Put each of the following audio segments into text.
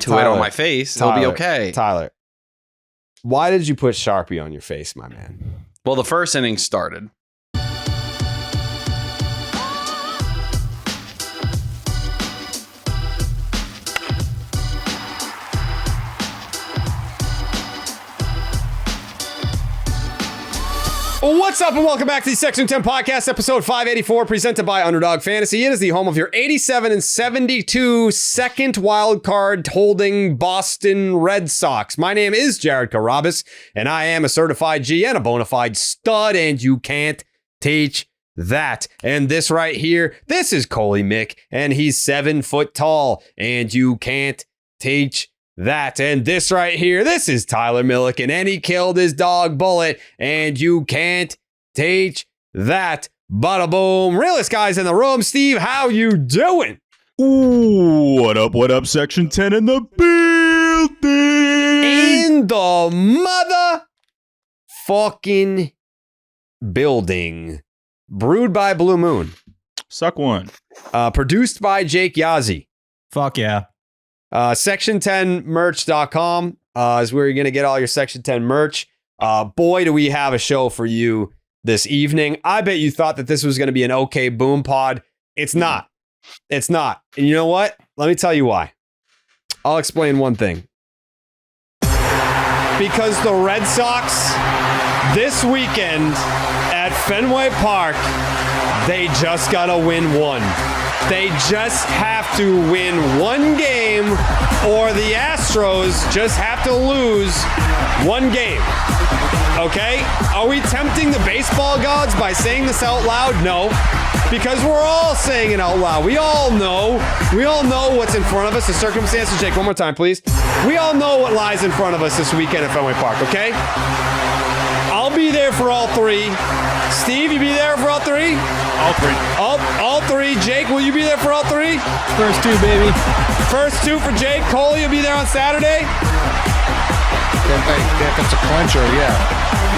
to it on my face, it'll be okay. Tyler, why did you put Sharpie on your face, my man? Well, the first inning started. What's up and welcome back to the Section 10 Podcast, episode 584, presented by Underdog Fantasy. It is the home of your 87-72 second wild card holding Boston Red Sox. My name is Jared Carabas, and I am a certified G and a bona fide stud, and you can't teach that. And this right here, this is Coley Mick, and he's 7 foot tall, and you can't teach that. And this right here, this is Tyler Milliken, and he killed his dog Bullet, and you can't teach that. Bada boom. Realest guys in the room. Steve, how you doing? Ooh, what up, Section 10 in the building? In the motherfucking building. Brewed by Blue Moon. Suck one. Produced by Jake Yazzie. Fuck yeah. Section10merch.com is where you're going to get all your Section 10 merch. Boy, do we have a show for you this evening. I bet you thought that this was going to be an okay boom pod. It's not. It's not. And you know what? Let me tell you why. I'll explain one thing. Because the Red Sox, this weekend at Fenway Park, they just got to win one. They just have to win one game, or the Astros just have to lose one game. Okay? Are we tempting the baseball gods by saying this out loud? No. Because we're all saying it out loud. We all know what's in front of us, the circumstances. Jake, one more time, please. We all know what lies in front of us this weekend at Fenway Park, okay? I'll be there for all three. Steve, you be there for all three? All three. All three. Jake, will you be there for all three? First two, baby. First two for Jake. Cole, you'll be there on Saturday? If it's a clincher, yeah.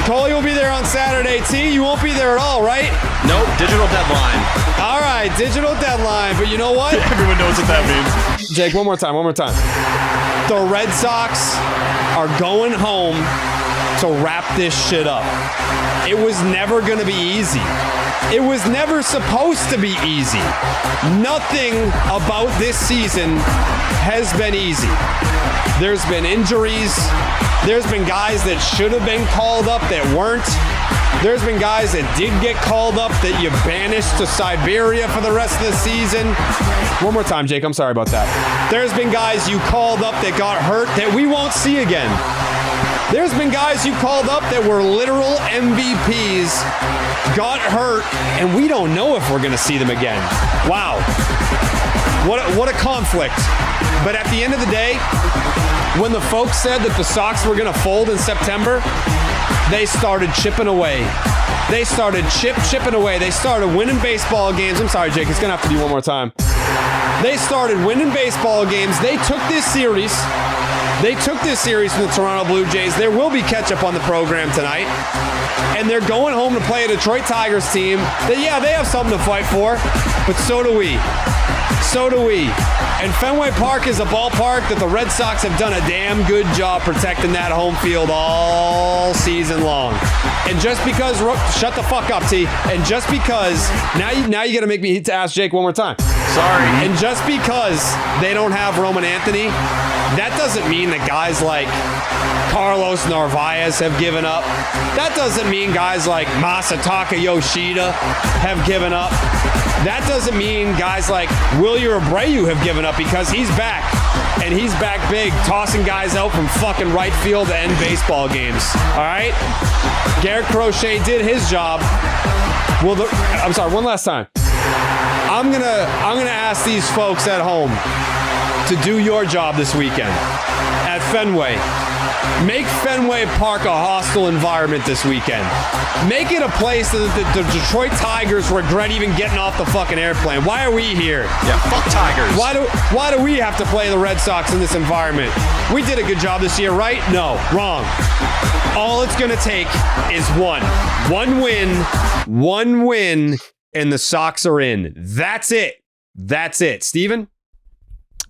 Cole, you'll be there on Saturday. T, you won't be there at all, right? Nope, digital deadline. All right, digital deadline. But you know what? Everyone knows what that means. Jake, one more time. The Red Sox are going home to wrap this shit up. It was never going to be easy. It was never supposed to be easy. Nothing about this season has been easy. There's been injuries. There's been guys that should have been called up that weren't. There's been guys that did get called up that you banished to Siberia for the rest of the season. One more time, Jake. I'm sorry about that. There's been guys you called up that got hurt that we won't see again. There's been guys you called up that were literal MVPs, got hurt, and we don't know if we're going to see them again. Wow. What a conflict. But at the end of the day, when the folks said that the Sox were going to fold in September, they started chipping away. They started chipping away. They started winning baseball games. I'm sorry, Jake. It's going to have to be one more time. They started winning baseball games. They took this series from the Toronto Blue Jays. There will be catch-up on the program tonight. And they're going home to play a Detroit Tigers team that, yeah, they have something to fight for, but so do we. And Fenway Park is a ballpark that the Red Sox have done a damn good job protecting that home field all season long. And just because, shut the fuck up, T. And just because, now you got to make me to ask Jake one more time. Sorry. And just because they don't have Roman Anthony, that doesn't mean that guys like Carlos Narvaez have given up. That doesn't mean guys like Masataka Yoshida have given up. That doesn't mean guys like Wilyer Abreu have given up, because he's back. And he's back big, tossing guys out from fucking right field to end baseball games. All right? Garrett Crochet did his job. Well, I'm sorry, one last time. I'm gonna ask these folks at home to do your job this weekend at Fenway. Make Fenway Park a hostile environment this weekend. Make it a place that the Detroit Tigers regret even getting off the fucking airplane. Why are we here? Yeah, fuck Tigers. Why do we have to play the Red Sox in this environment? We did a good job this year, right? No, wrong. All it's going to take is one win, and the Sox are in. That's it. Steven?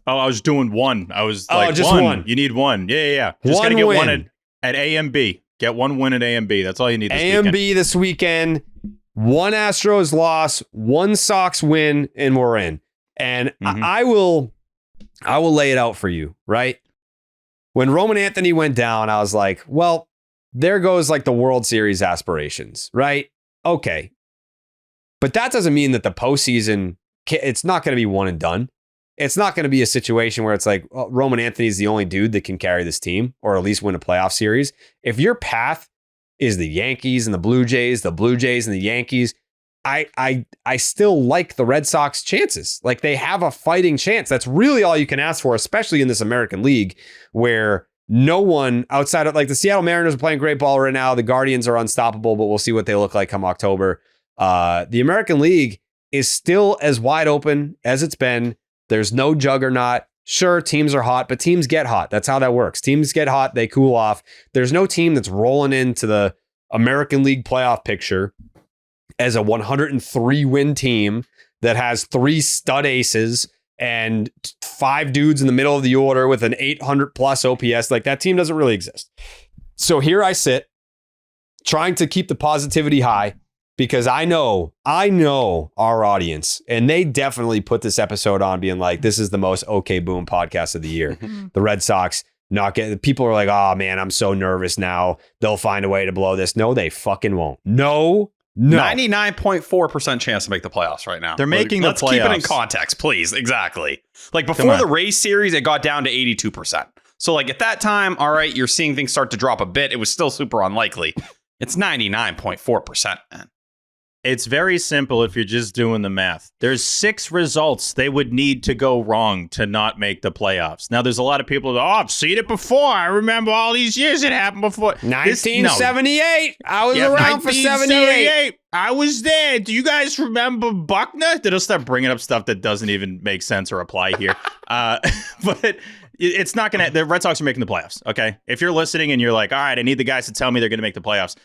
Oh, I was doing one. I was Oh, like, just one. You need one. Yeah. Just One gotta get win. one at A and B. Get one win at A and B. That's all you need this A and weekend. B this weekend. One Astros loss, one Sox win, and we're in. And I will lay it out for you, right? When Roman Anthony went down, I was like, well, there goes like the World Series aspirations, right? Okay. But that doesn't mean that the postseason, it's not going to be one and done. It's not going to be a situation where it's like, well, Roman Anthony's the only dude that can carry this team or at least win a playoff series. If your path is the Yankees and the Blue Jays and the Yankees, I still like the Red Sox chances. Like they have a fighting chance. That's really all you can ask for, especially in this American League where no one outside of like the Seattle Mariners are playing great ball right now. The Guardians are unstoppable, but we'll see what they look like come October. The American League is still as wide open as it's been. There's no juggernaut. Sure, teams are hot, but teams get hot. That's how that works. Teams get hot, they cool off. There's no team that's rolling into the American League playoff picture as a 103-win team that has 3 stud aces and 5 dudes in the middle of the order with an 800-plus OPS. Like, that team doesn't really exist. So here I sit, trying to keep the positivity high, because I know our audience, and they definitely put this episode on being like, this is the most OK Boom podcast of the year. The Red Sox not getting, people are like, oh man, I'm so nervous now. They'll find a way to blow this. No, they fucking won't. No. 99.4% chance to make the playoffs right now. They're making the playoffs. Let's keep it in context, please. Exactly. Like before the Rays series, it got down to 82%. So like at that time, all right, you're seeing things start to drop a bit. It was still super unlikely. It's 99.4%, man. It's very simple if you're just doing the math. There's 6 results they would need to go wrong to not make the playoffs. Now, there's a lot of people that, I've seen it before. I remember all these years it happened before. 1978. I was around for 78. I was there. Do you guys remember Buckner? They'll start bringing up stuff that doesn't even make sense or apply here. But it's not going to, the Red Sox are making the playoffs, okay? If you're listening and you're like, all right, I need the guys to tell me they're going to make the playoffs.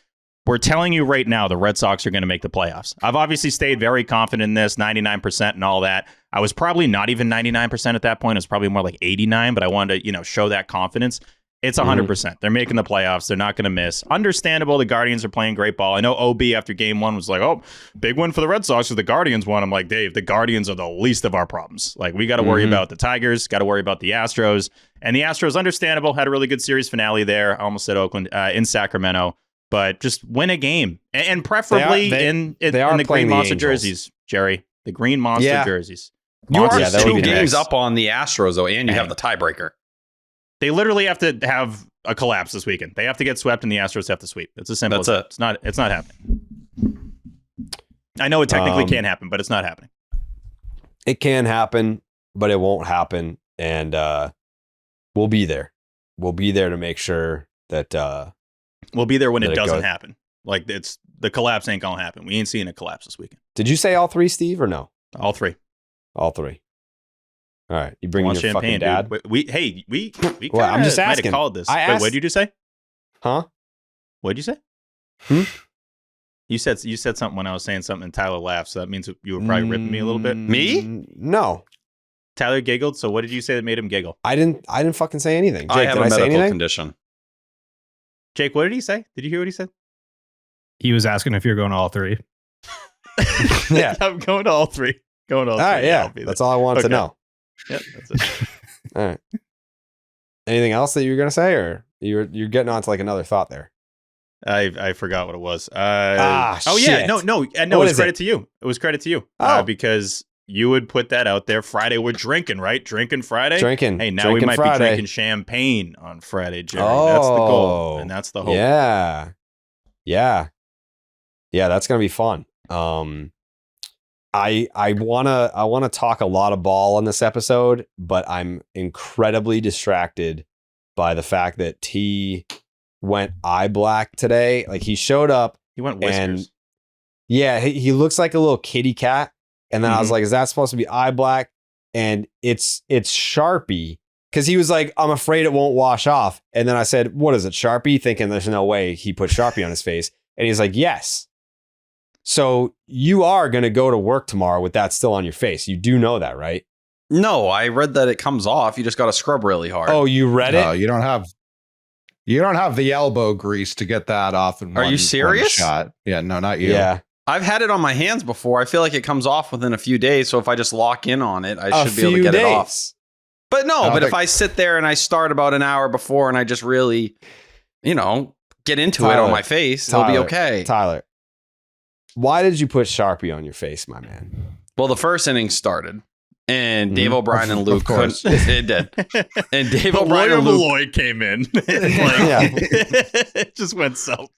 We're telling you right now, the Red Sox are going to make the playoffs. I've obviously stayed very confident in this, 99% and all that. I was probably not even 99% at that point. It was probably more like 89, but I wanted to, show that confidence. It's 100%. They're making the playoffs. They're not going to miss. Understandable. The Guardians are playing great ball. I know OB after game 1 was like, oh, big win for the Red Sox because the Guardians won. I'm like, Dave, the Guardians are the least of our problems. Like, we got to worry about the Tigers, got to worry about the Astros. And the Astros, understandable, had a really good series finale there. I almost said Oakland, in Sacramento. But just win a game, and preferably in the green monster jerseys, Jerry. The green monster jerseys. You are 2 games up on the Astros, though, and you have the tiebreaker. They literally have to have a collapse this weekend. They have to get swept, and the Astros have to sweep. It's as simple as that. It's not happening. I know it technically can happen, but it's not happening. It can happen, but it won't happen, and we'll be there. We'll be there to make sure that. We'll be there when it doesn't happen. Like, it's the collapse ain't gonna happen. We ain't seeing a collapse this weekend. Did you say all 3, Steve, or no? All 3. All 3. All right. You bring your fucking dad? Dude. We well, I'm just asking. Might have called this. Wait, what did you just say? Huh? What did you say? You said something when I was saying something and Tyler laughed, so that means you were probably ripping me a little bit. Me? No. Tyler giggled, so what did you say that made him giggle? I didn't fucking say anything. Jake, I have a medical condition. Jake, what did he say? Did you hear what he said? He was asking if you're going to all 3. Yeah. I'm going to all 3. Going to all 3. All right, yeah. That's all I wanted to know. Yep, that's it. All right. Anything else that you were going to say, or you're getting on to like another thought there? I forgot what it was. Shit. Yeah. No. It was credit to you. It was credit to you. Because you would put that out there. Friday, we're drinking, right? Drinking Friday? Drinking. Hey, now drinking we might Friday. be drinking champagne on Friday, Jerry. That's the goal. And that's the hope. Yeah, that's going to be fun. I wanna talk a lot of ball on this episode, but I'm incredibly distracted by the fact that T went eye black today. Like, he showed up. He went whiskers. And yeah, he looks like a little kitty cat. And then I was like, is that supposed to be eye black? And it's Sharpie. Because he was like, I'm afraid it won't wash off. And then I said, what is it, Sharpie? Thinking there's no way he put Sharpie on his face. And he's like, yes. So you are going to go to work tomorrow with that still on your face. You do know that, right? No, I read that it comes off. You just got to scrub really hard. Oh, you read it? No, you don't have the elbow grease to get that off in Are one, you serious? one shot. Yeah, no, not you. Yeah. I've had it on my hands before. I feel like it comes off within a few days. So if I just lock in on it, I should be able to get it off. But no, but if I sit there and I start about an hour before and I just really, get into it on my face, it'll be okay. Tyler, why did you put Sharpie on your face, my man? Well, the first inning started. And Dave O'Brien and Luke couldn't. It did. And Dave O'Brien and Luke Malloy came in. It just went south.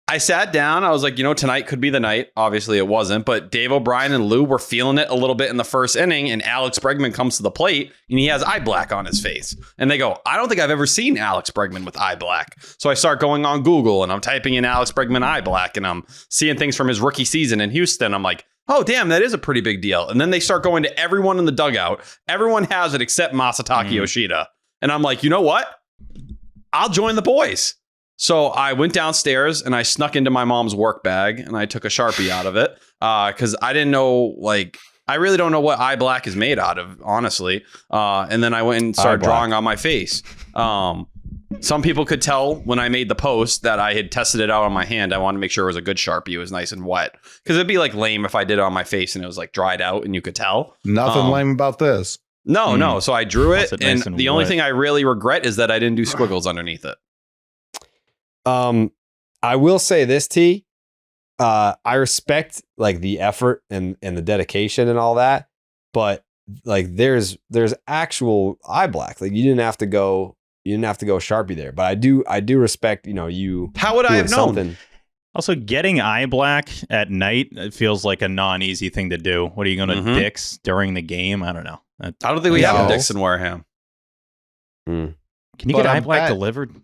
I sat down. I was like, tonight could be the night. Obviously, it wasn't. But Dave O'Brien and Lou were feeling it a little bit in the first inning. And Alex Bregman comes to the plate and he has eye black on his face. And they go, I don't think I've ever seen Alex Bregman with eye black. So I start going on Google and I'm typing in Alex Bregman eye black and I'm seeing things from his rookie season in Houston. I'm like, oh, damn, that is a pretty big deal. And then they start going to everyone in the dugout. Everyone has it except Masataka Yoshida. And I'm like, you know what? I'll join the boys. So I went downstairs and I snuck into my mom's work bag and I took a Sharpie out of it because I didn't know, I really don't know what eye black is made out of, honestly. And then I went and started drawing on my face. Some people could tell when I made the post that I had tested it out on my hand. I wanted to make sure it was a good Sharpie. It was nice and wet. Because it'd be lame if I did it on my face and it was dried out and you could tell. Nothing lame about this. No. So I drew it. Nice And the only thing I really regret is that I didn't do squiggles underneath it. I will say this, T. I respect the effort and the dedication and all that. But there's actual eye black. You didn't have to go Sharpie there, but I do respect, you. How would I have known? Something. Also, getting eye black at night, it feels like a non-easy thing to do. What are you going to Dick's during the game? I don't know. I don't think we have a Dick's in Wareham. Can you get eye black delivered?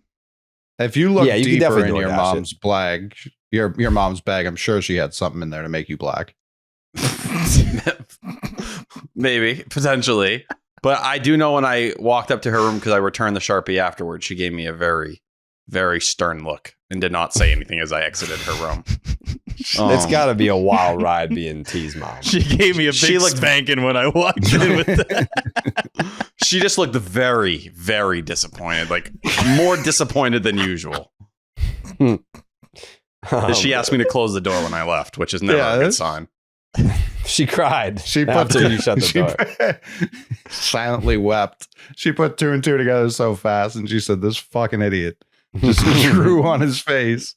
If you look you deeper in your mom's bag, your mom's bag, I'm sure she had something in there to make you black. Maybe, potentially. But I do know when I walked up to her room because I returned the Sharpie afterwards, she gave me a very, very stern look and did not say anything as I exited her room. It's got to be a wild ride being T's mom. She gave me a big spanking when I walked in with that. She just looked very, very disappointed, more disappointed than usual. She asked me to close the door when I left, which is never a good sign. She cried. She after you shut the door. Silently wept. She put 2 and 2 together so fast, and she said, "This fucking idiot just drew on his face."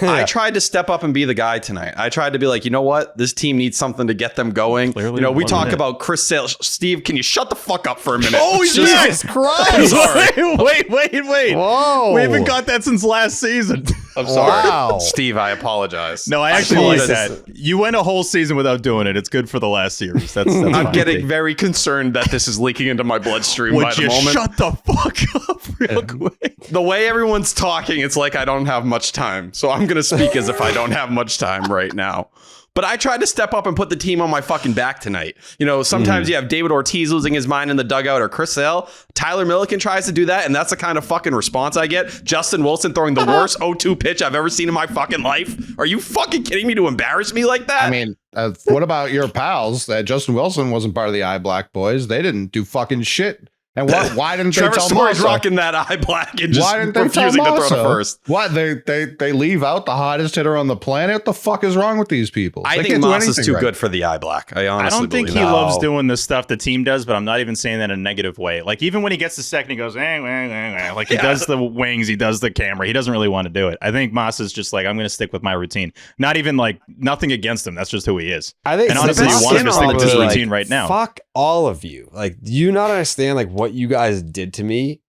I tried to step up and be the guy tonight. I tried to be like, you know what? This team needs something to get them going. Clearly we talk about Chris Sale. Steve, can you shut the fuck up for a minute? Oh, Jesus Christ. Wait. Whoa. We haven't got that since last season. I'm sorry. Wow. Steve, I apologize. No, I actually like that. You went a whole season without doing it. It's good for the last series. That's I'm getting very concerned that this is leaking into my bloodstream by the moment. Shut the fuck up real quick? The way everyone's talking, it's like I don't have much time. So I'm going to speak as if I don't have much time right now. But I tried to step up and put the team on my fucking back tonight. Sometimes you have David Ortiz losing his mind in the dugout or Chris Sale. Tyler Milliken tries to do that, and that's the kind of fucking response I get. Justin Wilson throwing the worst 0-2 pitch I've ever seen in my fucking life. Are you fucking kidding me to embarrass me like that? I mean, what about your pals? Justin Wilson wasn't part of the Eye Black boys. They didn't do fucking shit. And why didn't they Trevor tell Story's Masa? rocking that eye black and just Why didn't they tell refusing to throw Masa? to first? What they leave out the hottest hitter on the planet? What the fuck is wrong with these people? I They think can't do Moss is anything too right. good for the eye black. I honestly don't think believe he that. loves doing the stuff the team does, but I'm not even saying that in a negative way. Even when he gets to second, he goes, he does the wings, he does the camera. He doesn't really want to do it. I think Moss is just I'm going to stick with my routine. Not even nothing against him. That's just who he is. I think and honestly, you want him to stick with his routine right now. Fuck all of you. Do you not understand what you guys did to me?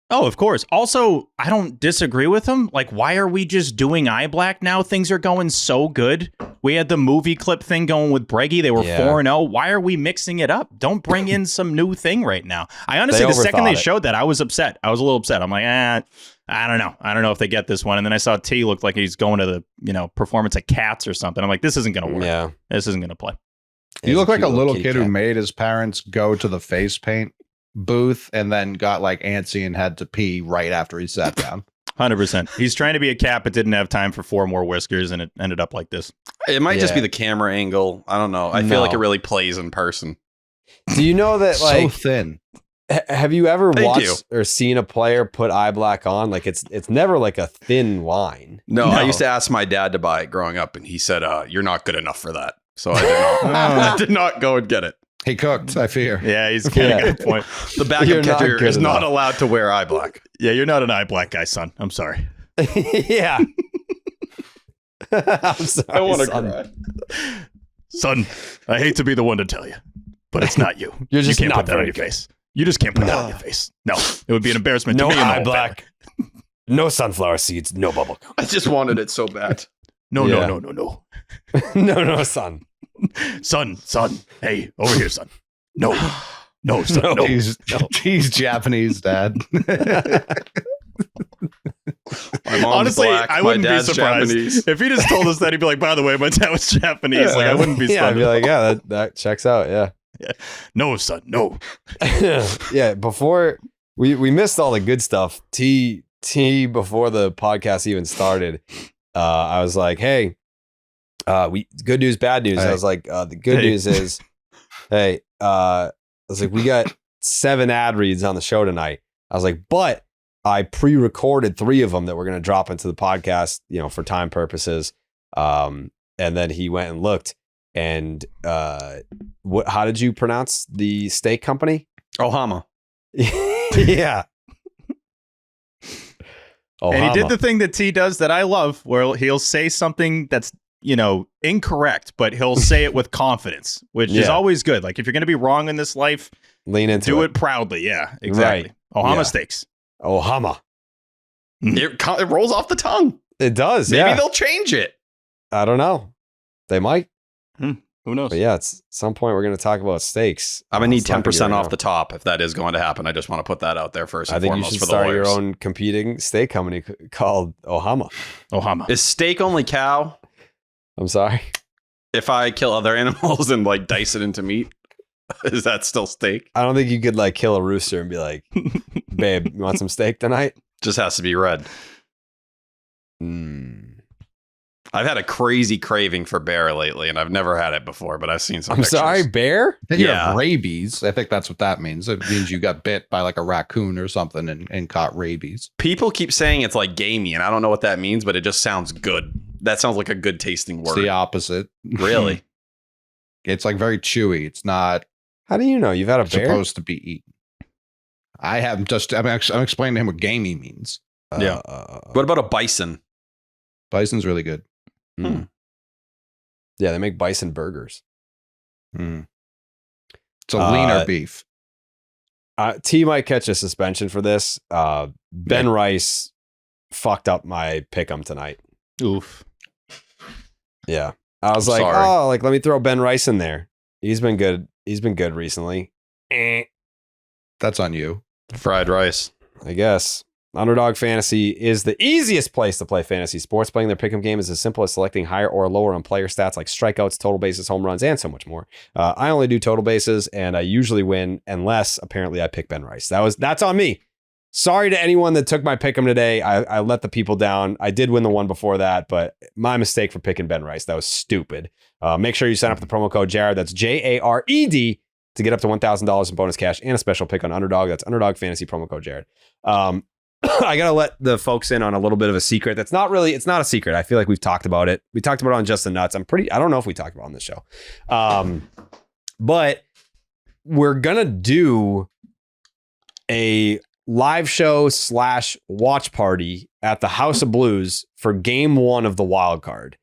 Oh, of course. Also, I don't disagree with him. Why are we just doing eye black now? Things are going so good. We had the movie clip thing going with Breggy. They were 4-0. Why are we mixing it up? Don't bring in some new thing right now. I honestly, the second they showed that, I was upset. I was a little upset. I'm like, I don't know. I don't know if they get this one. And then I saw T look like he's going to the, performance at Cats or something. I'm like, this isn't going to work. Yeah. This isn't going to play. You look like a little kid who made his parents go to the face paint booth and then got antsy and had to pee right after he sat down. 100%. He's trying to be a cat, but didn't have time for 4 more whiskers, and it ended up like this. It might just be the camera angle. I don't know. I feel like it really plays in person. Do you know that So thin. Have you ever Thank watched or seen a player put eye black on? Like it's never like a thin line. No, I used to ask my dad to buy it growing up, and he said, "You're not good enough for that." So I did not. I did not go and get it. He cooked, I fear. Yeah, he's getting a good point. The backup catcher is not allowed to wear eye black. Yeah, you're not an eye black guy, son. I'm sorry. Yeah. I'm sorry. I want to son. cry. Son, I hate to be the one to tell you, but it's not you. You're just you can't not put that on very your good. face. You just can't put that on your face. No, it would be an embarrassment No to me and the eye whole black. No sunflower seeds. No bubble gum. I just wanted it so bad. family. Yeah. No. No, son. Son. Hey, over here, son. No, son. No. He's Japanese, Dad. My mom's Honestly, black, I my wouldn't be dad's surprised Japanese. if he just told us that. He'd be like, "By the way, my dad was Japanese." Like, I wouldn't be Yeah, I'd stunned. be like, yeah, that checks out. Yeah. No, son. No. Yeah. Before we missed all the good stuff. T before the podcast even started, I was like, hey, good news, bad news. Hey. I was like, the good news is, hey, I was like, we got 7 ad reads on the show tonight. I was like, but I pre-recorded 3 of them that we're going to drop into the podcast, for time purposes. And then he went and looked. And how did you pronounce the steak company? Ohama. Yeah. And he did the thing that T does that I love, where he'll say something that's, incorrect, but he'll say it with confidence, which is always good. Like, if you're going to be wrong in this life, lean into do it proudly. Yeah, exactly. Right. Ohama Yeah. steaks. Ohama. It rolls off the tongue. It does. Maybe Yeah. they'll change it. I don't know. They might. Who knows? But yeah, at some point we're going to talk about steaks. I'm gonna need It's not 10% gonna be off right the top if that is going to happen. I just want to put that out there first now. and I think you foremost should for the start your lawyers. own competing steak company called Ohama. Ohama. Is steak only cow? I'm sorry. If I kill other animals and like dice it into meat, is that still steak? I don't think you could like kill a rooster and be like, babe, you want some steak tonight? Just has to be red. I've had a crazy craving for bear lately, and I've never had it before, but I've seen some I'm pictures. sorry, bear? Then you Yeah. have rabies. I think that's what that means. It means you got bit by like a raccoon or something and caught rabies. People keep saying it's like gamey, and I don't know what that means, but it just sounds good. That sounds like a good tasting It's word. the opposite. Really? It's like very chewy. It's not How do you know? You've had a bear? supposed to be eaten. I'm explaining to him what gamey means. Yeah. What about a bison? Bison's really good. Yeah, they make bison burgers. It's a leaner beef. T might catch a suspension for this. Ben Rice fucked up my pick'em tonight. Oof. Yeah. I was I'm like, sorry. let me throw Ben Rice in there. He's been good. He's been good recently. That's on you. Fried rice. I guess. Underdog Fantasy is the easiest place to play fantasy sports. Playing their pick'em game is as simple as selecting higher or lower on player stats like strikeouts, total bases, home runs, and so much more. I only do total bases, and I usually win unless apparently I pick Ben Rice. That's on me. Sorry to anyone that took my pick'em today. I let the people down. I did win the one before that, but my mistake for picking Ben Rice. That was stupid. Make sure you sign up with the promo code Jared. That's JARED to get up to $1,000 in bonus cash and a special pick on Underdog. That's Underdog Fantasy promo code Jared. I gotta let the folks in on a little bit of a secret. It's not a secret. I feel like we've talked about it. We talked about it on Just the Nuts. I don't know if we talked about it on this show. But we're gonna do a live show / watch party at the House of Blues for game 1 of the wild card.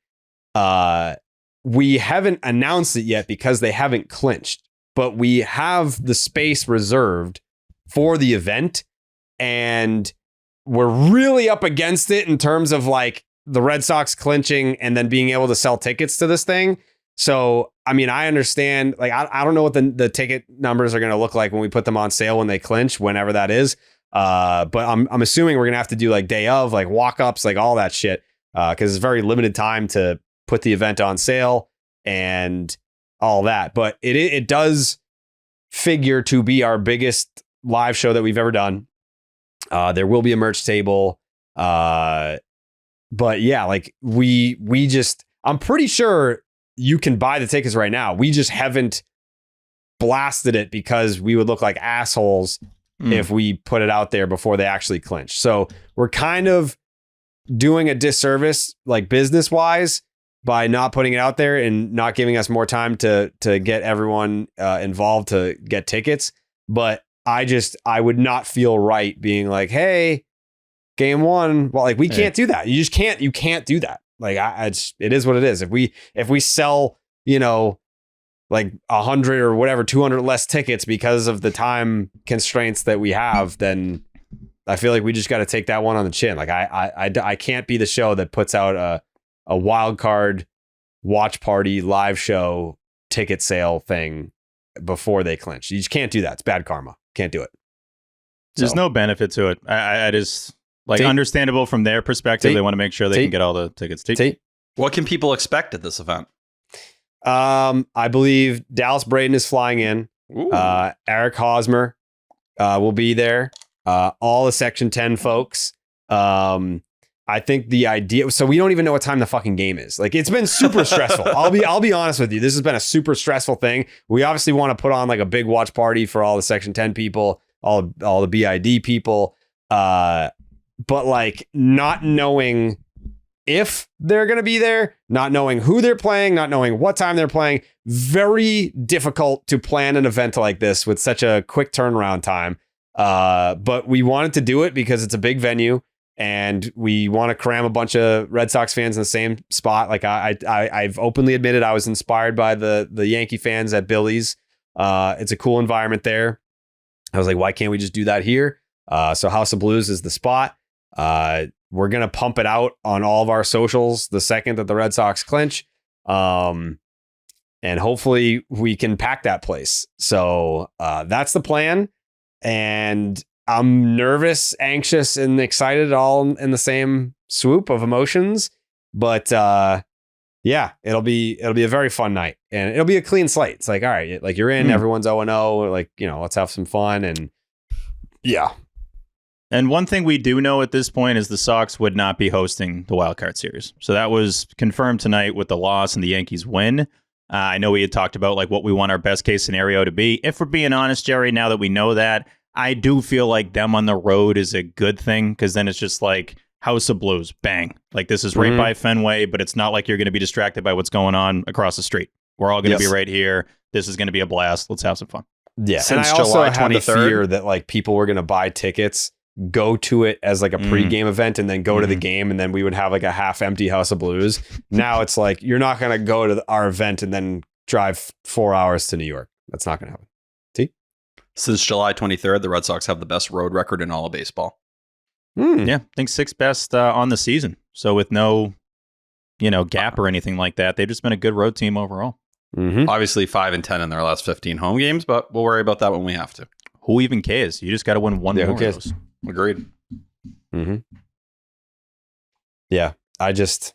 We haven't announced it yet because they haven't clinched, but we have the space reserved for the event, and we're really up against it in terms of like the Red Sox clinching and then being able to sell tickets to this thing. So, I mean, I understand, like, I don't know what the ticket numbers are going to look like when we put them on sale when they clinch, whenever that is. But I'm assuming we're going to have to do like day of, like walk-ups, like all that shit. Because it's very limited time to put the event on sale and all that. But it does figure to be our biggest live show that we've ever done. There will be a merch table. But yeah, like I'm pretty sure you can buy the tickets right now. We just haven't blasted it because we would look like assholes if we put it out there before they actually clinch. So we're kind of doing a disservice, like business wise, by not putting it out there and not giving us more time to get everyone involved to get tickets. But I would not feel right being like, hey, game one. Well, like we can't do that. You can't do that. Like it is what it is. If we sell, like 100 or whatever, 200 less tickets because of the time constraints that we have, then I feel like we just got to take that one on the chin. Like I can't be the show that puts out a wild card watch party live show ticket sale thing before they clinch. You just can't do that. It's bad karma. Can't do it. There's no benefit to it. I just understandable from their perspective. They want to make sure they can get all the tickets. What can people expect at this event? I believe Dallas Braden is flying in. Eric Hosmer will be there. All the Section 10 folks. I think the idea, so we don't even know what time the fucking game is. Like it's been super stressful. I'll be honest with you. This has been a super stressful thing. We obviously want to put on like a big watch party for all the Section 10 people, all the BID people. But like not knowing if they're going to be there, not knowing who they're playing, not knowing what time they're playing, very difficult to plan an event like this with such a quick turnaround time. But we wanted to do it because it's a big venue and we want to cram a bunch of Red Sox fans in the same spot. Like I've openly admitted I was inspired by the Yankee fans at Billy's. It's a cool environment there. I was like, why can't we just do that here? So House of Blues is the spot. We're going to pump it out on all of our socials the second that the Red Sox clinch. And hopefully we can pack that place. So that's the plan. And I'm nervous, anxious, and excited all in the same swoop of emotions. But yeah, it'll be a very fun night. And it'll be a clean slate. It's like, all right, like you're in, everyone's 0-0. Like, let's have some fun. And yeah. And one thing we do know at this point is the Sox would not be hosting the Wild Card Series. So that was confirmed tonight with the loss and the Yankees win. I know we had talked about like what we want our best case scenario to be. If we're being honest, Jerry, now that we know that, I do feel like them on the road is a good thing because then it's just like House of Blues, bang. Like this is right by Fenway, but it's not like you're going to be distracted by what's going on across the street. We're all going to be right here. This is going to be a blast. Let's have some fun. Yeah. Since and I also July had the 23rd. fear that like people were going to buy tickets, go to it as like a pregame event and then go to the game. And then we would have like a half empty House of Blues. Now it's like, you're not going to go to our event and then drive 4 hours to New York. That's not going to happen. Since July 23rd, the Red Sox have the best road record in all of baseball. Yeah, I think 6th best on the season. So with no, gap or anything like that, they've just been a good road team overall. Obviously 5-10 in their last 15 home games, but we'll worry about that when we have to. Who even cares? You just got to win one more of those. Agreed. Yeah, I just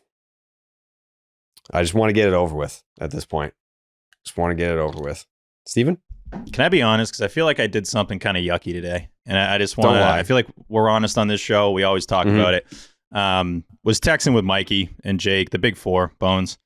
want to get it over with at this point. Just want to get it over with. Steven? Can I be honest? Because I feel like I did something kind of yucky today. And I just want to, I feel like we're honest on this show. We always talk about it. Was texting with Mikey and Jake, the big four, Bones.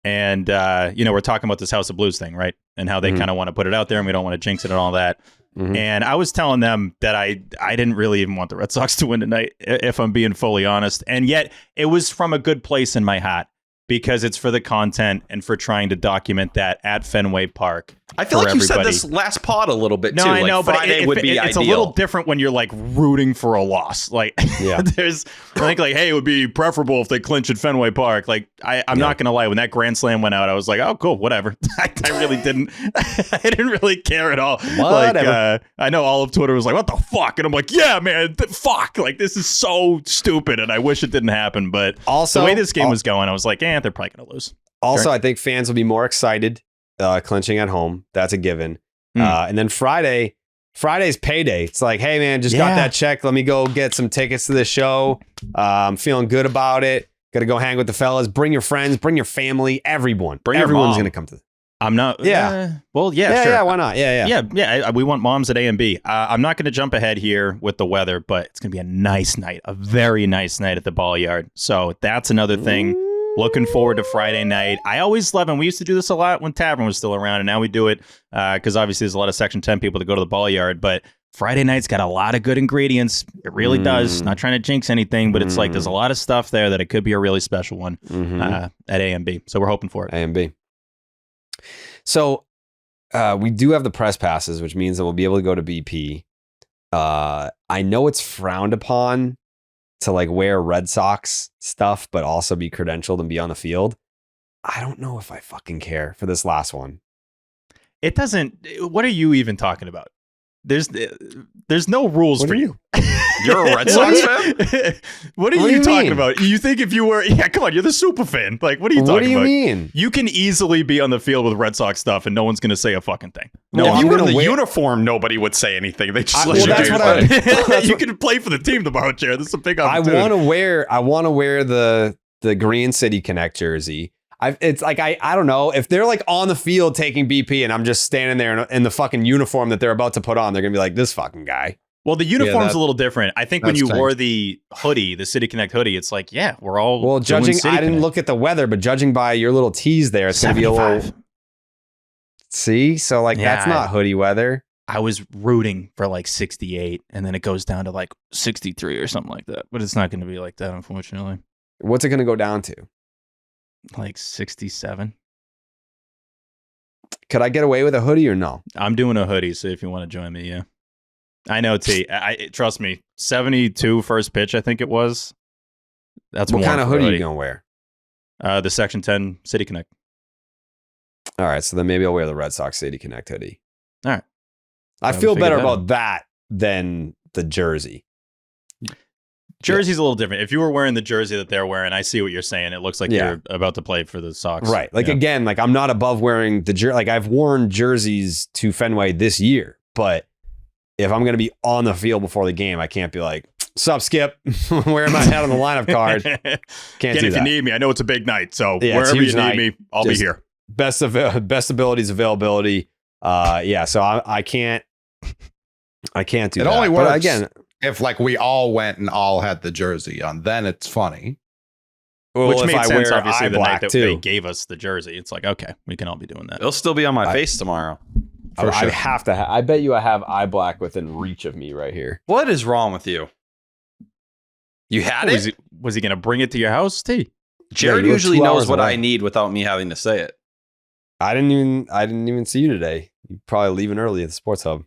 And, we're talking about this House of Blues thing, right? And how they kind of want to put it out there and we don't want to jinx it and all that. And I was telling them that I didn't really even want the Red Sox to win tonight, if I'm being fully honest. And yet it was from a good place in my heart because it's for the content and for trying to document that at Fenway Park. I feel like you said this last pod a little bit too. No, I know, like Friday but would be it's ideal. a little different when you're like rooting for a loss. Like, I think like, hey, it would be preferable if they clinch at Fenway Park. Like, I'm not gonna lie, when that grand slam went out, I was like, oh, cool, whatever. I really didn't. I didn't really care at all. Whatever. Like, I know all of Twitter was like, what the fuck, and I'm like, yeah, man, fuck. Like, this is so stupid, and I wish it didn't happen. But also, the way this game was going, I was like, they're probably gonna lose. Also, I think fans will be more excited clinching at home. That's a given. And then Friday's payday. It's like, hey, man, just got that check. Let me go get some tickets to the show. I'm feeling good about it. Got to go hang with the fellas. Bring your friends. Bring your family. Everyone. Everyone's going to come to this. I'm not. Yeah. Sure. Yeah, why not? Yeah. We want moms at A and B. I'm not going to jump ahead here with the weather, but it's going to be a nice night, a very nice night at the Ball Yard. So that's another thing. Looking forward to Friday night. I always love, and we used to do this a lot when Tavern was still around, and now we do it because obviously there's a lot of Section 10 people that go to the ball yard, but Friday night's got a lot of good ingredients. It really does. Not trying to jinx anything, but it's like there's a lot of stuff there that it could be a really special one at A&B. So we're hoping for it. A&B. So we do have the press passes, which means that we'll be able to go to BP. I know it's frowned upon to like wear Red Sox stuff, but also be credentialed and be on the field. I don't know if I fucking care for this last one. It doesn't. What are you even talking about? There's no rules for you. You're a Red Sox fan? What are you talking about? You think if you were, come on, you're the super fan. Like, what are you talking about? What do you mean? You can easily be on the field with Red Sox stuff and no one's going to say a fucking thing. No, if you were in the uniform, nobody would say anything. They just let you that's do what your thing. You can play for the team tomorrow, Chair. This is a big opportunity. I want to wear the Green City Connect jersey. It's like, I don't know if they're like on the field taking BP and I'm just standing there in the fucking uniform that they're about to put on. They're going to be like, this fucking guy. Well, the uniform's a little different. I think when you wore the hoodie, the City Connect hoodie, it's like, yeah, we're all. Well, judging, I didn't look at the weather, but judging by your little tease there, it's going to be a little. See? So like, that's not hoodie weather. I was rooting for like 68 and then it goes down to like 63 or something like that. But it's not going to be like that, unfortunately. What's it going to go down to? Like 67. Could I get away with a hoodie or no? I'm doing a hoodie, so if you want to join me, yeah. I know, T. Trust me, 72 first pitch, I think it was. That's what kind of hoodie are you going to wear? The Section 10 City Connect. All right, so then maybe I'll wear the Red Sox City Connect hoodie. All right. I feel better about that than the jersey. Jersey's a little different. If you were wearing the jersey that they're wearing, I see what you're saying. It looks like you're about to play for the Sox. Right. Like, again, like I'm not above wearing the jersey. Like I've worn jerseys to Fenway this year, but if I'm going to be on the field before the game, I can't be like, sup, Skip, wearing my hat on the lineup card. Can't do that. If you need me, I know it's a big night, so wherever you need me, I'll be here. Best abilities, availability. So I can't do that. It only works. But again, if like we all went and all had the jersey on, then it's funny. Well, which made sense, obviously, the night that they too. gave us the jersey. It's like, okay, we can all be doing that. It'll still be on my face tomorrow. I have to. I bet you I have eye black within reach of me right here. What is wrong with you? You had it? Was he going to bring it to your house, T? Jared usually knows what I need without me having to say it. I didn't even see you today. You're probably leaving early at the Sports Hub.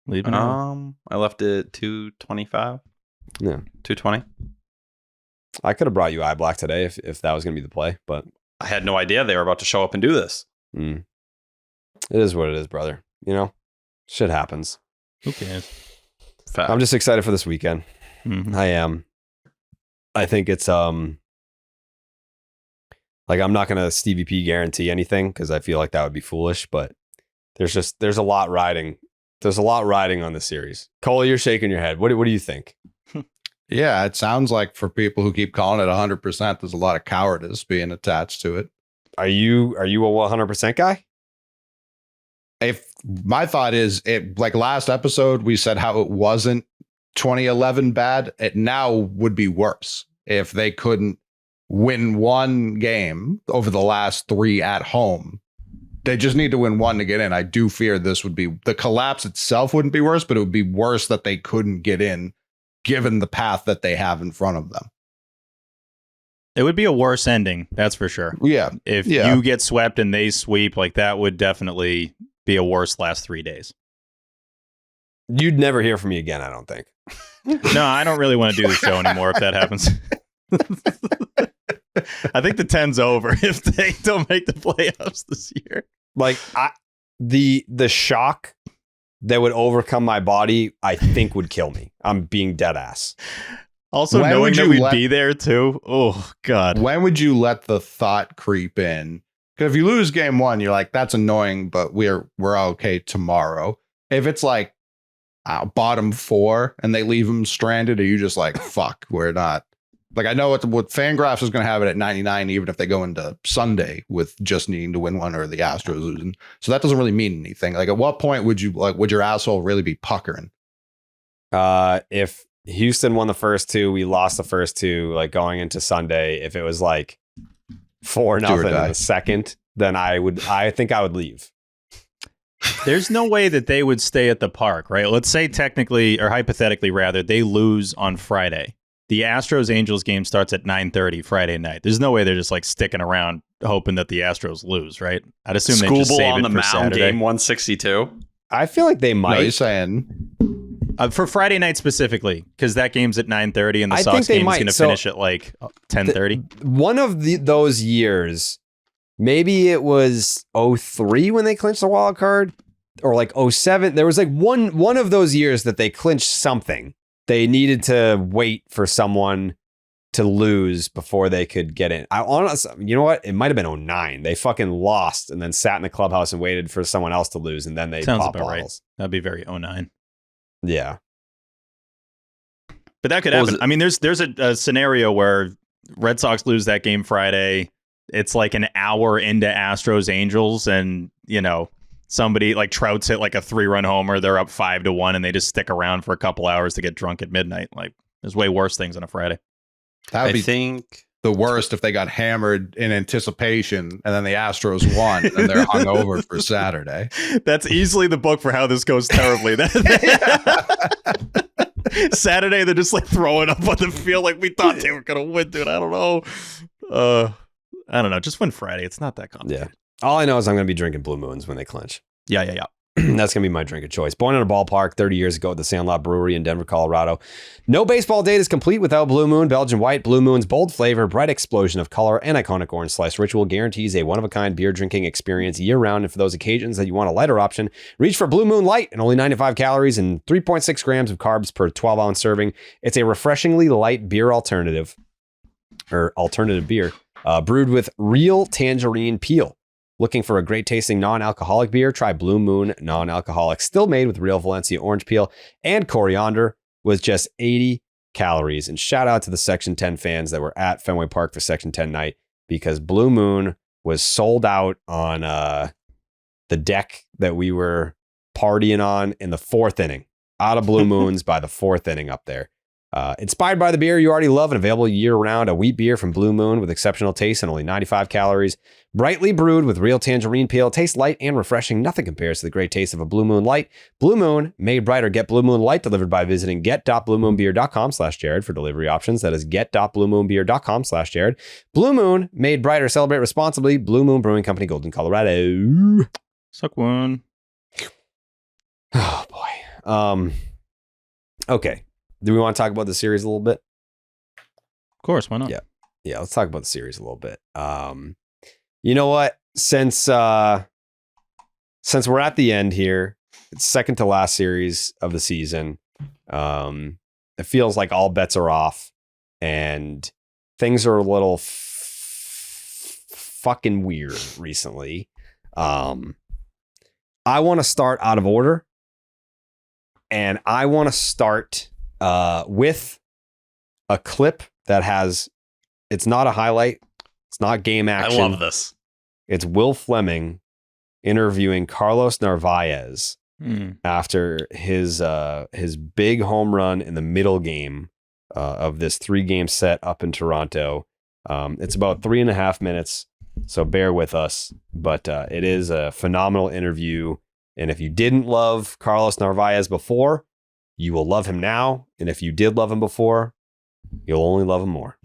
Leaving early? I left at 2:25. Yeah. 2:20. I could have brought you eye black today if that was going to be the play, but I had no idea they were about to show up and do this. It is what it is, brother. You know, shit happens. Who cares? I'm just excited for this weekend. Mm-hmm. I am. I think it's like I'm not gonna Stevie P guarantee anything because I feel like that would be foolish. But there's a lot riding. There's a lot riding on the series. Cole, you're shaking your head. What do you think? Yeah, it sounds like for people who keep calling it 100%, there's a lot of cowardice being attached to it. Are you a 100% guy? If my thought is, it like last episode we said how it wasn't 2011 bad, it now would be worse if they couldn't win one game over the last 3 at home. They just need to win one to get in. I do fear this would be, the collapse itself wouldn't be worse, but it would be worse that they couldn't get in given the path that they have in front of them. It would be a worse ending, that's for sure. Yeah. If you get swept and they sweep, like that would definitely be a worse last 3 days. You'd never hear from me again, I don't think. No, I don't really want to do the show anymore if that happens. I think the 10's over if they don't make the playoffs this year. Like the shock that would overcome my body, I think would kill me. I'm being dead ass. Also, knowing that we'd be there too. Oh God. When would you let the thought creep in? Because if you lose game one, you're like, that's annoying, but we're okay tomorrow. If it's like bottom 4 and they leave them stranded, are you just like, fuck, we're not? Like, I know what Fangraphs is going to have it at 99, even if they go into Sunday with just needing to win one or the Astros losing. So that doesn't really mean anything. Like, at what point would your asshole really be puckering? If Houston won the first 2, we lost the first 2, like going into Sunday, if it was like 4-0 in the second, then I think I would leave. There's no way that they would stay at the park, right? Let's say technically, or hypothetically rather, they lose on Friday. The Astros-Angels game starts at 9:30 Friday night. There's no way they're just like sticking around hoping that the Astros lose, right? I'd assume they just save on it the for mound, Saturday. game 162. I feel like they might. No, you're saying For Friday night specifically, because that game's at 9:30 and the Sox game is going to finish at like 10:30. One of those years, maybe it was 03 when they clinched the wild card, or like 07. There was like one of those years that they clinched something. They needed to wait for someone to lose before they could get in. I honestly, you know what? It might have been 09. They fucking lost and then sat in the clubhouse and waited for someone else to lose, and then they Sounds popped about bottles. right. That'd be very 09. Yeah. But that could happen. I mean, there's a scenario where Red Sox lose that game Friday. It's like an hour into Astros Angels, and somebody like Trout's hit like a 3-run homer. They're up 5-1, and they just stick around for a couple hours to get drunk at midnight. Like, there's way worse things on a Friday. that would be think the worst if they got hammered in anticipation and then the Astros won and they're hungover for Saturday. That's easily the book for how this goes terribly. Saturday, they're just like throwing up on the field like we thought they were gonna win, dude. I don't know. I don't know. Just win Friday. It's not that complicated. Yeah. All I know is I'm going to be drinking Blue Moons when they clinch. Yeah. That's going to be my drink of choice. Born in a ballpark 30 years ago at the Sandlot Brewery in Denver, Colorado. No baseball date is complete without Blue Moon. Belgian White, Blue Moon's bold flavor, bright explosion of color, and iconic orange slice ritual guarantees a one-of-a-kind beer drinking experience year-round. And for those occasions that you want a lighter option, reach for Blue Moon Light and only 95 calories and 3.6 grams of carbs per 12-ounce serving. It's a refreshingly light beer alternative beer brewed with real tangerine peel. Looking for a great tasting non-alcoholic beer? Try Blue Moon Non-Alcoholic, still made with real Valencia orange peel and coriander, with just 80 calories. And shout out to the Section 10 fans that were at Fenway Park for Section 10 night, because Blue Moon was sold out on the deck that we were partying on in the fourth inning. Out of Blue Moons by the fourth inning up there. Inspired by the beer you already love and available year-round, a wheat beer from Blue Moon with exceptional taste and only 95 calories. Brightly brewed with real tangerine peel, tastes light and refreshing. Nothing compares to the great taste of a Blue Moon Light. Blue Moon, made brighter. Get Blue Moon Light delivered by visiting get.bluemoonbeer.com/Jared for delivery options. That is get.bluemoonbeer.com/Jared. Blue Moon, made brighter. Celebrate responsibly. Blue Moon Brewing Company, Golden, Colorado. Suck one. Oh, boy. Okay. Do we want to talk about the series a little bit? Of course, why not? Yeah, let's talk about the series a little bit. You know what? Since we're at the end here, it's second to last series of the season. It feels like all bets are off, and things are a little fucking weird recently. I want to start out of order, and I want to start with a clip that has, it's not a highlight, it's not game action. I love this. It's Will Fleming interviewing Carlos Narvaez after his big home run in the middle game of this 3-game set up in Toronto. It's about 3.5 minutes, so bear with us, but it is a phenomenal interview. And if you didn't love Carlos Narvaez before, you will love him now. And if you did love him before, you'll only love him more.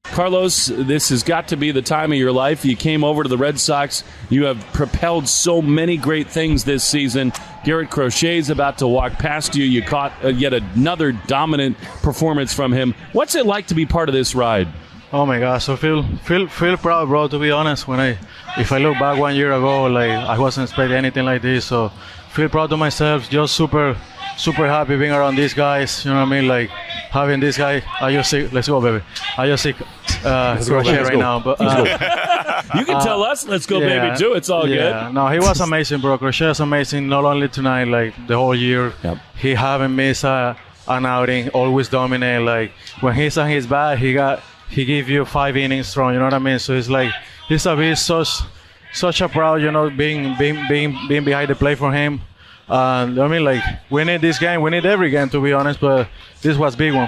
Carlos, this has got to be the time of your life. You came over to the Red Sox. You have propelled so many great things this season. Garrett Crochet is about to walk past you. You caught yet another dominant performance from him. What's it like to be part of this ride? Oh my gosh, I feel proud, bro, to be honest. If I look back 1 year ago, like I wasn't expecting anything like this. So feel proud of myself, just super happy being around these guys. You know what I mean? Like having this guy. I just see, let's go, baby. I just see Crochet right now. But you can tell us, let's go, baby, too. It's all good. No, he was amazing, bro. Crochet is amazing. Not only tonight, like the whole year. Yep. He haven't missed an outing. Always dominate. Like when he's on his bat, he give you 5 innings strong. You know what I mean? So it's like he's such a proud, being behind the plate for him. I mean, like, we need this game. We need every game, to be honest, but this was a big one.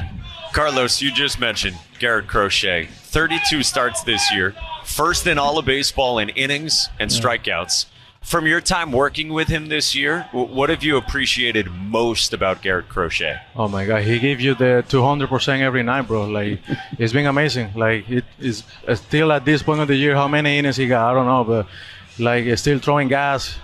Carlos, you just mentioned Garrett Crochet. 32 starts this year, first in all of baseball in innings and strikeouts. From your time working with him this year, what have you appreciated most about Garrett Crochet? Oh my God, he gave you the 200% every night, bro. Like, it's been amazing. Like, it is still at this point of the year, how many innings he got, I don't know, but like, it's still throwing gas.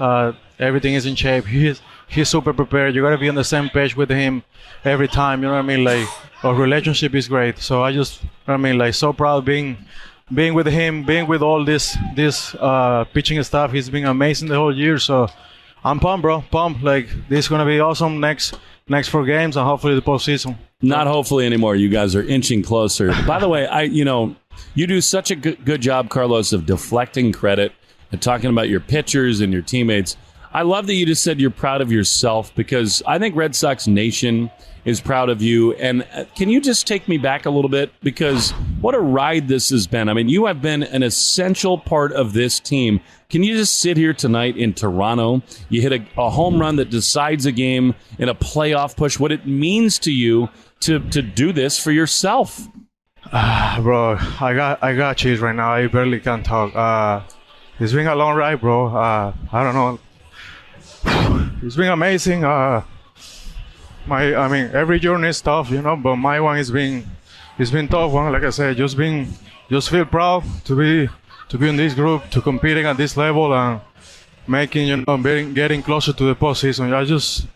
Everything is in shape. He's super prepared. You gotta be on the same page with him every time. You know what I mean? Like, our relationship is great. So I just, you know what I mean, like, so proud being with him, being with all this pitching stuff. He's been amazing the whole year. So I'm pumped, bro. Pumped. Like, this is gonna be awesome next 4 games and hopefully the postseason. Not hopefully anymore. You guys are inching closer. By the way, you do such a good job, Carlos, of deflecting credit and talking about your pitchers and your teammates. I love that you just said you're proud of yourself, because I think Red Sox Nation is proud of you. And can you just take me back a little bit? Because what a ride this has been. I mean, you have been an essential part of this team. Can you just sit here tonight in Toronto? You hit a home run that decides a game in a playoff push. What it means to you to do this for yourself? Bro, I got cheese right now. I barely can talk. It's been a long ride, bro. I don't know. It's been amazing. Every journey is tough, but my one is it's been tough one. Like I said, just feel proud to be in this group, to competing at this level and making, getting closer to the postseason. I just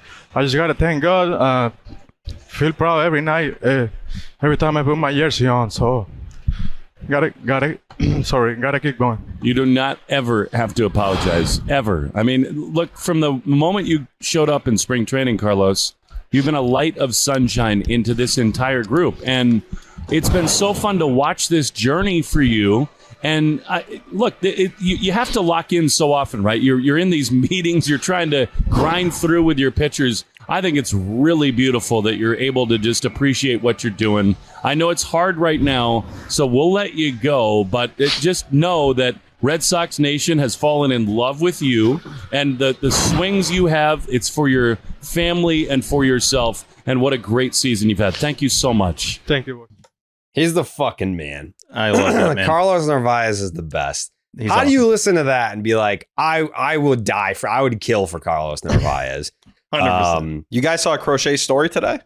gotta thank God. Feel proud every night, every time I put my jersey on. So gotta keep going. You do not ever have to apologize, ever. I mean, look, from the moment you showed up in spring training, Carlos, you've been a light of sunshine into this entire group. And it's been so fun to watch this journey for you. And you have to lock in so often, right? You're in these meetings, you're trying to grind through with your pitchers. I think it's really beautiful that you're able to just appreciate what you're doing. I know it's hard right now, so we'll let you go, but just know that Red Sox Nation has fallen in love with you, and the swings you have, it's for your family and for yourself, and what a great season you've had. Thank you so much. Thank you. He's the fucking man. I love that, man. Carlos Narvaez is the best. How do you listen to that and be like, I would kill for Carlos Narvaez? 100%. You guys saw a Crochet story today?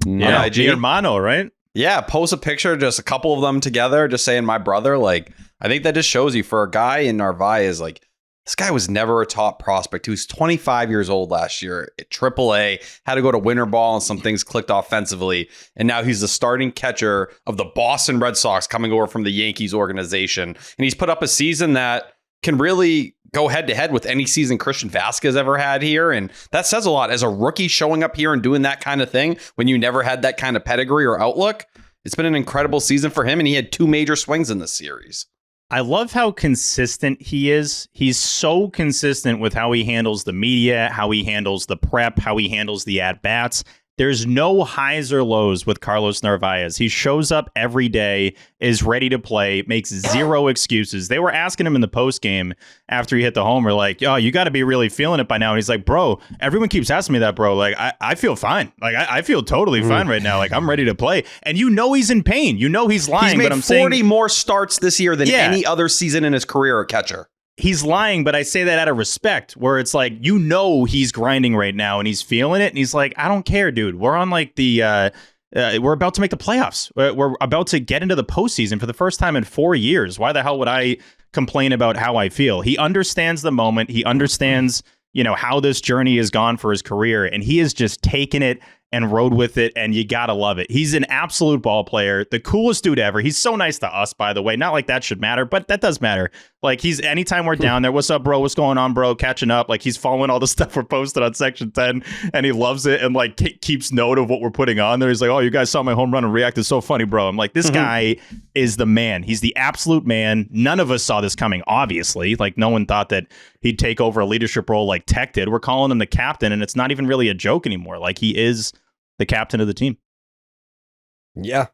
Yeah, IG? Mi hermano, right? Yeah, post a picture, just a couple of them together, just saying my brother. Like, I think that just shows you, for a guy in Narvaez, like, this guy was never a top prospect. He was 25 years old last year at AAA, had to go to winter ball, and some things clicked offensively. And now he's the starting catcher of the Boston Red Sox, coming over from the Yankees organization. And he's put up a season that can really go head to head with any season Christian Vasquez ever had here. And that says a lot. As a rookie showing up here and doing that kind of thing when you never had that kind of pedigree or outlook, it's been an incredible season for him. And he had 2 major swings in this series. I love how consistent he is. He's so consistent with how he handles the media, how he handles the prep, how he handles the at-bats. There's no highs or lows with Carlos Narvaez. He shows up every day, is ready to play, makes zero excuses. They were asking him in the postgame after he hit the homer, like, "Oh, you got to be really feeling it by now." And he's like, "Bro, everyone keeps asking me that, bro. Like, I feel fine. Like, I feel totally fine right now. Like, I'm ready to play." And he's in pain. He's lying. He's made but I'm 40 saying, more starts this year than any other season in his career at catcher. He's lying, but I say that out of respect, where it's like, he's grinding right now and he's feeling it. And he's like, "I don't care, dude. We're on like we're about to make the playoffs. We're about to get into the postseason for the first time in 4 years. Why the hell would I complain about how I feel?" He understands the moment. He understands, how this journey has gone for his career. And he has just taken it and rode with it, and you gotta love it. He's an absolute ball player, the coolest dude ever. He's so nice to us, by the way. Not like that should matter, but that does matter. Like, anytime we're down there, "What's up, bro? What's going on, bro?" Catching up. Like, he's following all the stuff we're posted on Section 10, and he loves it, and like keeps note of what we're putting on there. He's like, "Oh, you guys saw my home run and reacted so funny, bro." I'm like, this guy is the man. He's the absolute man. None of us saw this coming, obviously. Like, no one thought that he'd take over a leadership role like Tech did. We're calling him the captain, and it's not even really a joke anymore. Like, he is the captain of the team. Yeah,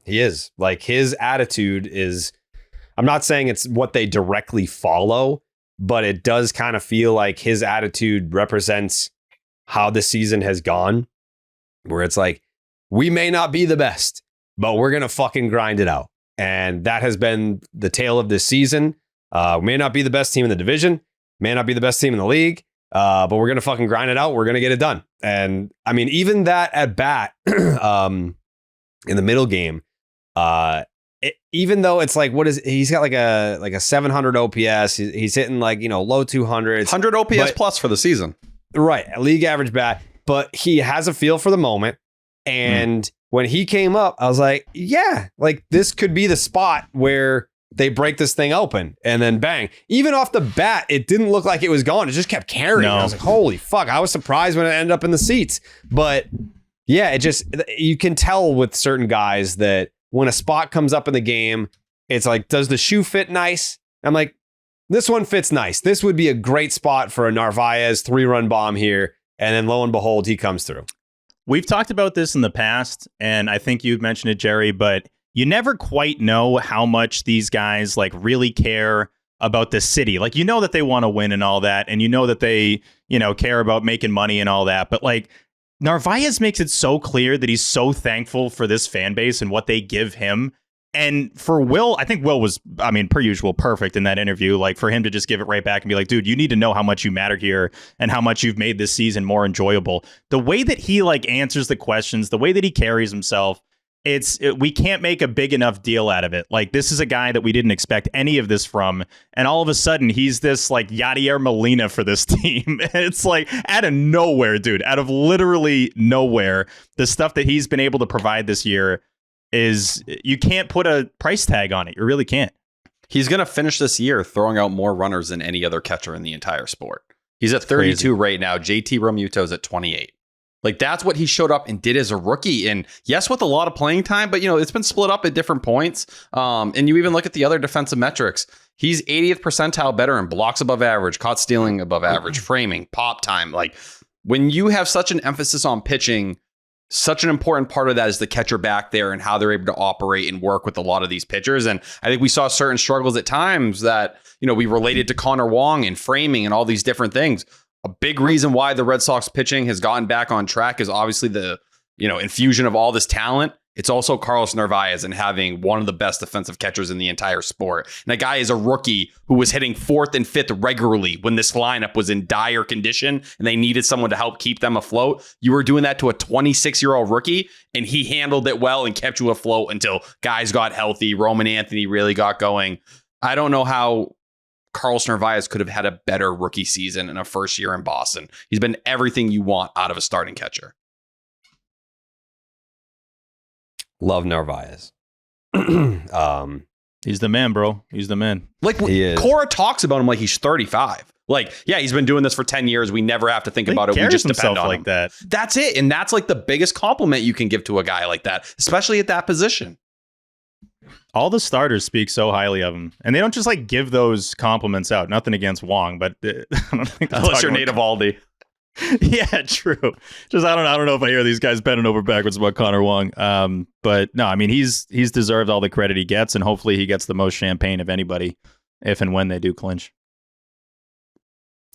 he is. Like, his attitude is, I'm not saying it's what they directly follow, but it does kind of feel like his attitude represents how the season has gone, where it's like, we may not be the best, but we're going to fucking grind it out. And that has been the tale of this season. May not be the best team in the division, may not be the best team in the league, but we're going to fucking grind it out. We're going to get it done. And I mean, even that at bat in the middle game, even though it's like, he's got like a 700 OPS. He's hitting like, low 200s. 100 OPS plus for the season. Right. A league average bat. But he has a feel for the moment. And when he came up, I was like, yeah, like this could be the spot where they break this thing open and then bang. Even off the bat, it didn't look like it was gone. It just kept carrying. I was like, holy fuck. I was surprised when it ended up in the seats. But yeah, you can tell with certain guys that when a spot comes up in the game, it's like, does the shoe fit nice? I'm like, this one fits nice. This would be a great spot for a Narvaez 3-run bomb here. And then lo and behold, he comes through. We've talked about this in the past, and I think you've mentioned it, Jerry, but you never quite know how much these guys like really care about the city. Like, that they want to win and all that, and that they, care about making money and all that. But like, Narvaez makes it so clear that he's so thankful for this fan base and what they give him. And for Will, I think Will was, per usual, perfect in that interview. Like, for him to just give it right back and be like, dude, you need to know how much you matter here and how much you've made this season more enjoyable. The way that he like answers the questions, the way that he carries himself, we can't make a big enough deal out of it. Like, this is a guy that we didn't expect any of this from. And all of a sudden, he's this like Yadier Molina for this team. It's like out of nowhere, dude, out of literally nowhere. The stuff that he's been able to provide this year is, you can't put a price tag on it. You really can't. He's going to finish this year throwing out more runners than any other catcher in the entire sport. He's at 32 right now. JT Realmuto's at 28. Like, that's what he showed up and did as a rookie. And yes, with a lot of playing time, but it's been split up at different points. And you even look at the other defensive metrics. He's 80th percentile better in blocks above average, caught stealing above average, framing, pop time. Like, when you have such an emphasis on pitching, such an important part of that is the catcher back there and how they're able to operate and work with a lot of these pitchers. And I think we saw certain struggles at times that, we related to Connor Wong and framing and all these different things. A big reason why the Red Sox pitching has gotten back on track is obviously the, infusion of all this talent. It's also Carlos Narvaez and having one of the best defensive catchers in the entire sport. And that guy is a rookie who was hitting 4th and 5th regularly when this lineup was in dire condition and they needed someone to help keep them afloat. You were doing that to a 26-year-old rookie, and he handled it well and kept you afloat until guys got healthy. Roman Anthony really got going. I don't know how Carlos Narvaez could have had a better rookie season in a first year in Boston. He's been everything you want out of a starting catcher. Love Narvaez. He's the man, bro. He's the man. Like, Cora talks about him like he's 35. Like, yeah, he's been doing this for 10 years. We never have to think about it. We just depend on him. That. That's it. And that's like the biggest compliment you can give to a guy like that, especially at that position. All the starters speak so highly of him, and they don't just like give those compliments out. Nothing against Wong, but I don't think unless you're Nate Eovaldi. Yeah, true. Just I don't know if I hear these guys bending over backwards about Connor Wong. But no, he's deserved all the credit he gets, and hopefully he gets the most champagne of anybody if and when they do clinch.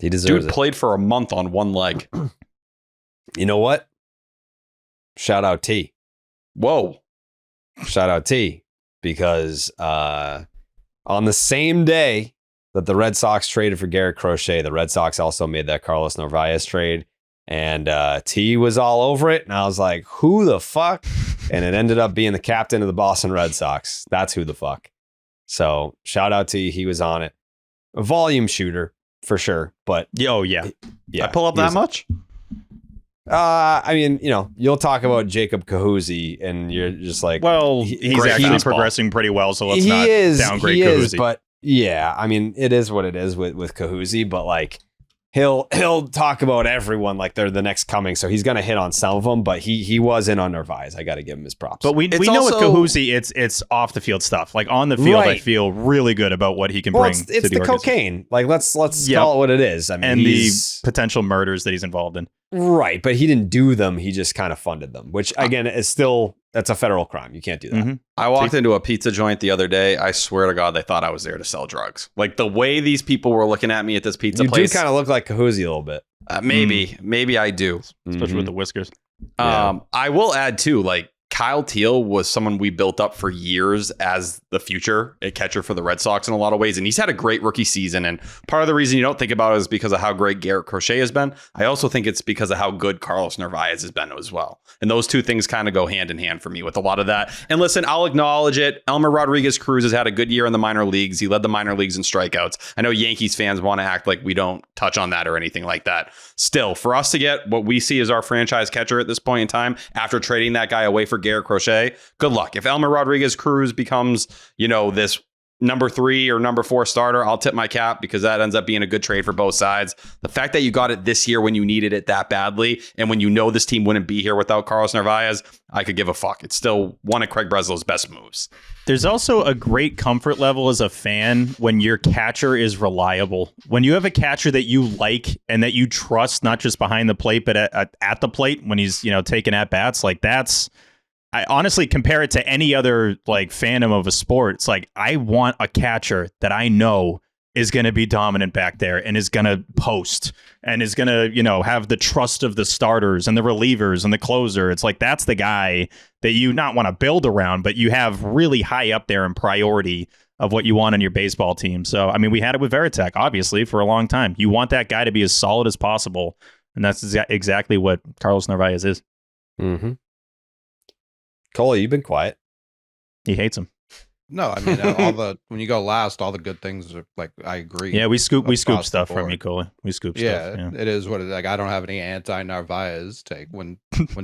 He deserves it. Dude played for a month on one leg. You know what? Shout out T. Whoa. Shout out T. Because on the same day that the Red Sox traded for Garrett Crochet, the Red Sox also made that Carlos Narvaez trade. And T was all over it. And I was like, who the fuck? And it ended up being the captain of the Boston Red Sox. That's who the fuck. So shout out T. He was on it. A volume shooter for sure. But yeah. I pull up that much? You'll talk about Jacob Cahuzi and you're just like, well, he's actually progressing pretty well. So let's not downgrade Cahuzi. But yeah, it is what it is with Cahuzi, but like he'll talk about everyone like they're the next coming. So he's going to hit on some of them, but he was in on Narvaez. I got to give him his props. But we know with Cahuzi, it's off the field stuff. Like on the field, right. I feel really good about what he can bring to the organization. Cocaine. Like let's call it what it is. And the potential murders that he's involved in. Right, but he didn't do them. He just kind of funded them, which again is still, that's a federal crime. You can't do that. Mm-hmm. I walked into a pizza joint the other day. I swear to God, they thought I was there to sell drugs. Like the way these people were looking at me at this pizza place. You do kind of look like Cahuzi a little bit. Maybe I do, especially with the whiskers. I will add too, like Kyle Teal was someone we built up for years as the future catcher for the Red Sox in a lot of ways. And he's had a great rookie season. And part of the reason you don't think about it is because of how great Garrett Crochet has been. I also think it's because of how good Carlos Narvaez has been as well. And those two things kind of go hand in hand for me with a lot of that. And listen, I'll acknowledge it. Elmer Rodriguez Cruz has had a good year in the minor leagues. He led the minor leagues in strikeouts. I know Yankees fans want to act like we don't touch on that or anything like that. Still, for us to get what we see as our franchise catcher at this point in time, after trading that guy away for Garrett Crochet, good luck. If Elmer Rodriguez Cruz becomes, this number 3 or number 4 starter, I'll tip my cap because that ends up being a good trade for both sides. The fact that you got it this year when you needed it that badly, and when you know this team wouldn't be here without Carlos Narvaez, I could give a fuck. It's still one of Craig Breslow's best moves. There's also a great comfort level as a fan when your catcher is reliable. When you have a catcher that you like and that you trust, not just behind the plate, but at the plate when he's, taking at bats, like that's, I honestly compare it to any other like fandom of a sport. It's like, I want a catcher that I know is going to be dominant back there and is going to post and is going to, have the trust of the starters and the relievers and the closer. It's like, that's the guy that you not want to build around, but you have really high up there in priority of what you want on your baseball team. So, I mean, we had it with Veritek, obviously, for a long time. You want that guy to be as solid as possible. And that's exactly what Carlos Narvaez is. Mm-hmm. Cole, you've been quiet. He hates him. No, I mean, when you go last, all the good things are like, I agree. Yeah, we scoop stuff from you, Cole. We scoop stuff. Yeah, it is what it is. Like, I don't have any anti-Narvaez take. When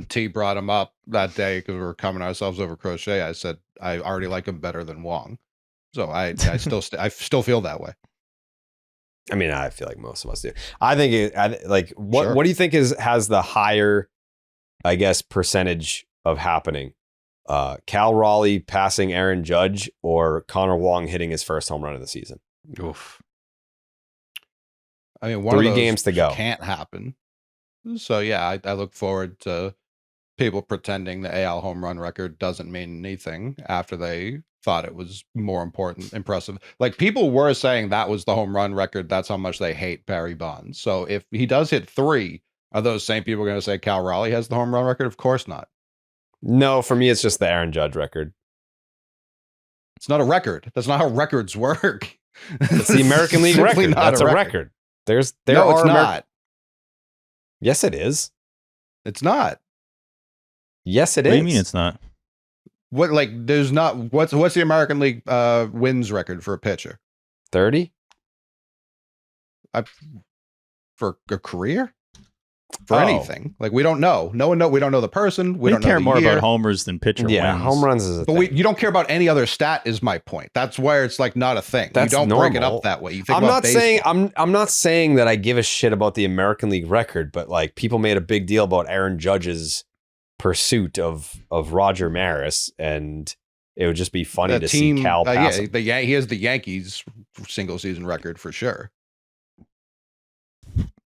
T brought him up that day because we were coming ourselves over Crochet, I said I already like him better than Wong. So I still feel that way. I mean, I feel like most of us do. I think what do you think has the higher, I guess, percentage of happening? Cal Raleigh passing Aaron Judge or Connor Wong hitting his first home run of the season? Oof. I mean, one 3 of those games to go. Can't happen. So yeah, I look forward to people pretending the AL home run record doesn't mean anything after they thought it was more impressive. Like, people were saying that was the home run record. That's how much they hate Barry Bonds. So if he does hit 3, are those same people going to say Cal Raleigh has the home run record? Of course not. No, for me, it's just the Aaron Judge record. It's not a record. That's not how records work. It's the American League record. That's a record. It's not. Yes, it is. It's not. Yes, it is. What do you mean it's not? What, like, there's not, what's the American League wins record for a pitcher? 30? For a career? For anything. Like, we don't know. We don't know the person. We don't care know the more year. about homers than pitcher wins. Home runs is a thing. You don't care about any other stat is my point. That's where it's like not a thing. That's you don't normal. break it up that way. You think I'm about not baseball. saying I'm not saying that I give a shit about the American League record, but like, people made a big deal about Aaron Judge's pursuit of Roger Maris, and it would just be funny to see Cal pass him. He has the Yankees single season record for sure.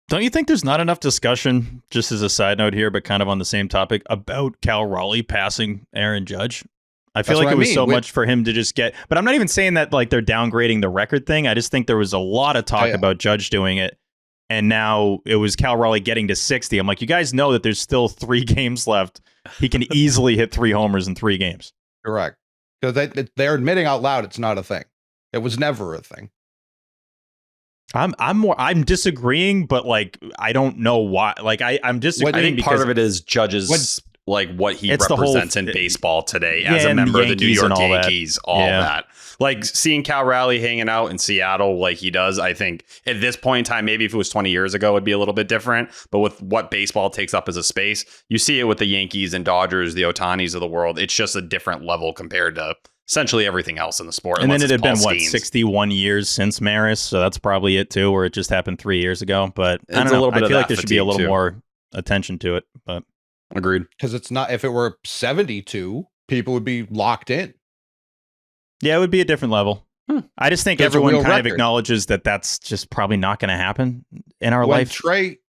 Don't you think there's not enough discussion, just as a side note here, but kind of on the same topic, about Cal Raleigh passing Aaron Judge? I feel like it was so much for him to just get, but I'm not even saying that like they're downgrading the record thing. I just think there was a lot of talk about Judge doing it. And now it was Cal Raleigh getting to 60. I'm like, you guys know that there's still 3 games left. He can easily hit 3 homers in 3 games. Correct. Because they're admitting out loud it's not a thing. It was never a thing. I'm disagreeing, but like, I don't know why. Like, I'm disagreeing. I think part of it is Judge's like what he represents in baseball today as a member of the New York Yankees, all that. Like, seeing Cal Raleigh hanging out in Seattle like he does, I think at this point in time, maybe if it was 20 years ago, it'd be a little bit different. But with what baseball takes up as a space, you see it with the Yankees and Dodgers, the Otanis of the world. It's just a different level compared to essentially everything else in the sport. And then it had been 61 years since Maris, so that's probably it too, where it just happened 3 years ago. But I don't know. I feel like there should be a little more attention to it. But agreed. Because it's not, if it were 72, people would be locked in. Yeah, it would be a different level. I just think everyone kind of acknowledges that that's just probably not going to happen in our life.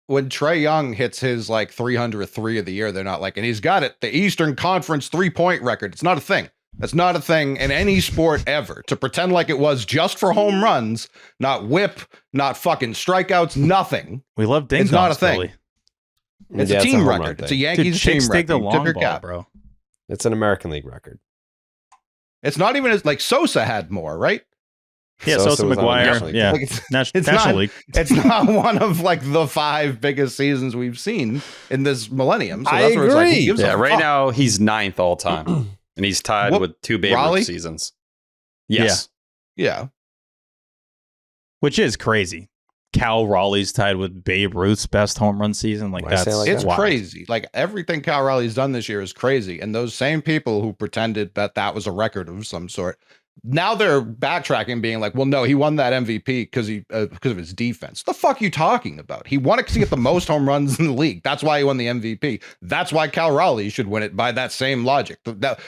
When Trae Young hits his like 303 of the year, they're not like, and he's got it, the Eastern Conference 3-point record. It's not a thing. That's not a thing in any sport ever. To pretend like it was just for home runs, not whip, not fucking strikeouts, nothing. We love ding-dongs. It's not a thing. It's a team record. It's a Yankees team record. Take the long ball, bro. It's an American League record. It's not even as like Sosa had more, right? Yeah, Sosa was on the National McGuire. League. Yeah, Like, it's National not, League. It's not one of like the 5 biggest seasons we've seen in this millennium. So I that's where it's like, agree. who gives a Yeah, right fuck? now he's 9th all time, and he's tied What, with 2 Babe Raleigh? Ruth seasons. Yes. Yeah. Which is crazy. Cal Raleigh's tied with Babe Ruth's best home run season. Like Why say that's it like It's that? wild. crazy. Like everything Cal Raleigh's done this year is crazy. And those same people who pretended that that was a record of some sort, now they're backtracking, being like, well, no, he won that MVP because of his defense. The fuck you talking about? He won it because he got the most home runs in the league. That's why he won the MVP. That's why Cal Raleigh should win it by that same logic.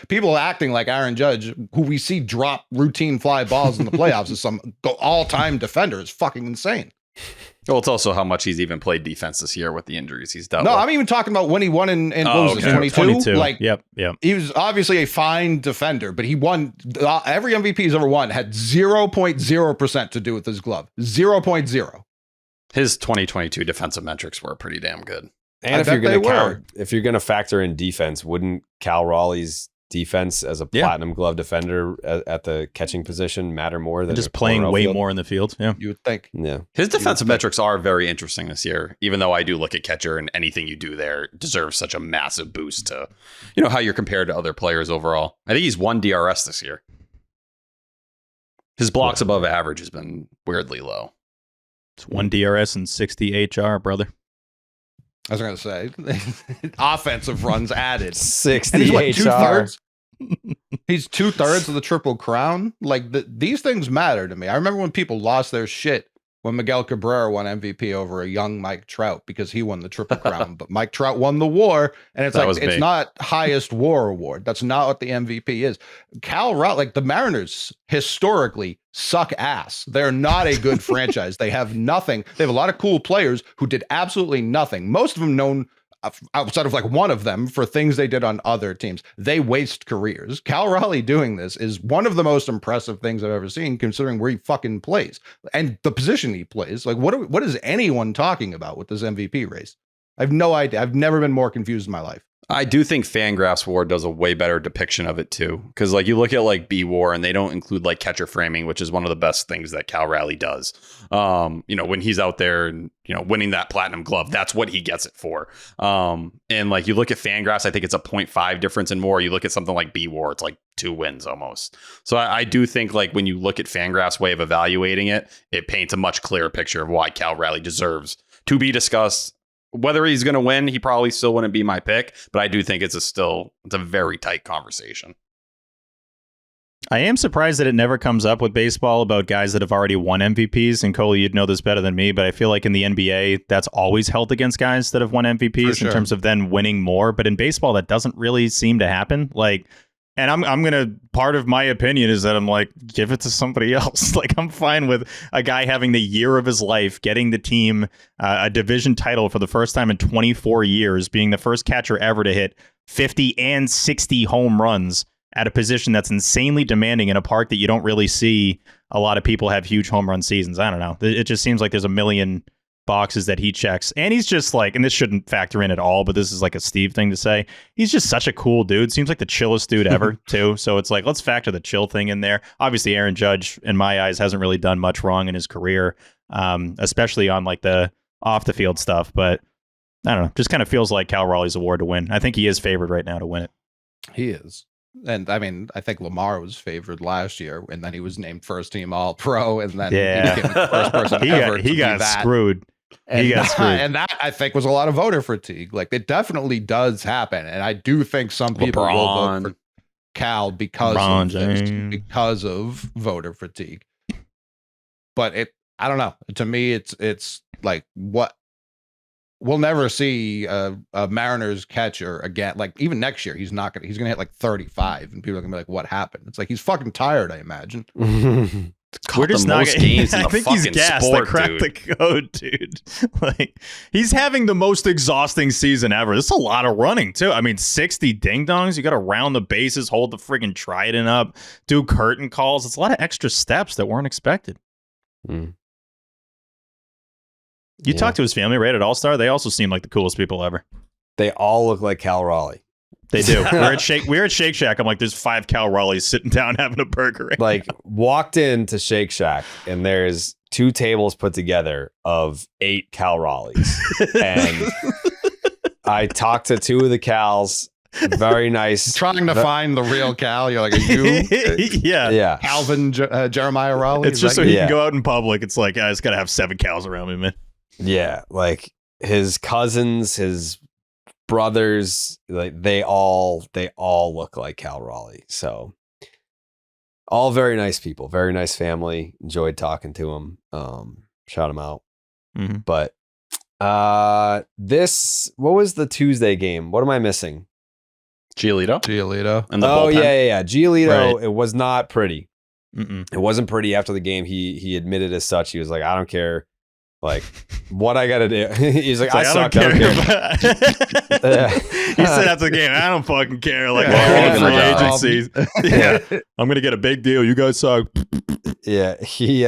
People acting like Aaron Judge, who we see drop routine fly balls in the playoffs, is some all-time defender, is fucking insane. Well, it's also how much he's even played defense this year with the injuries he's dealt No, with. I'm even talking about when he won in what was it, okay. 22? Like, yep. he was obviously a fine defender, but he won every MVP he's ever won had 0.0% to do with his glove. 0.0. His 2022 defensive metrics were pretty damn good. And I if you're bet they going to were. count, if you're going to factor in defense, wouldn't Cal Raleigh's defense as a Yeah. platinum glove defender at the catching position matter more than Just a playing corner way outfield? more in the field. Yeah. You would think. Yeah. His defensive metrics are very interesting this year, even though I do look at catcher and anything you do there deserves such a massive boost to, how you're compared to other players overall. I think he's 1 DRS this year. His blocks above average has been weirdly low. It's 1 DRS and 60 HR, brother. I was going to say, offensive runs added. 60 And he's what, HR. 2/3? He's 2/3 of the Triple Crown. Like, these things matter to me. I remember when people lost their shit when Miguel Cabrera won MVP over a young Mike Trout because he won the Triple Crown. But Mike Trout won the war, and it's That like, was it's big. not highest war award. That's not what the MVP is. Cal Raleigh, like the Mariners historically suck ass. They're not a good franchise. They have nothing. They have a lot of cool players who did absolutely nothing. Most of them known outside of like one of them for things they did on other teams. They waste careers. Cal Raleigh doing this is one of the most impressive things I've ever seen, considering where he fucking plays and the position he plays. Like, what is anyone talking about with this MVP race? I have no idea. I've never been more confused in my life. I do think Fangraphs War does a way better depiction of it too, because like you look at like B War and they don't include like catcher framing, which is one of the best things that Cal Raleigh does. When he's out there and winning that platinum glove, that's what he gets it for. And like you look at Fangraphs, I think it's a 0.5 difference in WAR. You look at something like B War, it's like 2 wins almost. So I do think like when you look at Fangraphs' way of evaluating it, it paints a much clearer picture of why Cal Raleigh deserves to be discussed. Whether he's going to win, he probably still wouldn't be my pick, but I do think it's a very tight conversation. I am surprised that it never comes up with baseball about guys that have already won MVPs. And Cole, you'd know this better than me, but I feel like in the NBA, that's always held against guys that have won MVPs in terms of then winning more. But in baseball, that doesn't really seem to happen. Like, and I'm going to, part of my opinion is that I'm like, give it to somebody else. Like, I'm fine with a guy having the year of his life, getting the team a division title for the first time in 24 years, being the first catcher ever to hit 50 and 60 home runs at a position that's insanely demanding in a park that you don't really see a lot of people have huge home run seasons. I don't know. It just seems like there's a million boxes that he checks. And he's just like, and this shouldn't factor in at all, but this is like a Steve thing to say. He's just such a cool dude. Seems like the chillest dude ever, too. So it's like, let's factor the chill thing in there. Obviously, Aaron Judge, in my eyes, hasn't really done much wrong in his career, especially on like the off the field stuff. But I don't know. Just kind of feels like Cal Raleigh's award to win. I think he is favored right now to win it. He is. And I mean, I think Lamar was favored last year, and then he was named first team All Pro, and then he became the first person ever to he do got that. screwed. And, He got screwed. And that, I think, was a lot of voter fatigue. Like, it definitely does happen. And I do think some people will vote for Cal because of voter fatigue. But I don't know. To me, it's like what we'll never see a Mariners catcher again. Like, even next year, he's gonna hit like 35, and people are gonna be like, "What happened?" It's like he's fucking tired, I imagine. We're just not games in I the think he's fucking gassed. sport, They cracked the code, dude. Like, he's having the most exhausting season ever. This is a lot of running too. I mean, 60 ding dongs. You got to round the bases, hold the friggin' trident up, do curtain calls. It's a lot of extra steps that weren't expected. You talked to his family, right? At All-Star, they also seem like the coolest people ever. They all look like Cal Raleigh. They do. We're at Shake Shack. I'm like, there's 5 Cal Raleighs sitting down having a burger. Right like walked into Shake Shack and there's 2 tables put together of 8 Cal Raleighs. And I talked to 2 of the Cals. Very nice. Trying to find the real Cal. You're like, are you? Yeah. Calvin Jeremiah Raleigh. It's just so he can go out in public. It's like, I just got to have 7 Cals around me, man. Yeah. Like his cousins, his brothers, like they all look like Cal Raleigh. So all very nice people, very nice family. Enjoyed talking to them. Shout them out. Mm-hmm. But what was the Tuesday game? What am I missing? Giolito. And yeah. Giolito, Right. It was not pretty. Mm-mm. It wasn't pretty after the game. He admitted as such. He was like, I don't care. Like, what I got to do. He's like, I suck. I don't care. He said after the game, I don't fucking care. Like, agencies. I'm going to get a big deal. You guys suck. Yeah. He's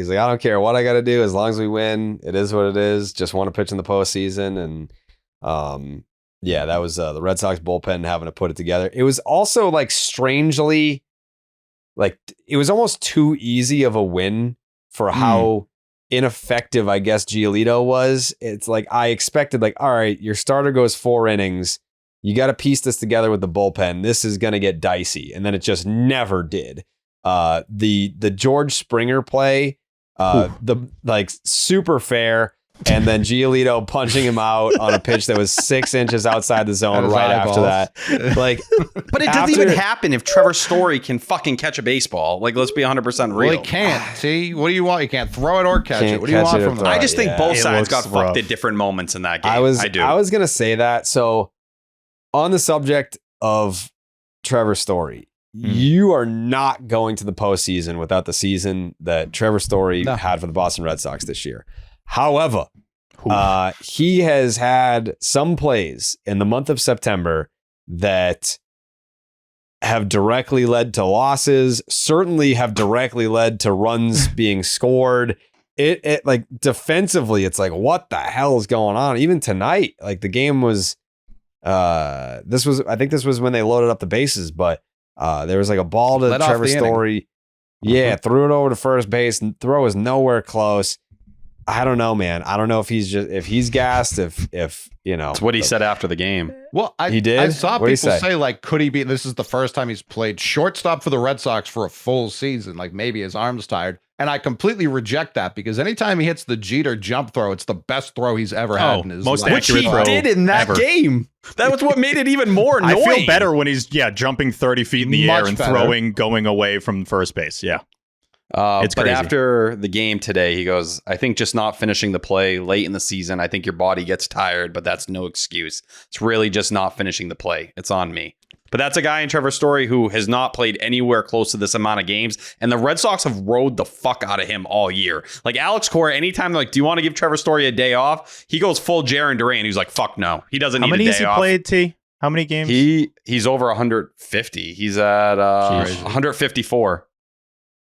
like, I don't care what I got to do. As long as we win, it is what it is. Just want to pitch in the postseason. And, yeah, that was the Red Sox bullpen having to put it together. It was also like strangely, like it was almost too easy of a win for how ineffective, I guess, Giolito was. It's like I expected, like, all right, your starter goes 4 innings. You got to piece this together with the bullpen. This is going to get dicey. And then it just never did. The George Springer play, the like super fair. And then Giolito punching him out on a pitch that was 6 inches outside the zone right after that. Like, but it doesn't even happen if Trevor Story can fucking catch a baseball. Like, let's be 100% real. Well, he can't. See, what do you want? You can't throw it or catch it. What do you want from them? I just think both sides got rough. fucked at different moments in that game. I do. I was going to say that. So, on the subject of Trevor Story, you are not going to the postseason without the season that Trevor Story had for the Boston Red Sox this year. However, he has had some plays in the month of September that have directly led to losses, certainly have directly led to runs being scored. It like defensively, it's like, what the hell is going on? Even tonight, like the game was, I think this was when they loaded up the bases, but there was like a ball to Trevor Story. Yeah, threw it over to first base and throw is nowhere close. I don't know, man. I don't know if he's gassed, if you know. It's what he said after the game. Well, he did. I saw people say like, could he be? This is the first time he's played shortstop for the Red Sox for a full season. Like maybe his arm's tired, and I completely reject that because anytime he hits the Jeter jump throw, it's the best throw he's ever had in his most life. Which he did in that game. That was what made it even more annoying. I feel better when he's jumping 30 feet in the air and throwing, going away from first base. Yeah. It's crazy. But after the game today, he goes, I think just not finishing the play late in the season, I think your body gets tired, but that's no excuse. It's really just not finishing the play. It's on me. But that's a guy in Trevor Story who has not played anywhere close to this amount of games. And the Red Sox have rode the fuck out of him all year. Like Alex Cora, anytime like, do you want to give Trevor Story a day off? He goes full Jaron Duran. He's like, fuck no. He doesn't need a day off. How many has he played, T? How many games? He's over 150. He's at 154.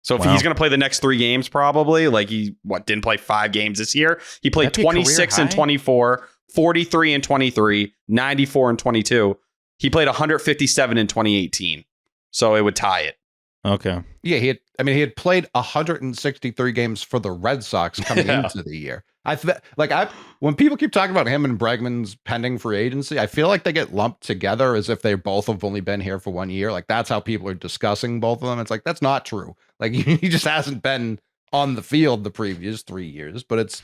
So if he's going to play the next 3 games, probably, like he didn't play 5 games this year. He played 26 and 24, 43 and 23, 94 and 22. He played 157 in 2018. So it would tie it. Okay. Yeah, he had played 163 games for the Red Sox coming into the year. When people keep talking about him and Bregman's pending free agency, I feel like they get lumped together as if they both have only been here for 1 year. Like that's how people are discussing both of them. It's like, that's not true. Like he just hasn't been on the field the previous 3 years, but it's,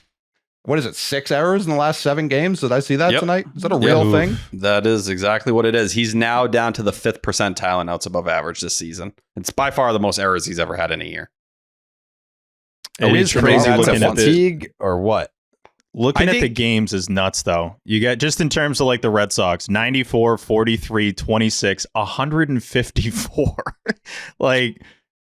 what is it, 6 errors in the last 7 games? Did I see that tonight? Is that a real thing? That is exactly what it is. He's now down to the 5th percentile in outs above average this season. It's by far the most errors he's ever had in a year. It is crazy looking at fatigue or what? Looking at the games is nuts, though. You got, just in terms of like the Red Sox, 94, 43, 26, 154. Like,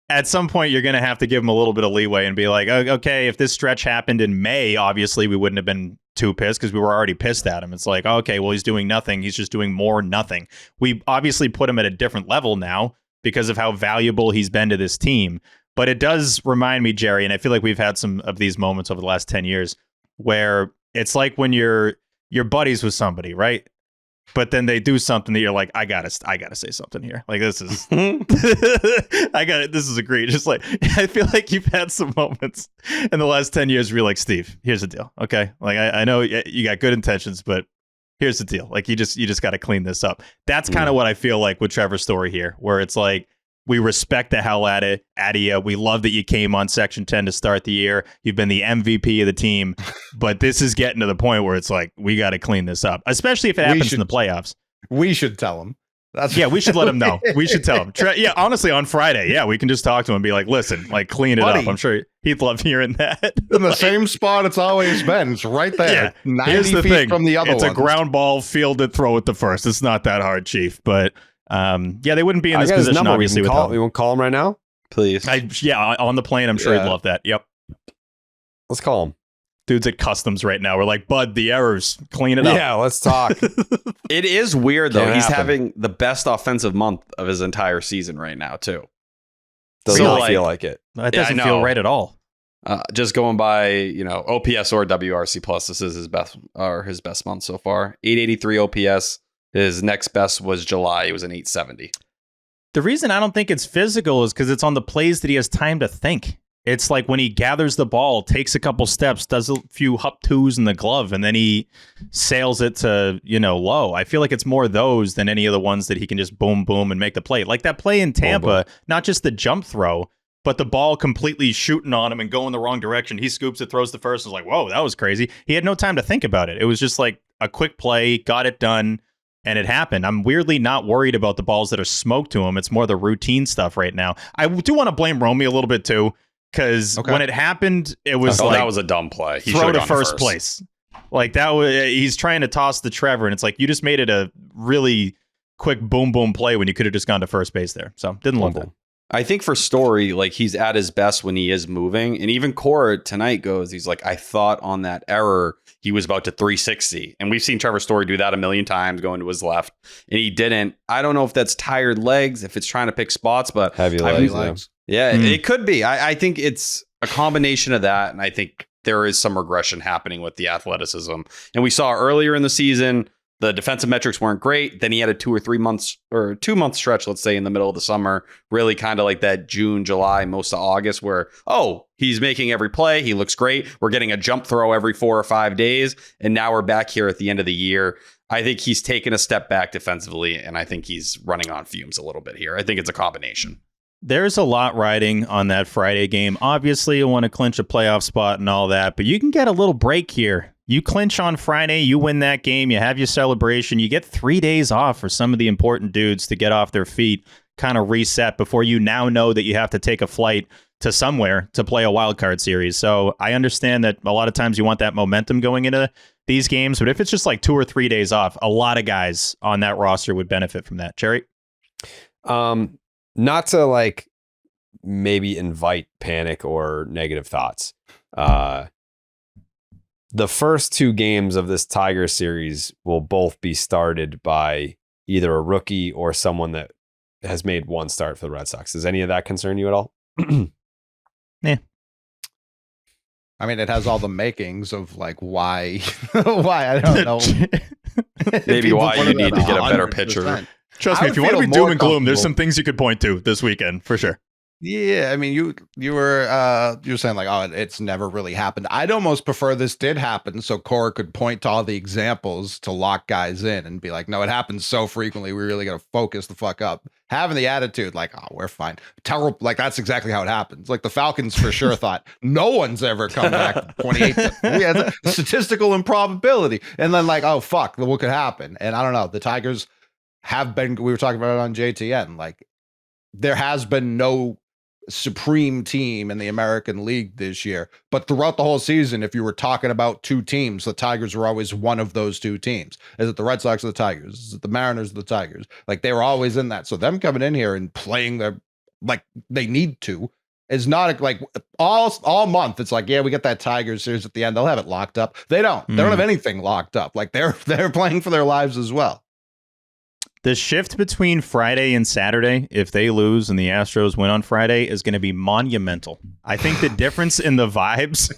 at some point, you're going to have to give him a little bit of leeway and be like, okay, if this stretch happened in May, obviously we wouldn't have been too pissed because we were already pissed at him. It's like, okay, well, he's doing nothing. He's just doing more nothing. We obviously put him at a different level now because of how valuable he's been to this team. But it does remind me, Jerry, and I feel like we've had some of these moments over the last 10 years where it's like when you're buddies with somebody, right? but then they do something that you're like, I gotta say something here. Like this is, this is egregious. Like I feel like you've had some moments in the last 10 years where you're like, Steve, here's the deal. Okay. Like I know you got good intentions, but here's the deal. Like you just got to clean this up. That's kind of what I feel like with Trevor's story here, where it's like, we respect the hell out of you. We love that you came on Section 10 to start the year. You've been the MVP of the team, but this is getting to the point where it's like, we got to clean this up, especially if it happens in the playoffs. We should tell him. We should let him know. We should tell him. Honestly, on Friday, we can just talk to him and be like, listen, like clean it up. I'm sure he'd love hearing that. In the same spot it's always been. It's right there. 90 Here's the feet thing. from the other It's ones. a ground ball, field it, throw it to first. It's not that hard, Chief. But they wouldn't be in this position, obviously. We won't call him right now? Please. On the plane, I'm sure he'd love that. Yep. Let's call him. Dude's at customs right now. We're like, Bud, the errors. Clean it up. Yeah, let's talk. It is weird, though. Can't He's happen. having the best offensive month of his entire season right now, too. Does not feel like it. That doesn't feel right at all. Just going by, OPS or WRC plus, this is his best month so far. 883 OPS. His next best was July. It was an 870. The reason I don't think it's physical is because it's on the plays that he has time to think. It's like when he gathers the ball, takes a couple steps, does a few hop twos in the glove, and then he sails it to, low. I feel like it's more those than any of the ones that he can just boom, boom, and make the play. Like that play in Tampa, not just the jump throw, but the ball completely shooting on him and going the wrong direction. He scoops it, throws the first, and is like, whoa, that was crazy. He had no time to think about it. It was just like a quick play, got it done, and it happened. I'm weirdly not worried about the balls that are smoked to him. It's more the routine stuff right now. I do want to blame Romy a little bit too, because when it happened, it was that was a dumb play. He throw to first place. Like that was, he's trying to toss the Trevor, and it's like you just made it a really quick boom boom play when you could have just gone to first base there. So didn't love that. I think for Story, like he's at his best when he is moving, and even Cora tonight goes, he's like, I thought on that error he was about to 360, and we've seen Trevor Story do that a million times going to his left, and he didn't. I don't know if that's tired legs, if it's trying to pick spots, but heavy legs. Yeah, it could be. I think it's a combination of that, and I think there is some regression happening with the athleticism. And we saw earlier in the season, the defensive metrics weren't great. Then he had a 2 or 3 months or 2 month stretch, let's say, in the middle of the summer, really kind of like that June, July, most of August, where, he's making every play. He looks great. We're getting a jump throw every 4 or 5 days. And now we're back here at the end of the year. I think he's taken a step back defensively, and I think he's running on fumes a little bit here. I think it's a combination. There's a lot riding on that Friday game. Obviously, you want to clinch a playoff spot and all that, but you can get a little break here. You clinch on Friday, you win that game, you have your celebration, you get 3 days off for some of the important dudes to get off their feet, kind of reset before you now know that you have to take a flight to somewhere to play a wild card series. So I understand that a lot of times you want that momentum going into these games, but if it's just like 2 or 3 days off, a lot of guys on that roster would benefit from that. Cherry? Not to like maybe invite panic or negative thoughts. The first 2 games of this Tiger series will both be started by either a rookie or someone that has made one start for the Red Sox. Does any of that concern you at all? Yeah. I mean, it has all the makings of like why I don't know. Maybe why you need to get a better pitcher. Trust me, if you want to be doom and gloom, there's some things you could point to this weekend for sure. Yeah, I mean, you were saying like, it's never really happened. I'd almost prefer this did happen, so Cora could point to all the examples to lock guys in and be like, no, it happens so frequently, we really got to focus the fuck up. Having the attitude like, we're fine. Terrible, like that's exactly how it happens. Like the Falcons for sure thought no one's ever come back to 28. We had a statistical improbability, and then like, oh fuck, what could happen? And I don't know. The Tigers have been. We were talking about it on JTN. Like there has been no supreme team in the American League this year, but throughout the whole season, if you were talking about 2 teams, the Tigers were always one of those 2 teams. Is it the Red Sox or the Tigers? Is it the Mariners or the Tigers? Like they were always in that. So them coming in here and playing their like they need to is not like all month. It's like, yeah, we got that Tigers series at the end. They'll have it locked up. They don't. They don't have anything locked up. Like they're playing for their lives as well. The shift between Friday and Saturday, if they lose and the Astros win on Friday, is going to be monumental. I think the difference in the vibes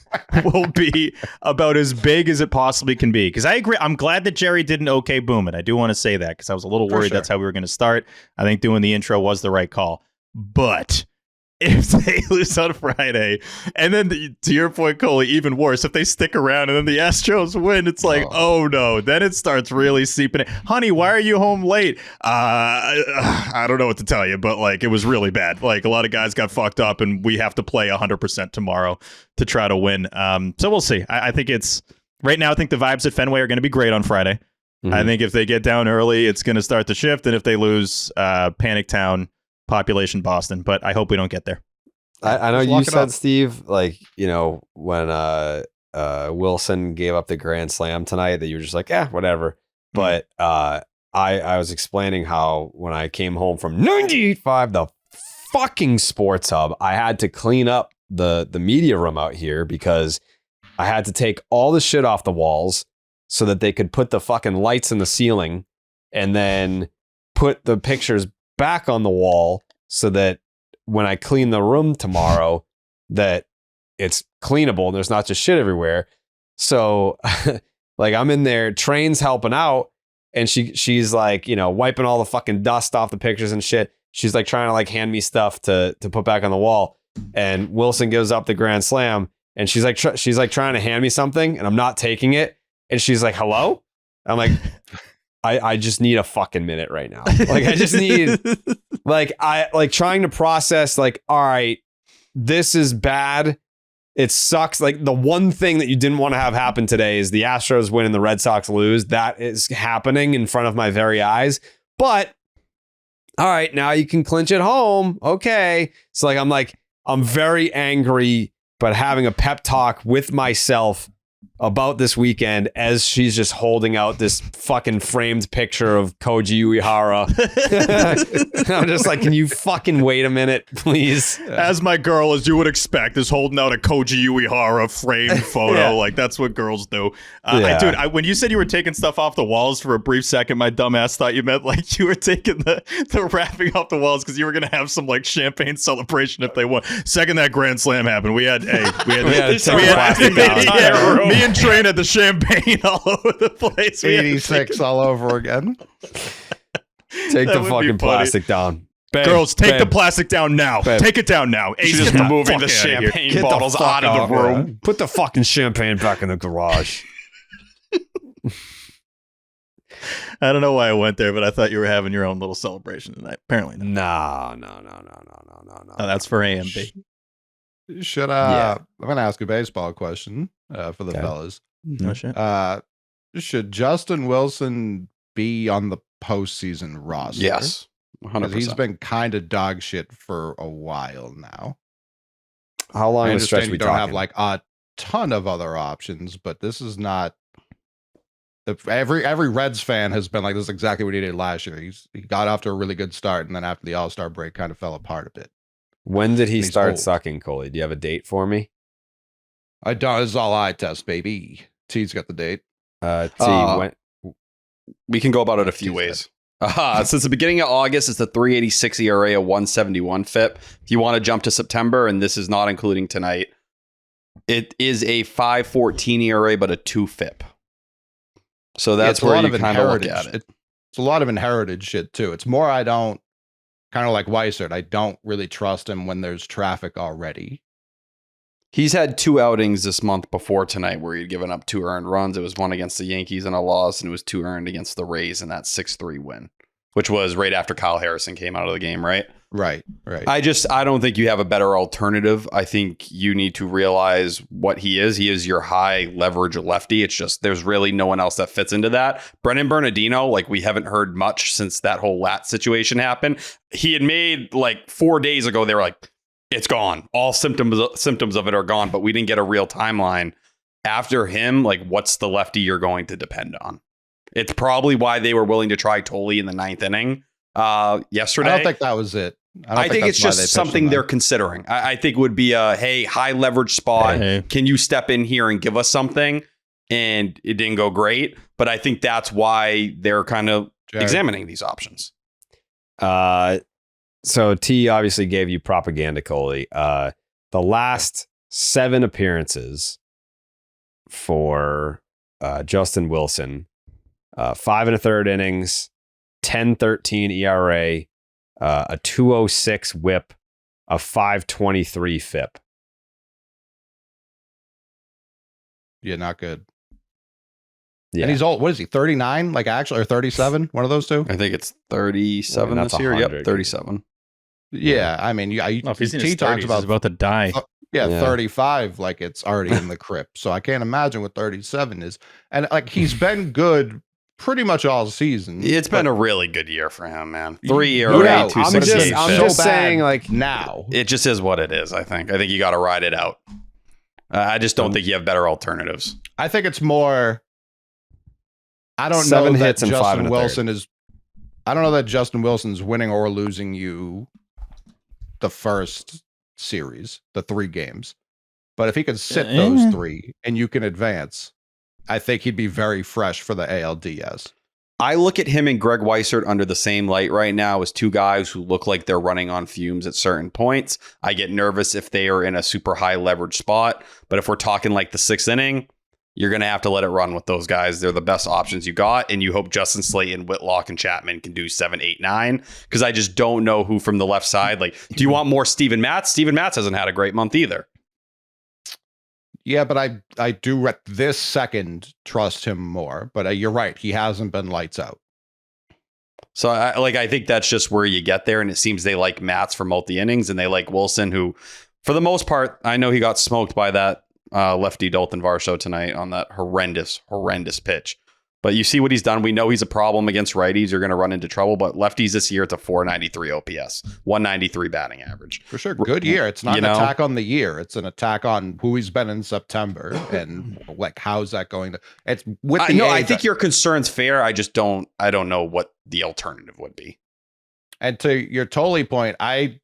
will be about as big as it possibly can be. Because I agree. I'm glad that Jerry didn't okay boom it. I do want to say that because I was a little worried that's how we were going to start. I think doing the intro was the right call. But if they lose on Friday, and then to your point, Coley, even worse, if they stick around and then the Astros win, it's like, oh no, then it starts really seeping in. Honey, why are you home late? I don't know what to tell you, but like it was really bad. Like a lot of guys got fucked up, and we have to play 100% tomorrow to try to win. So we'll see. I think it's right now. I think the vibes at Fenway are going to be great on Friday. Mm-hmm. I think if they get down early, it's going to start to shift, and if they lose, Panic Town. Population Boston, but I hope we don't get there. I know you said, Steve, like, you know, when Wilson gave up the grand slam tonight that you were just like, yeah, whatever. But I was explaining how when I came home from 98.5, the fucking Sports Hub, I had to clean up the media room out here because I had to take all the shit off the walls so that they could put the fucking lights in the ceiling and then put the pictures back on the wall so that when I clean the room tomorrow that it's cleanable and there's not just shit everywhere. So like I'm in there, Train's helping out, and she's like, you know, wiping all the fucking dust off the pictures and shit. She's like trying to like hand me stuff to put back on the wall, and Wilson gives up the grand slam, and she's like trying to hand me something and I'm not taking it, and she's like, hello? I'm like, I just need a fucking minute right now. Like I just need like trying to process like, all right, this is bad. It sucks. Like the one thing that you didn't want to have happen today is the Astros win and the Red Sox lose. That is happening in front of my very eyes. But all right, now you can clinch at home. Okay. So I'm very angry, but having a pep talk with myself about this weekend as she's just holding out this fucking framed picture of Koji Uehara. I'm just like, can you fucking wait a minute, please? As my girl, as you would expect, is holding out a Koji Uehara framed photo. Yeah. Like, that's what girls do. When you said you were taking stuff off the walls for a brief second, my dumb ass thought you meant like you were taking the wrapping off the walls because you were going to have some like champagne celebration if they won. Second that Grand Slam happened, we had me and Train had the champagne all over the place. 86 all over again. Take the fucking plastic down. Bang, girls, take the plastic down now. Bang. Take it down now. She's just removing the champagne bottles out of the room. Man. Put the fucking champagne back in the garage. I don't know why I went there, but I thought you were having your own little celebration tonight. Apparently not. No. Oh, that's for AMB. Should I'm gonna ask a baseball question for the fellas. No shit. Should Justin Wilson be on the postseason roster? Yes, 100%. He's been kind of dog shit for a while now. How long a stretch we don't talking? have like a ton of other options, but this is not. Every Reds fan has been like, this is exactly what he did last year. He got off to a really good start, and then after the All-Star break, kind of fell apart a bit. When did he start sucking, Coley? Do you have a date for me? I don't. This is all eye test, baby. T's got the date. When? We can go about it a few ways. Since the beginning of August, it's the 386 ERA, a 171 FIP. If you want to jump to September, and this is not including tonight, it is a 514 ERA, but a 2 FIP. So that's where you kind of look at it. It's a lot of inherited shit, too. It's more I don't, kind of like Weissert, I don't really trust him when there's traffic already. He's had 2 outings this month before tonight where he'd given up 2 earned runs. It was one against the Yankees and a loss, and it was 2 earned against the Rays in that 6-3 win, which was right after Kyle Harrison came out of the game, right? Right. I don't think you have a better alternative. I think you need to realize what he is. He is your high leverage lefty. It's just there's really no one else that fits into that. Brennan Bernardino, like we haven't heard much since that whole lat situation happened. He had made like 4 days ago, they were like, it's gone. All symptoms of it are gone, but we didn't get a real timeline. After him, like what's the lefty you're going to depend on? It's probably why they were willing to try Tolley in the 9th inning yesterday. I don't think that was it. I think it's just something they're considering. I think it would be a, hey, high leverage spot. Hey. Can you step in here and give us something? And it didn't go great. But I think that's why they're kind of examining these options. So T obviously gave you propaganda, Coley. The last 7 appearances for Justin Wilson, 5 1/3 innings, 10.13 ERA, a 2.06 WHIP, a 5.23 FIP. Yeah, not good. Yeah. And he's old. What is he? 39? Like actually, or 37? One of those two? I think it's 37 that's this year. 100. Yep, 37. Yeah, I mean, If he's in his he 30s, talks he's about about to die. Yeah, Yeah. 35, like it's already in the crypt. So I can't imagine what 37 is. And like he's been good pretty much all season. It's been a really good year for him, man. 3 ERA, No doubt. 268. I'm so just bad saying, like, now. It just is what it is, I think. I think you got to ride it out. I just don't think you have better alternatives. I think it's more. I don't 7 know that hits and 5 Justin 1/3. Wilson is. I don't know that Justin Wilson's winning or losing you the first series, the 3 games. But if he could sit those 3 and you can advance, I think he'd be very fresh for the ALDS. I look at him and Greg Weissert under the same light right now as 2 guys who look like they're running on fumes at certain points. I get nervous if they are in a super high leverage spot. But if we're talking like the 6th inning, you're going to have to let it run with those guys. They're the best options you got. And you hope Justin Slayton, Whitlock, and Chapman can do 7, 8, 9. Because I just don't know who from the left side. Like, do you want more Steven Matz? Steven Matz hasn't had a great month either. Yeah, but I do at this second trust him more. But you're right. He hasn't been lights out. So I think that's just where you get there. And it seems they like Matz for multi innings and they like Wilson, who for the most part, I know he got smoked by that lefty Dalton Varsho tonight on that horrendous pitch. But you see what he's done. We know he's a problem against righties. You're going to run into trouble. But lefties this year, it's a 493 OPS, 193 batting average. For sure. Good year. It's not an attack on the year. It's an attack on who he's been in September and like how's that going to. It's with the I think your concern's fair. I don't know what the alternative would be. And to your Tolley point, I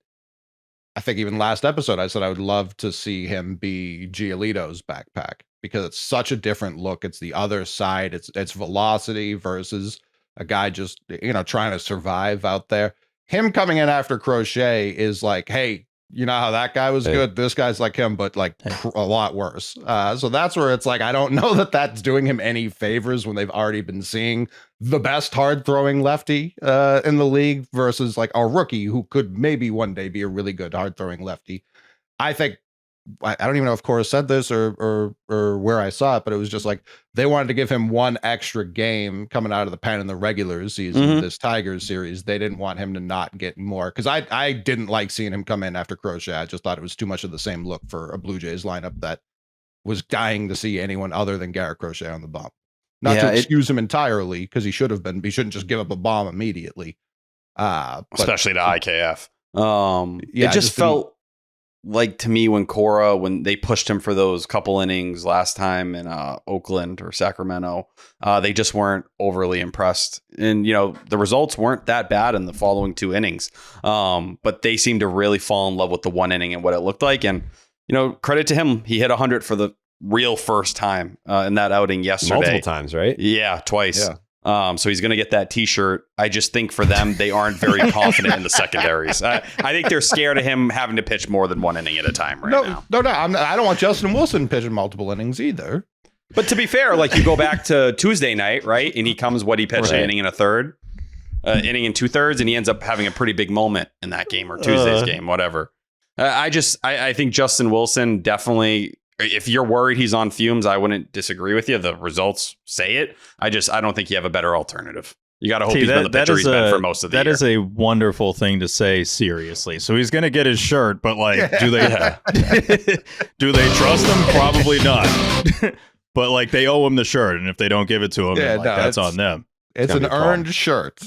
think even last episode I said I would love to see him be Giolito's backpack because it's such a different look. It's the other side. It's velocity versus a guy just, trying to survive out there. Him coming in after Crochet is like, hey, you know how that guy was good? This guy's like him, but like a lot worse. So that's where it's like, I don't know that that's doing him any favors when they've already been seeing the best hard throwing lefty in the league versus like a rookie who could maybe one day be a really good hard throwing lefty. I think, I don't even know if Cora said this or where I saw it, but it was just like they wanted to give him one extra game coming out of the pen in the regular season, this Tigers series. They didn't want him to not get more because I didn't like seeing him come in after Crochet. I just thought it was too much of the same look for a Blue Jays lineup that was dying to see anyone other than Garrett Crochet on the bump. Not to excuse him entirely because he should have been. He shouldn't just give up a bomb immediately. Especially to IKF. It just felt like to me when they pushed him for those couple innings last time in Oakland or Sacramento, they just weren't overly impressed. And, the results weren't that bad in the following 2 innings. But they seemed to really fall in love with the 1 inning and what it looked like. And, credit to him. He hit 100 for the real first time in that outing yesterday. Multiple times, right? Yeah, twice. Yeah. So he's going to get that T-shirt. I just think for them, they aren't very confident in the secondaries. I think they're scared of him having to pitch more than 1 inning at a time now. No. I don't want Justin Wilson pitching multiple innings either. But to be fair, like you go back to Tuesday night, right? And he pitched an inning and a third, inning and 2/3, and he ends up having a pretty big moment in that game or Tuesday's game, whatever. I think Justin Wilson definitely. If you're worried he's on fumes, I wouldn't disagree with you. The results say it. I don't think you have a better alternative. You got to hope he's been the pitcher he's been for most of the year. That is a wonderful thing to say seriously. So he's going to get his shirt, but like, do they trust him? Probably not. But like, they owe him the shirt, and if they don't give it to him, that's on them. It's an earned shirt.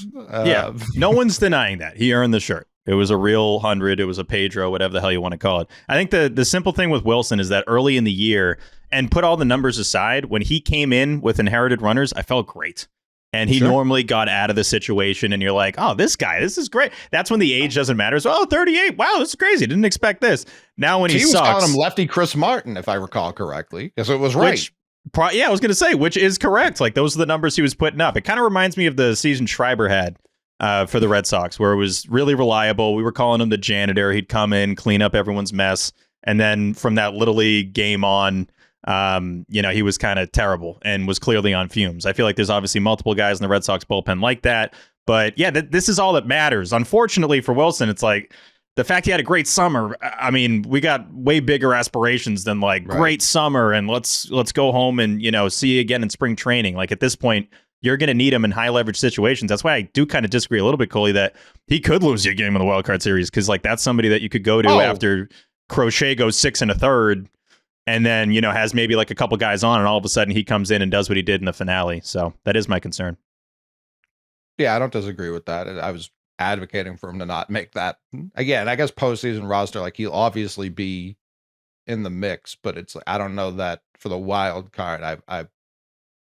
No one's denying that. He earned the shirt. It was a real 100. It was a Pedro, whatever the hell you want to call it. I think the simple thing with Wilson is that early in the year, and put all the numbers aside, when he came in with inherited runners, I felt great. And he normally got out of the situation, and you're like, oh, this is great. That's when the age doesn't matter. So, 38. Wow, this is crazy. Didn't expect this. Now when he was sucks. calling him lefty Chris Martin, if I recall correctly, because it was right. Yeah, I was going to say, which is correct. Like, those are the numbers he was putting up. It kind of reminds me of the season Schreiber had for the Red Sox, where it was really reliable. We were calling him the janitor. He'd come in, clean up everyone's mess. And then from that Little League game on, he was kind of terrible and was clearly on fumes. I feel like there's obviously multiple guys in the Red Sox bullpen like that. But yeah, this is all that matters. Unfortunately for Wilson, it's like the fact he had a great summer. I mean, we got way bigger aspirations than great summer and let's go home and, see you again in spring training. Like at this point, you're going to need him in high leverage situations. That's why I do kind of disagree a little bit, Coley, that he could lose you a game in the wild card series, because that's somebody that you could go to after Crochet goes 6 1/3 and then, has maybe a couple guys on, and all of a sudden he comes in and does what he did in the finale. So that is my concern. Yeah, I don't disagree with that. I was advocating for him to not make that. Again, I guess postseason roster, he'll obviously be in the mix, but it's I don't know that for the wild card, I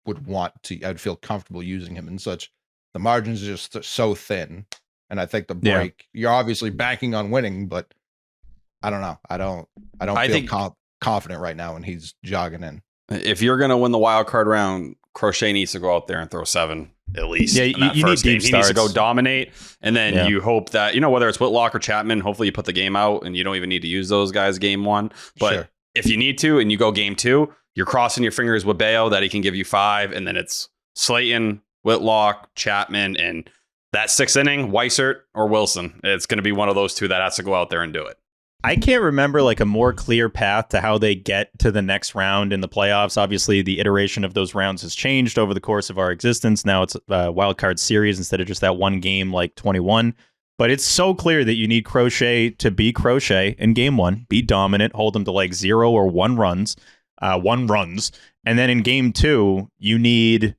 would I'd feel comfortable using him in such, the margins are just so thin. And I think the break, you're obviously banking on winning, but I don't know. I don't feel confident right now when he's jogging in. If you're going to win the wild card round, Crochet needs to go out there and throw 7 at least. Yeah, you need deep starts. He needs to go dominate, and then you hope that, whether it's Whitlock or Chapman, hopefully you put the game out and you don't even need to use those guys game 1. But if you need to and you go game 2, you're crossing your fingers with Bello that he can give you 5, and then it's Slayton, Whitlock, Chapman, and that 6th inning, Weissert or Wilson. It's going to be one of those two that has to go out there and do it. I can't remember a more clear path to how they get to the next round in the playoffs. Obviously, the iteration of those rounds has changed over the course of our existence. Now it's a wild card series instead of just that one game 21. But it's so clear that you need Crochet to be Crochet in game 1, be dominant, hold them to 0 or 1 runs. And then in game 2, you need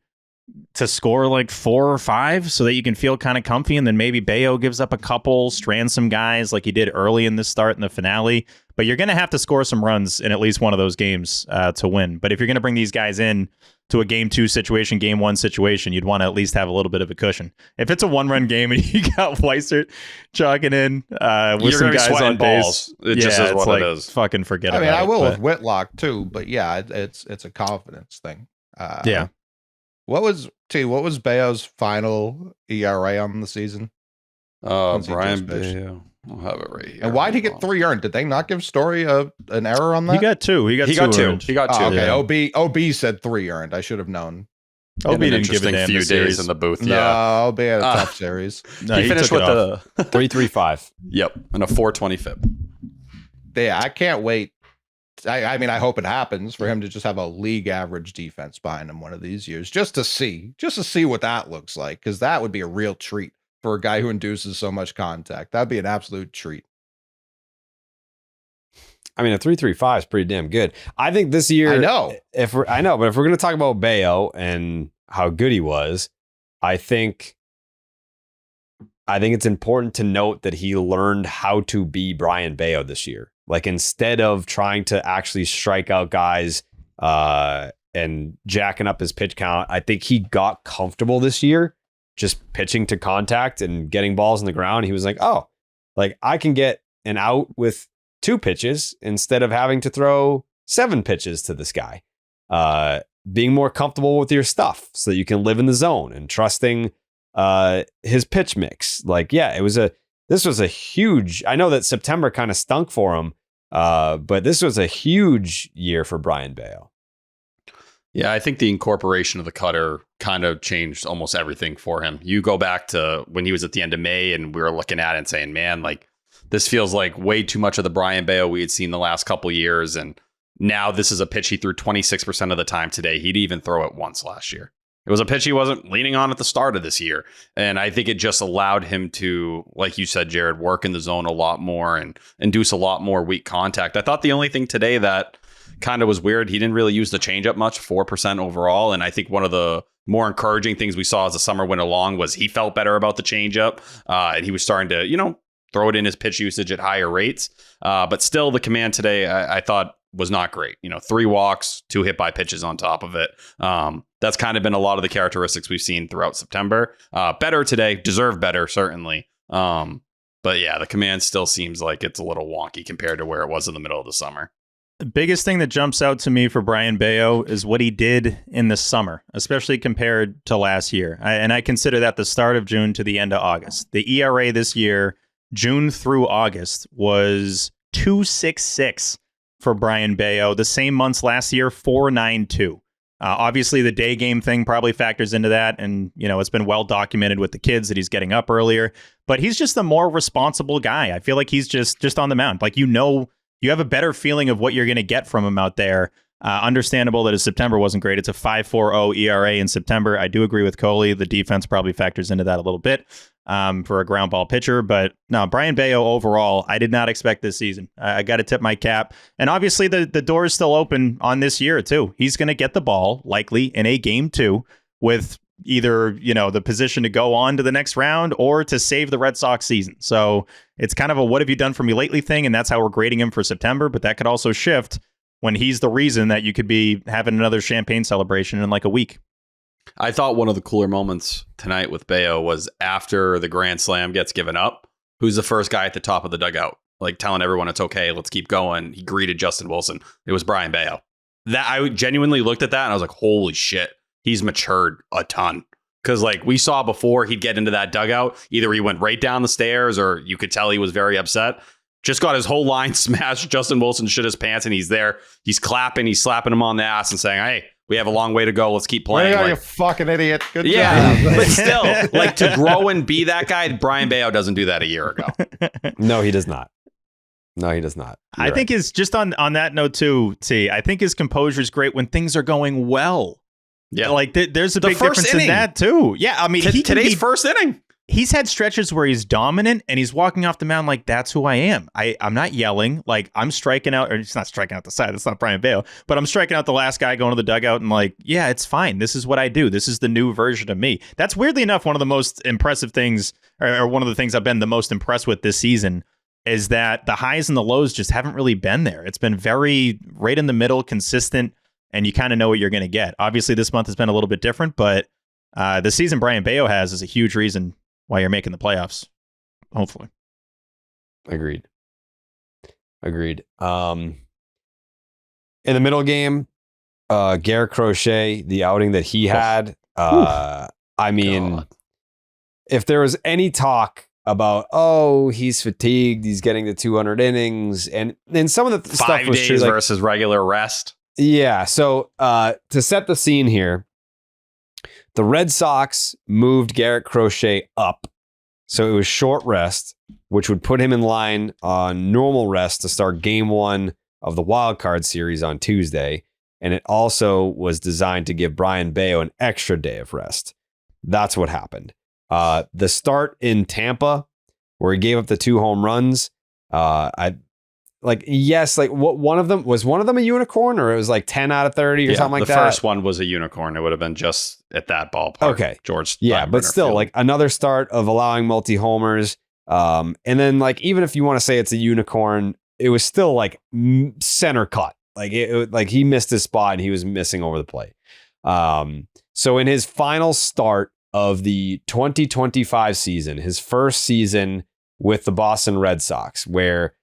to score 4 or 5 so that you can feel kind of comfy, and then maybe Bello gives up a couple, strands some guys like he did early in this start in the finale. But you're going to have to score some runs in at least one of those games to win. But if you're going to bring these guys in to a game 2 situation, game 1 situation, you'd want to at least have a little bit of a cushion. If it's a 1-run game and you got Weissert jogging in with some guys on base, it just is what it is. Fucking forget about it. I will with Whitlock too, but yeah, it's a confidence thing. What was Bello's final ERA on the season? Brian Bello. I'll have it right here. And why'd he get 3 earned? Did they not give Story an error on that? He got 2. He got 2 earned. He got 2. Okay, OB said 3 earned. I should have known. OB didn't give a damn few days in the booth. No, OB had a tough series. No, he finished with the 3.35. Yep, and a 4.20 FIP. Yeah, I can't wait. I mean, I hope it happens for him to just have a league average defense behind him one of these years, just to see what that looks like, because that would be a real treat for a guy who induces so much contact. That'd be an absolute treat. I mean, a 3.35 is pretty damn good. I think this year, I know, but if we're going to talk about Bello and how good he was, I think it's important to note that he learned how to be Brian Bello this year. Instead of trying to actually strike out guys and jacking up his pitch count, I think he got comfortable this year just pitching to contact and getting balls in the ground. He was I can get an out with 2 pitches instead of having to throw 7 pitches to this guy. Being more comfortable with your stuff so that you can live in the zone and trusting his pitch mix. This was a huge, I know that September kind of stunk for him, but this was a huge year for Brian Bello. Yeah, I think the incorporation of the cutter kind of changed almost everything for him. You go back to when he was at the end of May and we were looking at it and saying, man, this feels like way too much of the Brian Bello we had seen the last couple years. And now this is a pitch he threw 26% of the time today. He'd even throw it once last year. It was a pitch he wasn't leaning on at the start of this year. And I think it just allowed him to, like you said, Jared, work in the zone a lot more and induce a lot more weak contact. I thought the only thing today that kind of was weird, he didn't really use the changeup much, 4% overall. And I think one of the more encouraging things we saw as the summer went along was he felt better about the changeup. And he was starting to, throw it in his pitch usage at higher rates. But still, the command today, I thought, was not great. 3 walks, 2 hit by pitches on top of it. That's kind of been a lot of the characteristics we've seen throughout September. Better today, deserved better, certainly. But yeah, the command still seems like it's a little wonky compared to where it was in the middle of the summer. biggest thing that jumps out to me for Brian Bello is what he did in the summer, especially compared to last year. And I consider that the start of June to the end of August. The ERA this year, June through August, was 2.66 for Brian Bello. The same months last year, 4.92. Obviously, the day game thing probably factors into that. And, it's been well documented with the kids that he's getting up earlier. But he's just a more responsible guy. I feel like he's just on the mound. Like, you have a better feeling of what you're going to get from him out there. Understandable that his September wasn't great. It's a 5.40 ERA in September. I do agree with Coley. The defense probably factors into that a little bit for a ground ball pitcher. But no, Brian Bello overall, I did not expect this season. I got to tip my cap. And obviously the door is still open on this year too. He's going to get the ball likely in a game 2 with either, the position to go on to the next round or to save the Red Sox season. So it's kind of a what have you done for me lately thing, and that's how we're grading him for September. But that could also shift when he's the reason that you could be having another champagne celebration in like a week. I thought one of the cooler moments tonight with Bello was after the grand slam gets given up, who's the first guy at the top of the dugout, like telling everyone it's okay, let's keep going. He greeted Justin Wilson. It was Brian Bello. That I genuinely looked at that and I was like, holy shit, he's matured a ton. Because like we saw before, he'd get into that dugout, either he went right down the stairs or you could tell he was very upset. Just got his whole line smashed. Justin Wilson shit his pants and he's there. He's clapping. He's slapping him on the ass and saying, hey, we have a long way to go. Let's keep playing. You fucking idiot. Good job. job. But still, like to grow and be that guy, Brian Bello doesn't do that a year ago. No, he does not. You're I think is just on that note too, T, I think his composure is great when things are going well. Yeah. Like there's a big difference in that too. Yeah. I mean, today's first inning. He's had stretches where he's dominant and he's walking off the mound like, that's who I am. I'm not yelling. Like, I'm striking out, or it's not striking out the side. That's not Brian Bello. But I'm striking out the last guy going to the dugout and like, yeah, it's fine. This is what I do. This is the new version of me. That's weirdly enough one of the most impressive things, or one of the things I've been the most impressed with this season, is that the highs and the lows just haven't really been there. It's been very right in the middle, consistent, and you kind of know what you're going to get. Obviously, this month has been a little bit different, but the season Brian Bello has is a huge reason why you're making the playoffs, hopefully. Agreed. In the middle game, Garrett Crochet, the outing that he had, I mean, God. If there was any talk about, he's fatigued, he's getting to 200 innings, and some of the 5 stuff was days true, like, versus regular rest. Yeah, so to set the scene here, the Red Sox moved Garrett Crochet up. So it was short rest, which would put him in line on normal rest to start game 1 of the wild card series on Tuesday. And it also was designed to give Brian Bello an extra day of rest. That's what happened. The start in Tampa, where he gave up the 2 home runs, one of them was a unicorn, or it was like 10 out of 30 or something like that. The first one was a unicorn. It would have been just at that ballpark. Okay. George. Yeah, but still, field. like another start of allowing multi-homers. And then like, even if you want to say it's a unicorn, it was still like center cut. Like like he missed his spot and he was missing over the plate. So in his final start of the 2025 season, his first season with the Boston Red Sox, where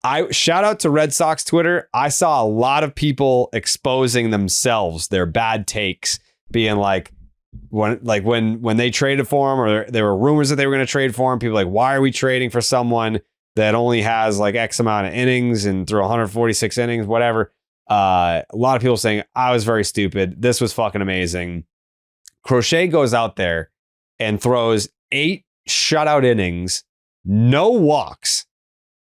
I shout out to Red Sox Twitter. I saw a lot of people exposing themselves, their bad takes, being like, when they traded for him, or there were rumors that they were going to trade for him, people were like, why are we trading for someone that only has like X amount of innings and through 146 innings, whatever. A lot of people saying I was very stupid. This was fucking amazing. Crochet goes out there and throws 8 shutout innings, no walks,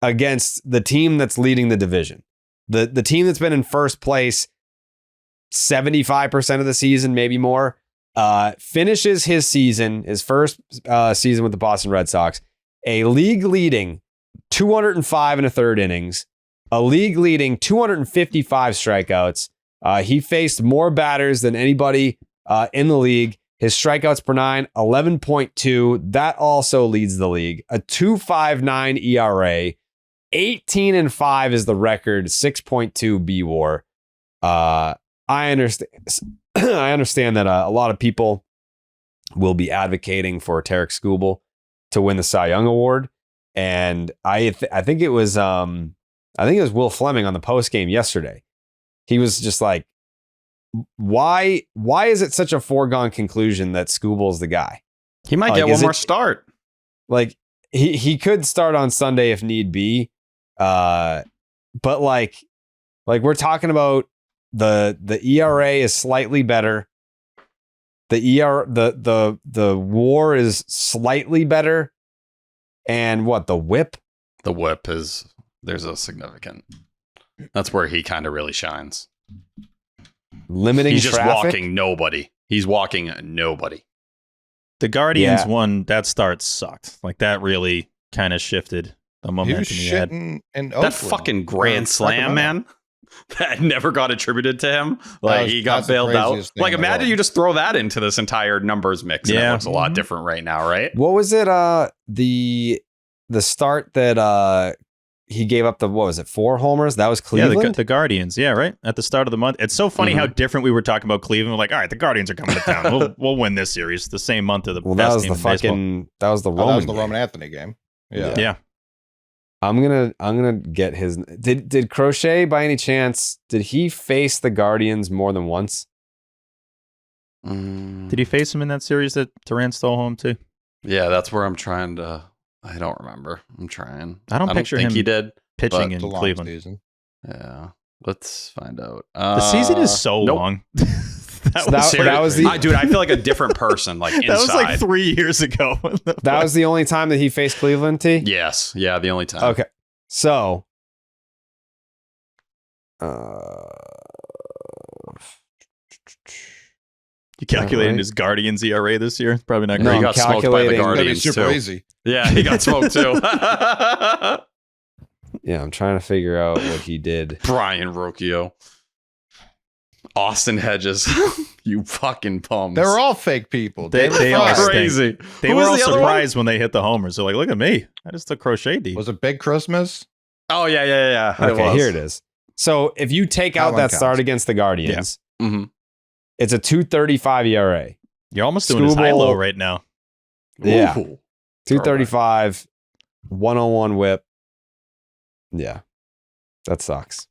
against the team that's leading the division. The team that's been in first place 75% of the season, maybe more, finishes his season, his first season with the Boston Red Sox, a league leading 205 and a third innings, a league leading 255 strikeouts. He faced more batters than anybody in the league. His strikeouts per 9, 11.2. That also leads the league. A 2.59 ERA. 18-5 is the record. 6.2 BWAR. I understand. I understand that a lot of people will be advocating for Tarek Skubal to win the Cy Young Award, and I think it was I think it was Will Fleming on the post game yesterday. He was just like, why is it such a foregone conclusion that Scooble's the guy? He might get one more start. Like he could start on Sunday if need be. But like we're talking about the ERA is slightly better. The WAR is slightly better. And what, the whip? The whip is, there's a significant. That's where he kind of really shines. Limiting He's just traffic? walking nobody. He's walking nobody. The Guardians one, that start sucked. Like that really kind of shifted the momentum he had. In That fucking grand slam, man. That never got attributed to him. Like he got bailed out. Like imagine you just throw that into this entire numbers mix. And it looks a lot different right now, right? What was it? The start that he gave up 4 homers? That was Cleveland? Yeah, the Guardians. Yeah, right? At the start of the month. It's so funny how different we were talking about Cleveland. We're like, all right, the Guardians are coming to town. We'll win this series. The same month of the best team in baseball. That was the Roman that was the Roman Anthony game. Yeah. I'm gonna get his. Did Crochet by any chance? Did he face the Guardians more than once? Did he face him in that series that Durant stole home too? Yeah, that's where I'm trying to. I don't remember. I'm trying. I don't picture think him he did pitching in Cleveland. Season. Yeah, let's find out. The season is so long. That was the dude. I feel like a different person. Like inside. That was like 3 years ago. That was the only time that he faced Cleveland. T. Yes. Yeah, the only time. Okay, so you calculating his Guardians ERA this year? Probably not. No, great. He got smoked by the Guardians too. Super easy. Yeah, he got smoked too. Yeah, I'm trying to figure out what he did. Brian Rocchio. Austin Hedges. You fucking bums. They were all fake people. They all crazy. They were all surprised when they hit the homers. They're like, look at me. I just took Crochet D. Was it Big Christmas? Oh, yeah. Okay, here it is. So if you take out that start against the Guardians, it's a 2.35 ERA. You're almost doing his high-low right now. Yeah. 2.35, 101 whip. Yeah. That sucks.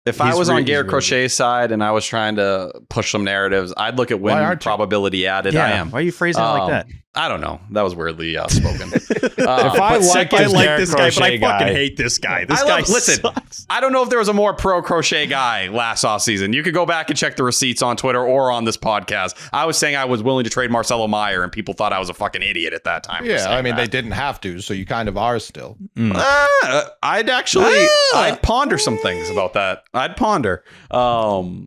If I was on Garrett Crochet's side and I was trying to push some narratives, I'd look at win probability added. Yeah. I am. Why are you phrasing it like that? I don't know. That was weirdly spoken. If I like this guy, but I fucking hate this guy. Listen, sucks. I don't know if there was a more pro Crochet guy last offseason. You could go back and check the receipts on Twitter or on this podcast. I was saying I was willing to trade Marcelo Meyer, and people thought I was a fucking idiot at that time. Yeah, I mean, they didn't have to, so you kind of are still. I'd ponder some things about that. I'd ponder. To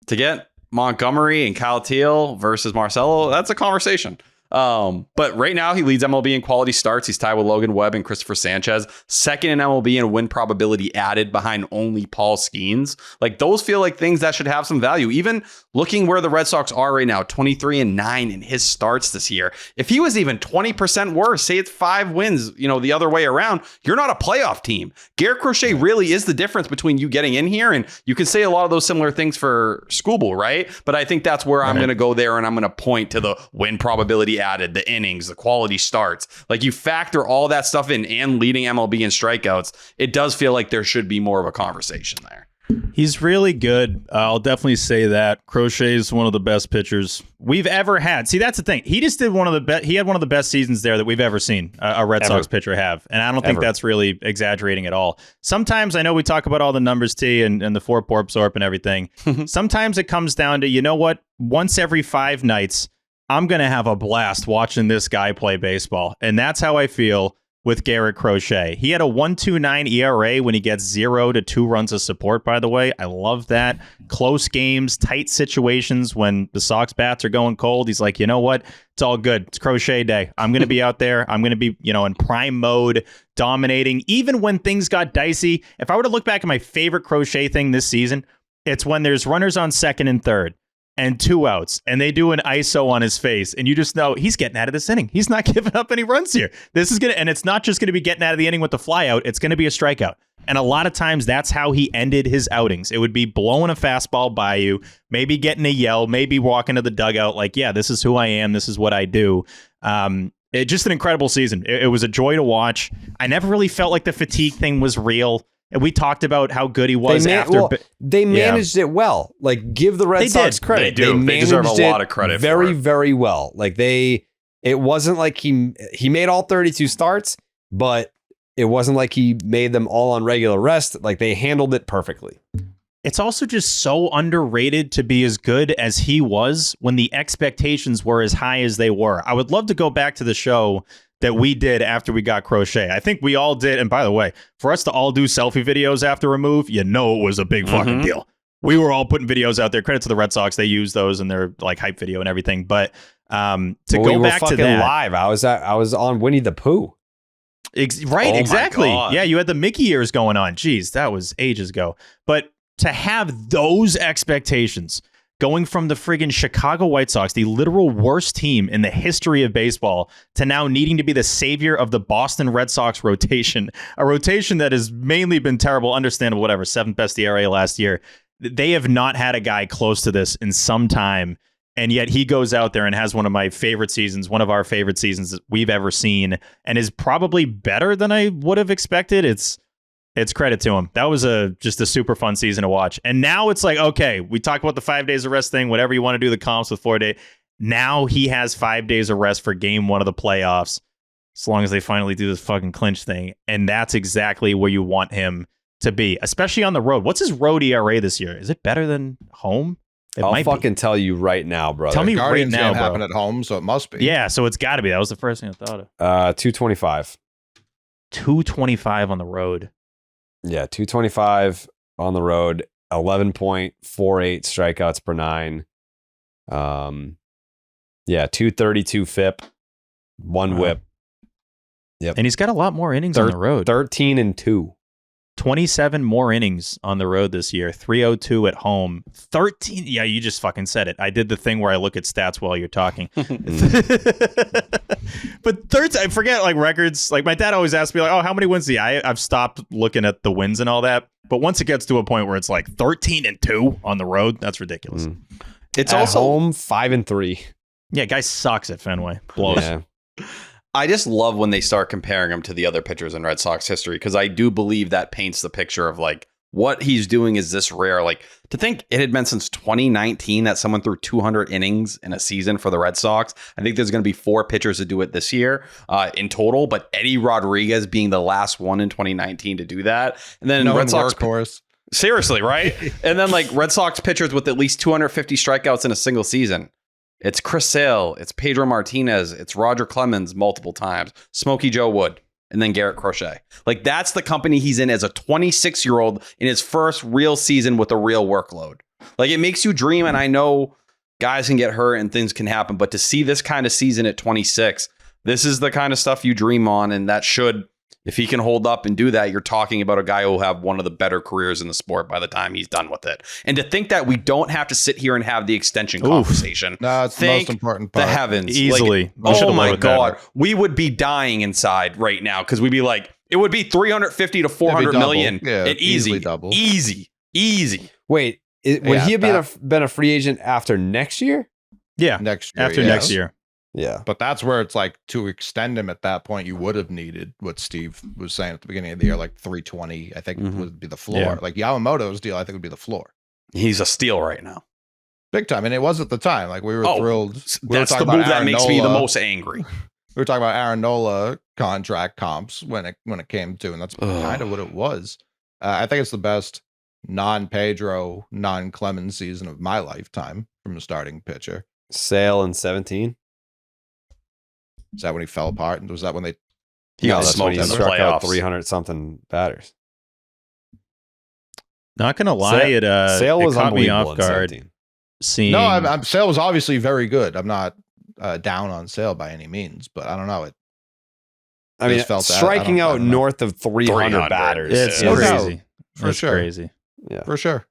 get Montgomery and Kyle Teal versus Marcelo, that's a conversation. But right now he leads MLB in quality starts. He's tied with Logan Webb and Christopher Sanchez, second in MLB in win probability added behind only Paul Skeens. Like those feel like things that should have some value. Even looking where the Red Sox are right now, 23-9 in his starts this year. If he was even 20% worse, say it's 5 wins, the other way around, you're not a playoff team. Garrett Crochet really is the difference between you getting in here, and you can say a lot of those similar things for Scooble, right? But I think that's where I'm going to go there, and I'm going to point to the win probability added, the innings, the quality starts. Like you factor all that stuff in and leading MLB in strikeouts, it does feel like there should be more of a conversation there. He's really good. I'll definitely say that. Crochet is one of the best pitchers we've ever had. See, that's the thing. He just did one of the best. He had one of the best seasons there that we've ever seen a Red Sox pitcher have. And I don't think that's really exaggerating at all. Sometimes I know we talk about all the numbers, T, and the 4-pore absorb and everything. Sometimes it comes down to, you know what? Once every 5 nights, I'm going to have a blast watching this guy play baseball. And that's how I feel with Garrett Crochet. He had a 1.29 ERA when he gets 0 to 2 runs of support, by the way. I love that. Close games, tight situations when the Sox bats are going cold. He's like, you know what? It's all good. It's Crochet day. I'm going to be out there. I'm going to be, in prime mode, dominating. Even when things got dicey, if I were to look back at my favorite Crochet thing this season, it's when there's runners on second and third and 2 outs, and they do an ISO on his face, and you just know he's getting out of this inning. He's not giving up any runs here. This is and it's not just gonna be getting out of the inning with the fly out. It's gonna be a strikeout. And a lot of times that's how he ended his outings. It would be blowing a fastball by you, maybe getting a yell, maybe walking to the dugout like, yeah, this is who I am. This is what I do. Just an incredible season. It was a joy to watch. I never really felt like the fatigue thing was real. And we talked about how good he was they managed it well. Like, give the Red Sox credit. They do. They deserve a lot of credit very, for it. very well. Like, it wasn't like he made all 32 starts, but it wasn't like he made them all on regular rest. Like, they handled it perfectly. It's also just so underrated to be as good as he was when the expectations were as high as they were. I would love to go back to the show that we did after we got Crochet. I think we all did. And by the way, for us to all do selfie videos after a move, it was a big fucking deal. We were all putting videos out there. Credit to the Red Sox. They use those in their like hype video and everything. But go back to that live, I was on Winnie the Pooh. Exactly. Yeah, you had the Mickey ears going on. Jeez, that was ages ago. But to have those expectations going from the friggin' Chicago White Sox, the literal worst team in the history of baseball, to now needing to be the savior of the Boston Red Sox rotation, a rotation that has mainly been terrible, understandable, whatever, 7th best ERA last year. They have not had a guy close to this in some time, and yet he goes out there and has one of my favorite seasons, one of our favorite seasons that we've ever seen, and is probably better than I would have expected. It's credit to him. That was just a super fun season to watch. And now it's like, okay, we talk about the 5 days of rest thing, whatever you want to do, the comps with 4 days. Now he has 5 days of rest for game 1 of the playoffs, as long as they finally do this fucking clinch thing. And that's exactly where you want him to be, especially on the road. What's his road ERA this year? Is it better than home? I'll fucking tell you right now, brother. Tell me Guardians right now, game bro. happened at home, so it must be. Yeah, so it's got to be. That was the first thing I thought of. 225. 225 on the road. Yeah, 225 on the road, 11.48 strikeouts per 9. 232 FIP, 1 whip. Yep. And he's got a lot more innings on the road. 13-2. 27 more innings on the road this year. 302 at home. 13. Yeah, you just fucking said it. I did the thing where I look at stats while you're talking. But 13, I forget like records. Like my dad always asks me like, "Oh, how many wins do you?" I've stopped looking at the wins and all that. But once it gets to a point where it's like 13-2 on the road, that's ridiculous. It's At also home 5-3. Yeah, guy sucks at Fenway. Blows. Yeah. I just love when they start comparing him to the other pitchers in Red Sox history, because I do believe that paints the picture of like what he's doing is this rare. Like, to think it had been since 2019 that someone threw 200 innings in a season for the Red Sox. I think there's going to be 4 pitchers to do it this year in total, but Eddie Rodriguez being the last one in 2019 to do that. And then Red Sox workhorse. Seriously, right? And then like Red Sox pitchers with at least 250 strikeouts in a single season. It's Chris Sale, it's Pedro Martinez, it's Roger Clemens multiple times, Smokey Joe Wood, and then Garrett Crochet. Like, that's the company he's in as a 26-year-old in his first real season with a real workload. Like, it makes you dream, and I know guys can get hurt and things can happen, but to see this kind of season at 26, this is the kind of stuff you dream on, and that should, if he can hold up and do that, you're talking about a guy who will have one of the better careers in the sport by the time he's done with it. And to think that we don't have to sit here and have the extension conversation. No, it's the most important part. The heavens. Easily. Like, oh my God. We would be dying inside right now because we'd be like, it would be 350 to 400 million. Yeah, easy. double. Easy. Wait, would he have been a free agent after next year? Yeah. Next year. After next year. Yeah. But that's where it's like, to extend him at that point, you would have needed what Steve was saying at the beginning of the year, like 320, I think would be the floor. Yeah. Like Yamamoto's deal, I think would be the floor. He's a steal right now. Big time. And it was at the time. Like, we were thrilled. That's the move that makes me the most angry. We were talking about Aaron Nola contract comps when it came to, and that's kind of what it was. I think it's the best non-Pedro, non-Clemens season of my lifetime from a starting pitcher. Sale in 17. Is that when he fell apart? And was that when they? He got that's when smoked he in the struck out playoffs. 300 something batters. Not gonna lie, Sale was it caught me unbelievable off in guard 17. seeing. No, Sale was obviously very good. I'm not down on Sale by any means, but I don't know. I mean, felt that. striking I out don't know. north of 300 batters. It's No crazy. doubt. For It's sure. crazy. Yeah. For sure.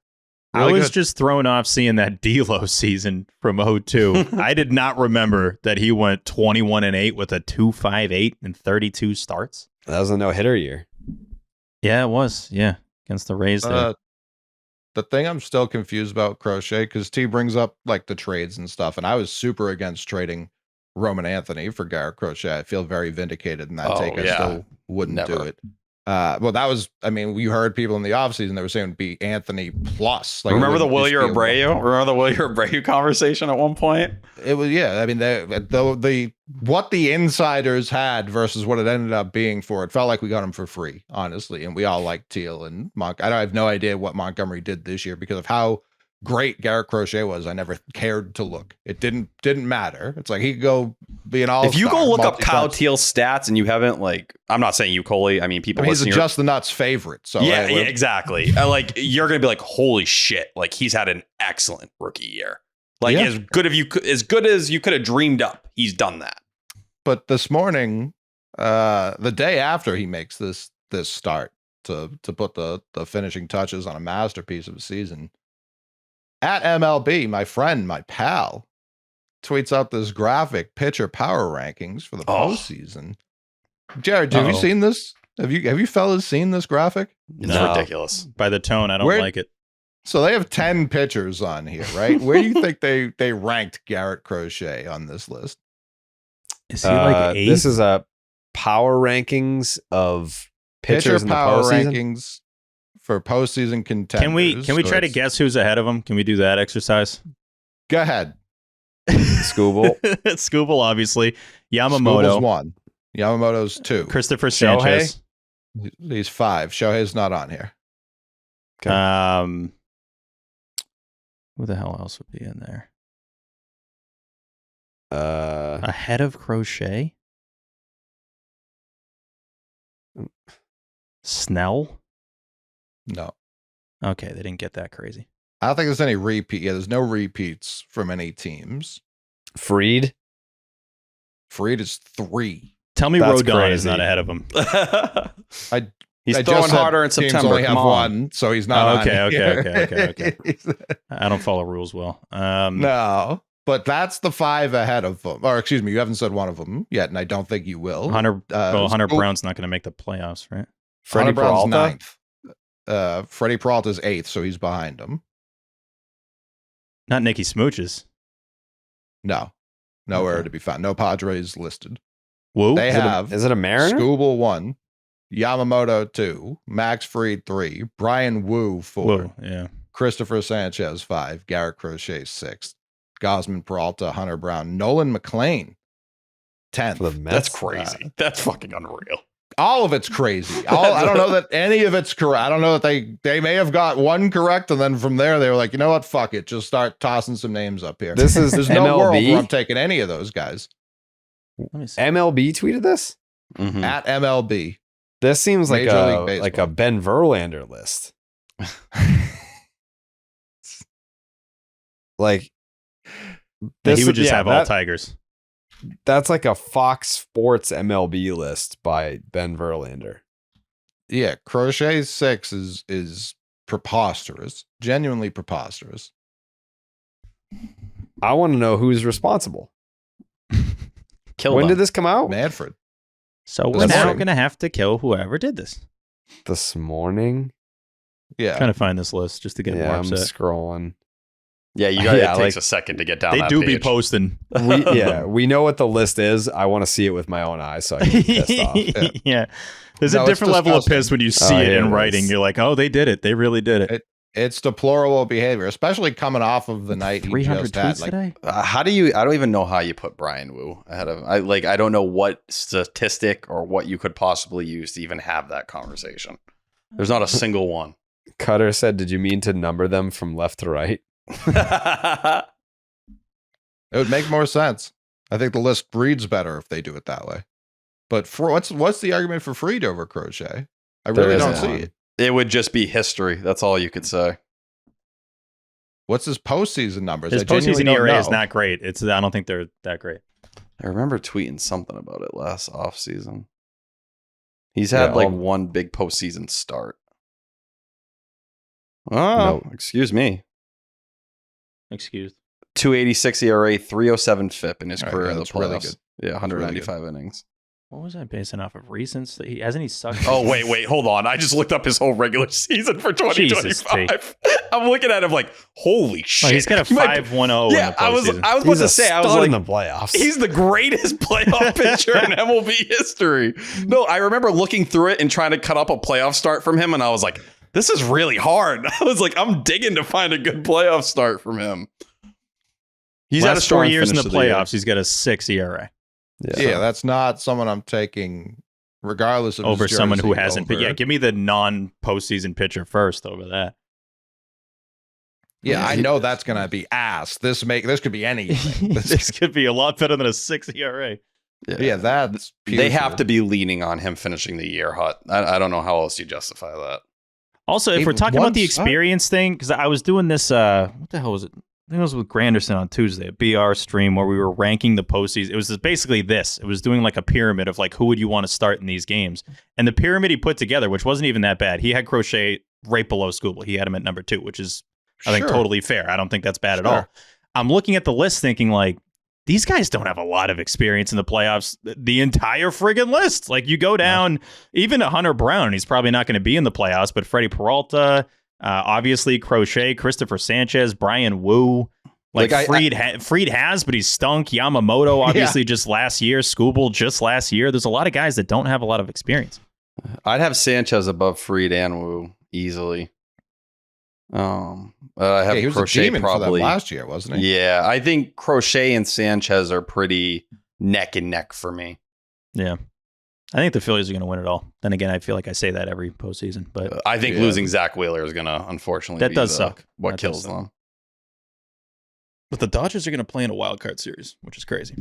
I Really was good. just thrown off seeing that D'Lo season from 02. I did not remember that he went 21-8 with a 2.58 and 32 starts. That was a no-hitter year. Yeah, it was. Yeah, against the Rays. There. The thing I'm still confused about Crochet, because T brings up like the trades and stuff, and I was super against trading Roman Anthony for Garrett Crochet. I feel very vindicated in that Oh, take. I yeah. still wouldn't do Never. it. Well, that was, I mean, you heard people in the offseason, they were saying it'd be Anthony plus. Like, Remember the it wouldn't Willier just be Abreu? Remember the Willier Abreu conversation at one point? It was, yeah. I mean, the what the insiders had versus what it ended up being for, it felt like we got him for free, honestly. And we all like Teal and Monk. I have no idea what Montgomery did this year because of how great Garrett Crochet was. I never cared to look. It didn't matter. It's like he could go be an all-star. If you go look up Kyle Teal's stats and you haven't, like, I'm not saying you, Coley. I mean, people. He's a listening Just the Nuts favorite. So yeah, exactly. Like, you're gonna be like, holy shit! Like, he's had an excellent rookie year. Like, as good as you could have dreamed up. He's done that. But this morning, the day after he makes this start to put the finishing touches on a masterpiece of a season, at MLB, my friend, my pal, tweets out this graphic pitcher power rankings for the postseason. Jared, have you seen this? Have you fellas seen this graphic? It's ridiculous. By the tone, I don't like it. So they have 10 pitchers on here, right? Where do you think they ranked Garrett Crochet on this list? Is he like 8? This is a power rankings of pitchers in the power postseason. rankings for postseason contenders. Can we try to guess who's ahead of him? Can we do that exercise? Go ahead. Scooble. Scooble, obviously. Scooble's Yamamoto. 1. Yamamoto's 2. Christopher Sanchez. He's 5. Shohei's not on here. Okay. Who the hell else would be in there? Ahead of Crochet? Snell? No. Okay, they didn't get that crazy. I don't think there's any repeat. Yeah, there's no repeats from any teams. Fried is 3. Tell me That's Rodon is crazy. not ahead of him. He's I throwing just said harder in teams September. only have Come on. 1, so he's not. Okay. I don't follow rules well. No, but that's the 5 ahead of them. Or excuse me, you haven't said one of them yet, and I don't think you will. Hunter Brown's not going to make the playoffs, right? Freddie Brown's Peralta? 9th. Freddie Peralta's 8th, so he's behind him. Not Nicky Smooches. No, nowhere to be found. No Padres listed. Whoa. They have. Is it a Mariner? Scooble 1, Yamamoto 2, Max Fried 3, Brian Wu 4, Whoa, yeah. Christopher Sanchez 5, Garrett Crochet 6th, Gausman Peralta, Hunter Brown, Nolan McLean 10th. For the Mets? That's crazy. That's fucking unreal. All of it's crazy. I don't know that any of it's correct. I don't know that they may have got one correct, and then from there they were like, you know what, fuck it, just start tossing some names up here. This is There's no world MLB? where I'm taking any of those guys. Let me see. MLB tweeted this? Mhm. At MLB. This seems like Major League a Baseball. like a Ben Verlander list. Like He would just have all that- Tigers. That's like a Fox Sports MLB list by Ben Verlander. Yeah, Crochet 6 is preposterous. Genuinely preposterous. I want to know who's responsible. Kill When them. did this come out? Manfred. So This we're now morning. going to have to kill whoever did this. This morning. Yeah. Trying to find this list just to get Yeah, more I'm upset. scrolling. Yeah, you got. Yeah, It takes like- a second to get down. They that do be page. posting. We know what the list is. I want to see it with my own eyes, so I can get pissed off. Yeah. There's No, a it's different level of disgusting. piss when you see it here in it writing. is. You're like, oh, they did it. They really did it. It's deplorable behavior, especially coming off of the night he 300 just had. tweets Like, today? How do you? I don't even know how you put Brian Wu ahead of. I don't know what statistic or what you could possibly use to even have that conversation. There's not a single one. Cutter said, "Did you mean to number them from left to right?" it would make more sense. I think the list reads better if they do it that way. But for what's the argument for Fried over Crochet? I There really don't isn't see one. it. It would just be history. That's all you could say. What's his postseason numbers? His I genuinely postseason don't ERA is know. not great. I don't think they're that great. I remember tweeting something about it last offseason. He's had like one big postseason start. Oh, excuse me. Excused. 286 ERA, 307 FIP in his All right, career yeah, in the that's really playoffs. good. Yeah, 195 innings. What was I basing off of? Recent? Hasn't he sucked? Oh, wait, hold on. I just looked up his whole regular season for 2025. I'm looking at him like, holy shit. Oh, he's got a 5-1-0 Yeah, in the postseason. I was about to say, I was like, in the playoffs. he's the greatest playoff pitcher in MLB history. No, I remember looking through it and trying to cut up a playoff start from him, and I was like, this is really hard. I was like, I'm digging to find a good playoff start from him. He's had a strong 4 years in the finish to year. playoffs. He's got a 6 ERA. Yeah, that's not someone I'm taking, regardless of his Over someone who jersey, hasn't. But over- yeah, give me the non-postseason pitcher first over that. Yeah, I know that's gonna be ass. This could be anything. This could be a lot better than a 6 ERA. Yeah, that's They have to be leaning on him finishing the year hot. I don't know how else you justify that. Also, if we're talking about the experience thing, because I was doing this, what the hell was it? I think it was with Granderson on Tuesday, a BR stream where we were ranking the postseason. It was basically this. It was doing like a pyramid of like, who would you want to start in these games? And the pyramid he put together, which wasn't even that bad. He had Crochet right below Scooble. He had him at number 2, which is, I think, totally fair. I don't think that's bad at all. I'm looking at the list thinking like, these guys don't have a lot of experience in the playoffs. The entire friggin' list. Like you go down, even to Hunter Brown, he's probably not going to be in the playoffs, but Freddie Peralta, obviously Crochet, Christopher Sanchez, Brian Wu. Like Fried has, but he's stunk. Yamamoto, obviously, just last year. Scooble, just last year. There's a lot of guys that don't have a lot of experience. I'd have Sanchez above Fried and Wu easily. I have he was Crochet a demon probably for them last year, wasn't he? Yeah, I think Crochet and Sanchez are pretty neck and neck for me. Yeah. I think the Phillies are going to win it all. Then again, I feel like I say that every postseason, but I think losing Zach Wheeler is going to unfortunately that does suck. What That kills does suck. them. But the Dodgers are going to play in a wild card series, which is crazy.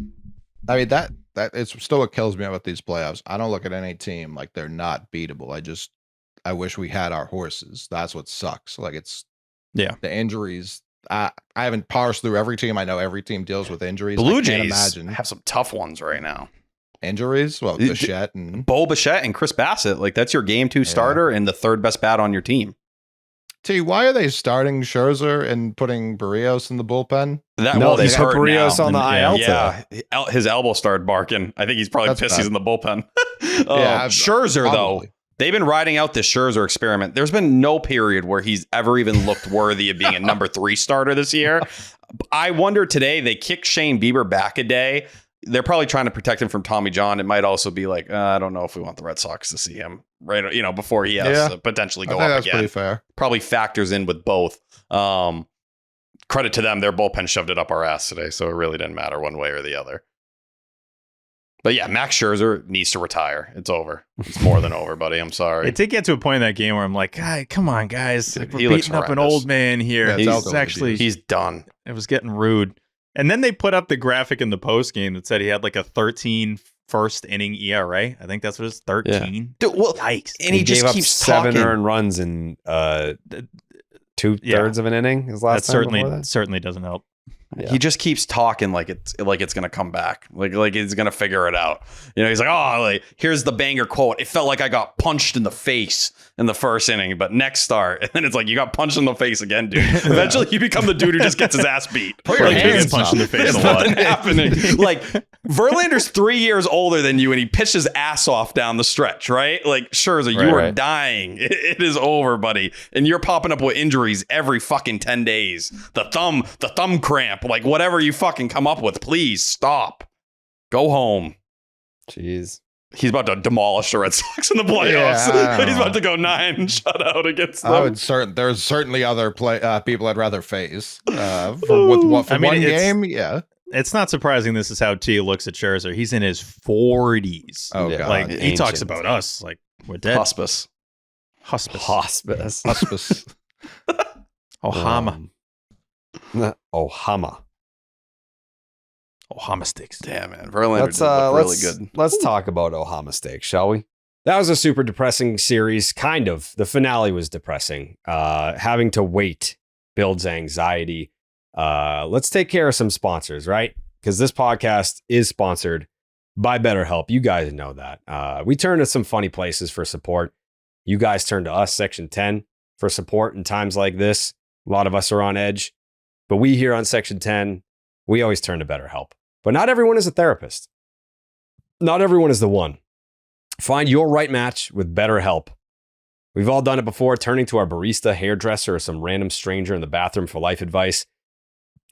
I mean that it's still what kills me about these playoffs. I don't look at any team like they're not beatable. I wish we had our horses. That's what sucks. Like the injuries. I haven't parsed through every team. I know every team deals with injuries. Blue I can't Jays imagine have some tough ones right now. Injuries. Well, Bichette and Bo Bichette and Chris Bassett. Like that's your game 2 starter and the third best bat on your team. T, why are they starting Scherzer and putting Barrios in the bullpen? They put Barrios on the IL. Yeah, his elbow started barking. I think he's probably pissed he's in the bullpen. Scherzer, though, they've been riding out this Scherzer experiment. There's been no period where he's ever even looked worthy of being a number 3 starter this year. I wonder today, they kicked Shane Bieber back a day. They're probably trying to protect him from Tommy John. It might also be like, I don't know if we want the Red Sox to see him right, before he has to potentially go up that's again. Pretty fair. Probably factors in with both. Credit to them, their bullpen shoved it up our ass today, so it really didn't matter one way or the other. But yeah, Max Scherzer needs to retire. It's over. It's more than over, buddy. I'm sorry. It did get to a point in that game where I'm like, come on, guys. Like, we're He looks beating up an horrendous. old man here. Yeah, He's done. It was getting rude. And then they put up the graphic in the post game that said he had like a 13 first inning ERA. I think that's what it's 13. Yeah. Dude, well, yikes. And he just gave keeps up 7 talking. earned runs in 2/3 of an inning. His last That certainly doesn't help. Yeah. He just keeps talking like it's gonna come back, like he's gonna figure it out. He's like, here's the banger quote. It felt like I got punched in the face in the first inning, but next start, and then it's like you got punched in the face again, dude. Eventually, you become the dude who just gets his ass beat. Put your Like, hands gets punched up. in the face It's a lot. nothing happening. Like Verlander's 3 years older than you, and he pitched his ass off down the stretch, right? Like Scherzer, you are dying. It is over, buddy, and you're popping up with injuries every fucking 10 days. The thumb cramp, like whatever you fucking come up with. Please stop. Go home. Jeez. He's about to demolish the Red Sox in the playoffs. Yeah, He's about to go 9 shutout against them. There's certainly other people I'd rather face. For one game, yeah. It's not surprising this is how T looks at Scherzer. He's in his 40s. Oh, God. Like he Ancient. talks about us like we're dead. Hospice. Hospice. Ohama. Ohama. Ohama sticks. Damn, man. Verlander did look really good. Let's talk about Ohama Steak, shall we? That was a super depressing series, kind of. The finale was depressing. Having to wait builds anxiety. Let's take care of some sponsors, right? Because this podcast is sponsored by BetterHelp. You guys know that. We turn to some funny places for support. You guys turn to us, Section 10, for support in times like this. A lot of us are on edge. But we here on Section 10, we always turn to BetterHelp. But not everyone is a therapist. not everyone is the one. Find your right match with BetterHelp. We've all done it before, turning to our barista, hairdresser, or some random stranger in the bathroom for life advice.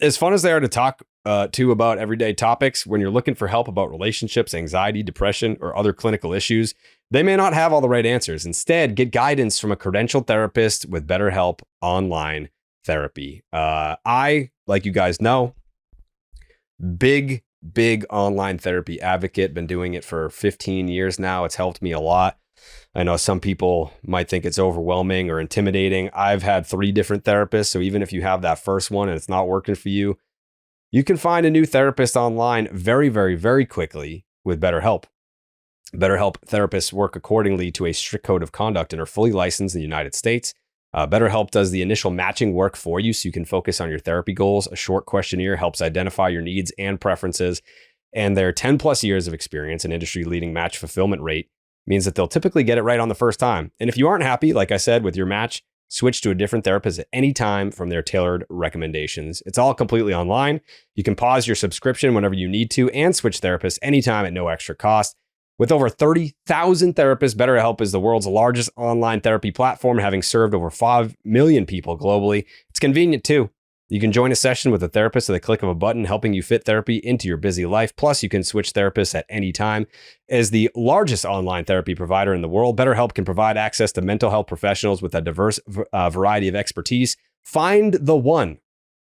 As fun as they are to talk to about everyday topics, when you're looking for help about relationships, anxiety, depression, or other clinical issues, they may not have all the right answers. Instead, get guidance from a credentialed therapist with BetterHelp Online Therapy. I, like you guys know, big online therapy advocate, been doing it for 15 years now. It's helped me a lot. I know some people might think it's overwhelming or intimidating. I've had 3 different therapists. So even if you have that first one and it's not working for you, you can find a new therapist online very, very, very quickly with BetterHelp. BetterHelp therapists work accordingly to a strict code of conduct and are fully licensed in the United States. BetterHelp does the initial matching work for you so you can focus on your therapy goals. A short questionnaire helps identify your needs and preferences. And their 10 plus years of experience and industry-leading match fulfillment rate means that they'll typically get it right on the first time. And if you aren't happy, like I said, with your match, switch to a different therapist at any time from their tailored recommendations. It's all completely online. You can pause your subscription whenever you need to and switch therapists anytime at no extra cost. With over 30,000 therapists, BetterHelp is the world's largest online therapy platform, having served over 5 million people globally. It's convenient too. You can join a session with a therapist at the click of a button, helping you fit therapy into your busy life. Plus, you can switch therapists at any time. As the largest online therapy provider in the world, BetterHelp can provide access to mental health professionals with a diverse variety of expertise. Find the one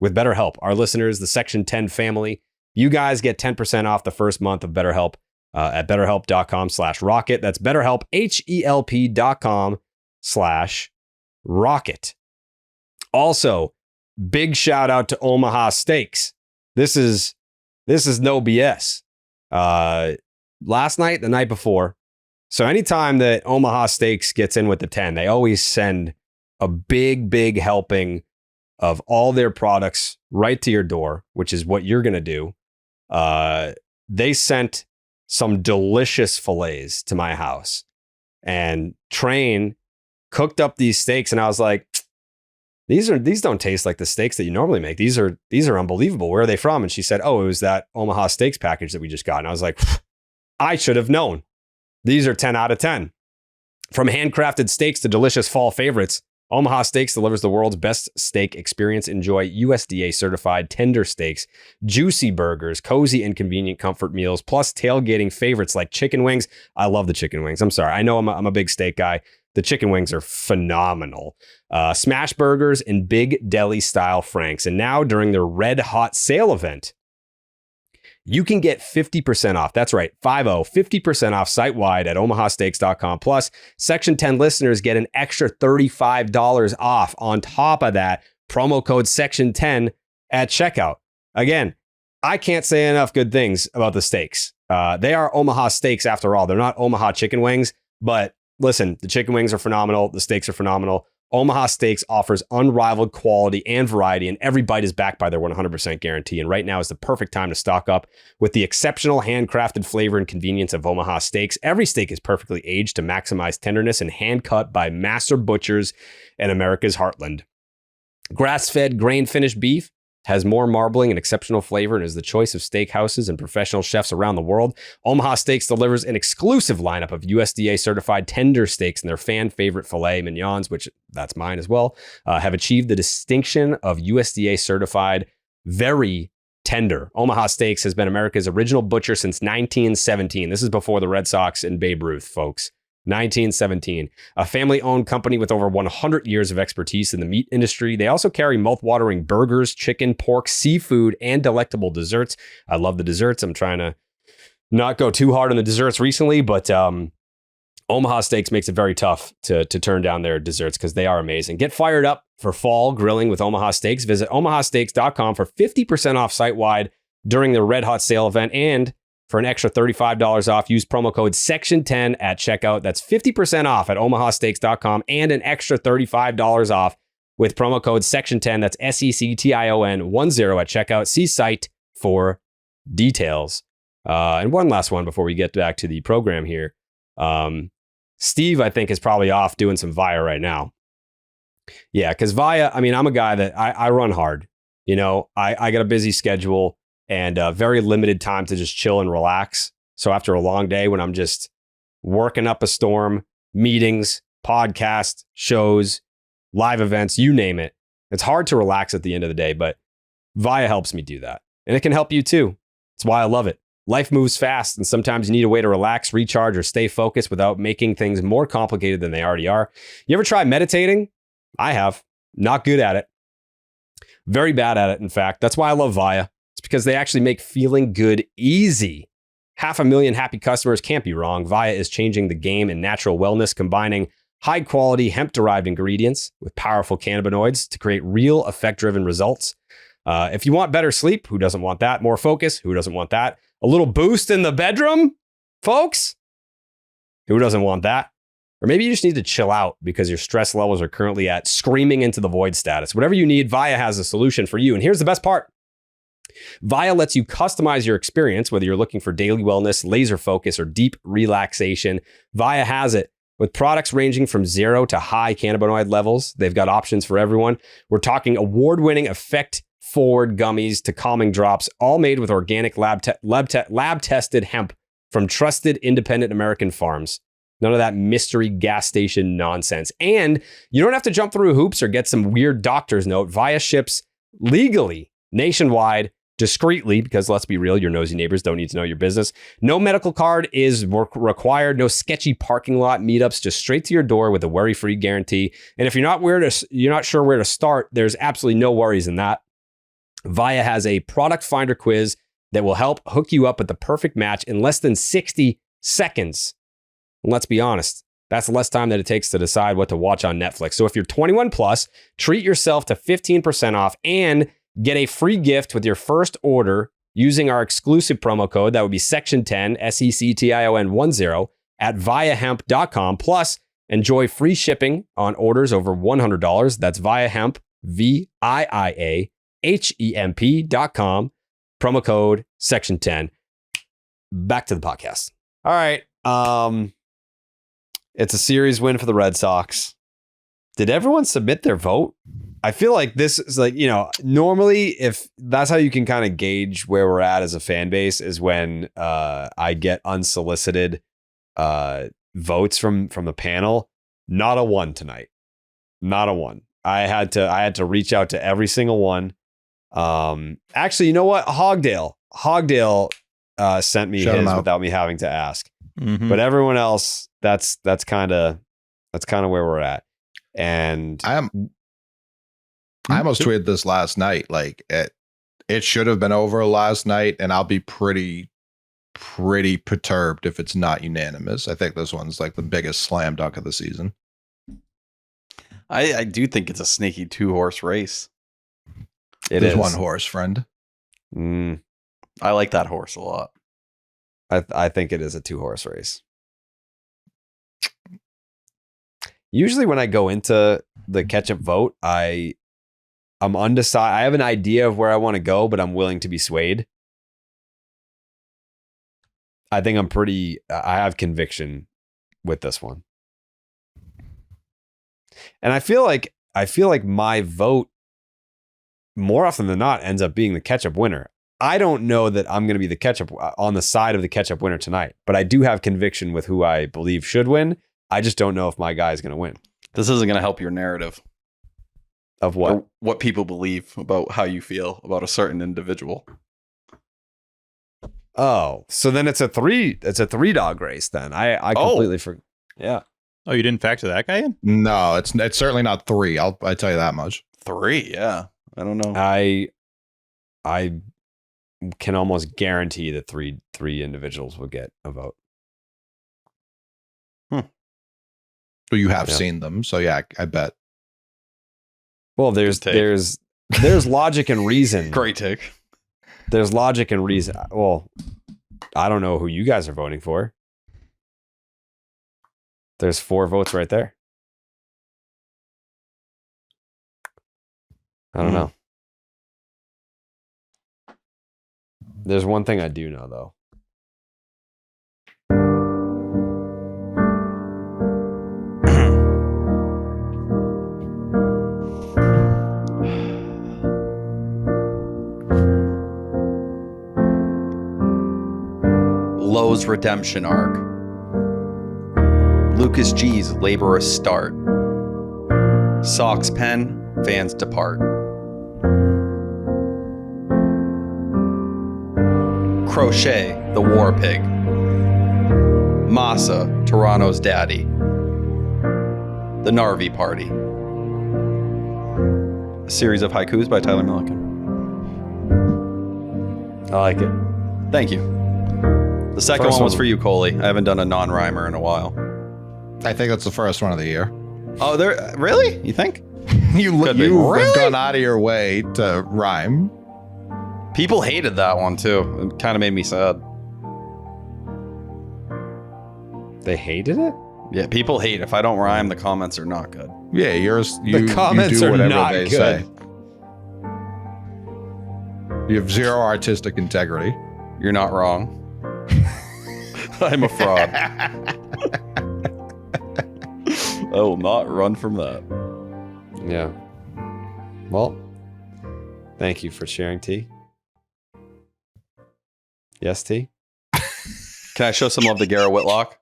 with BetterHelp. Our listeners, the Section 10 family, you guys get 10% off the first month of BetterHelp at betterhelp.com/rocket. That's BetterHelp, HELP.com/rocket. Also, big shout out to Omaha Steaks. This is no BS. Last night, the night before. So anytime that Omaha Steaks gets in with the 10, they always send a big helping of all their products right to your door, which is what you're going to do. They sent some delicious fillets to my house, and Train cooked up these steaks, and I was like, These don't taste like the steaks that you normally make. These are unbelievable. Where are they from? And she said, oh, it was that Omaha Steaks package that we just got. And I was like, I should have known. These are 10 out of 10. From handcrafted steaks to delicious fall favorites, Omaha Steaks delivers the world's best steak experience. Enjoy USDA certified tender steaks, juicy burgers, cozy and convenient comfort meals, plus tailgating favorites like chicken wings. I love the chicken wings. I'm sorry. I know I'm a big steak guy. The chicken wings are phenomenal. Smash burgers and big deli style franks. And now during their red hot sale event, you can get 50% off. That's right, 50% off site-wide at omahasteaks.com. Plus, Section 10 listeners get an extra $35 off on top of that. Promo code Section 10 at checkout. Again, I can't say enough good things about the steaks. They are Omaha Steaks after all. They're not Omaha chicken wings, but listen, the chicken wings are phenomenal. The steaks are phenomenal. Omaha Steaks offers unrivaled quality and variety, and every bite is backed by their 100% guarantee. And right now is the perfect time to stock up with the exceptional handcrafted flavor and convenience of Omaha Steaks. Every steak is perfectly aged to maximize tenderness and hand-cut by master butchers in America's heartland. Grass-fed, grain-finished beef has more marbling and exceptional flavor and is the choice of steakhouses and professional chefs around the world. Omaha Steaks delivers an exclusive lineup of USDA certified tender steaks, and their fan favorite filet mignons, which that's mine as well, have achieved the distinction of USDA certified very tender. Omaha Steaks has been America's original butcher since 1917. This is before the Red Sox and Babe Ruth, folks. 1917, a family-owned company with over 100 years of expertise in the meat industry. They also carry mouth-watering burgers, chicken, pork, seafood, and delectable desserts. I love the desserts. I'm trying to not go too hard on the desserts recently, but Omaha Steaks makes it very tough to turn down their desserts because they are amazing. Get fired up for fall grilling with Omaha Steaks. Visit omahasteaks.com for 50% off site-wide during the Red Hot Sale event, and for an extra $35 off, use promo code Section10 at checkout. That's 50% off at omahasteaks.com and an extra $35 off with promo code Section10. That's SECTION 10 at checkout. See site for details. And one last one before we get back to the program here. Steve, I think, is probably off doing some VIA right now. Yeah, because VIA, I mean, I'm a guy that I run hard. You know, I got a busy schedule and very limited time to just chill and relax. So after a long day when I'm just working up a storm, meetings, podcasts, shows, live events, you name it, it's hard to relax at the end of the day, but Via helps me do that. And it can help you too. That's why I love it. Life moves fast, and sometimes you need a way to relax, recharge, or stay focused without making things more complicated than they already are. You ever try meditating? I have. Not good at it. Very bad at it, in fact. That's why I love Via. It's because they actually make feeling good easy. 500,000 happy customers can't be wrong. Via is changing the game in natural wellness, combining high-quality hemp-derived ingredients with powerful cannabinoids to create real effect-driven results. If you want better sleep, who doesn't want that? More focus, who doesn't want that? A little boost in the bedroom, folks? Who doesn't want that? Or maybe you just need to chill out because your stress levels are currently at screaming into the void status. Whatever you need, Via has a solution for you. And here's the best part. Via lets you customize your experience, whether you're looking for daily wellness, laser focus, or deep relaxation. Via has it. With products ranging from 0 to high cannabinoid levels, they've got options for everyone. We're talking award-winning effect-forward gummies to calming drops, all made with organic lab-tested hemp from trusted independent American farms. None of that mystery gas station nonsense. And you don't have to jump through hoops or get some weird doctor's note. Via ships legally, nationwide, discreetly, because let's be real, your nosy neighbors don't need to know your business. No medical card is required. No sketchy parking lot meetups, just straight to your door with a worry-free guarantee. And if you're not sure where to start, there's absolutely no worries in that. Via has a product finder quiz that will help hook you up with the perfect match in less than 60 seconds. And let's be honest, that's less time than it takes to decide what to watch on Netflix. So if you're 21 plus, treat yourself to 15% off and get a free gift with your first order using our exclusive promo code. That would be section 10, SECTION10 at viahemp.com. Plus, enjoy free shipping on orders over $100. That's viahemp, VIIAHEMP.com. Promo code section 10. Back to the podcast. All right. It's a series win for the Red Sox. Did everyone submit their vote? I feel like this is like, normally if that's how you can kind of gauge where we're at as a fan base is when I get unsolicited votes from the panel. Not a one tonight. Not a one. I had to reach out to every single one. Actually, you know what? Hogdale sent me his without me having to ask. Mm-hmm. But everyone else, that's kind of where we're at. And I almost tweeted this last night. Like it should have been over last night, and I'll be pretty perturbed if it's not unanimous. I think this one's like the biggest slam dunk of the season. I do think it's a sneaky 2-horse race. There's one horse, friend. I like that horse a lot. I think it is a 2-horse race. Usually when I go into the ketchup vote, I'm undecided. I have an idea of where I want to go, but I'm willing to be swayed. I think I have conviction with this one. And I feel like my vote more often than not ends up being the ketchup winner. I don't know that I'm going to be the ketchup on the side of the ketchup winner tonight, but I do have conviction with who I believe should win. I just don't know if my guy is going to win. This isn't going to help your narrative. Of what? Or what people believe about how you feel about a certain individual. Oh, so then it's a three dog race then. I completely forgot. Yeah. Oh, you didn't factor that guy in? No, it's certainly not 3. I tell you that much. 3, yeah. I don't know. I can almost guarantee that three individuals will get a vote. But you have seen them, so yeah, I bet. Well, there's logic and reason. Great take. There's logic and reason. Well, I don't know who you guys are voting for. There's 4 votes right there. I don't know. There's one thing I do know, though. Bello's redemption arc. Lucas G's laborious start. Sox pen, fans depart. Crochet, the war pig. Masa, Toronto's daddy. The Narvi Party. A series of haikus by Tyler Milliken. I like it. Thank you. The second one was for you, Coley. I haven't done a non-rhymer in a while. I think that's the first one of the year. Oh, there really? You think? You've Really? gone out of your way to rhyme. People hated that one too. It kind of made me sad. They hated it? Yeah, people hate if I don't rhyme. The comments are not good. Yeah, The comments you do are whatever not they good. say. You have zero artistic integrity. You're not wrong. I'm a fraud. I will not run from that. Yeah. Well, thank you for sharing, T. Yes, T? Can I show some love to Garrett Whitlock?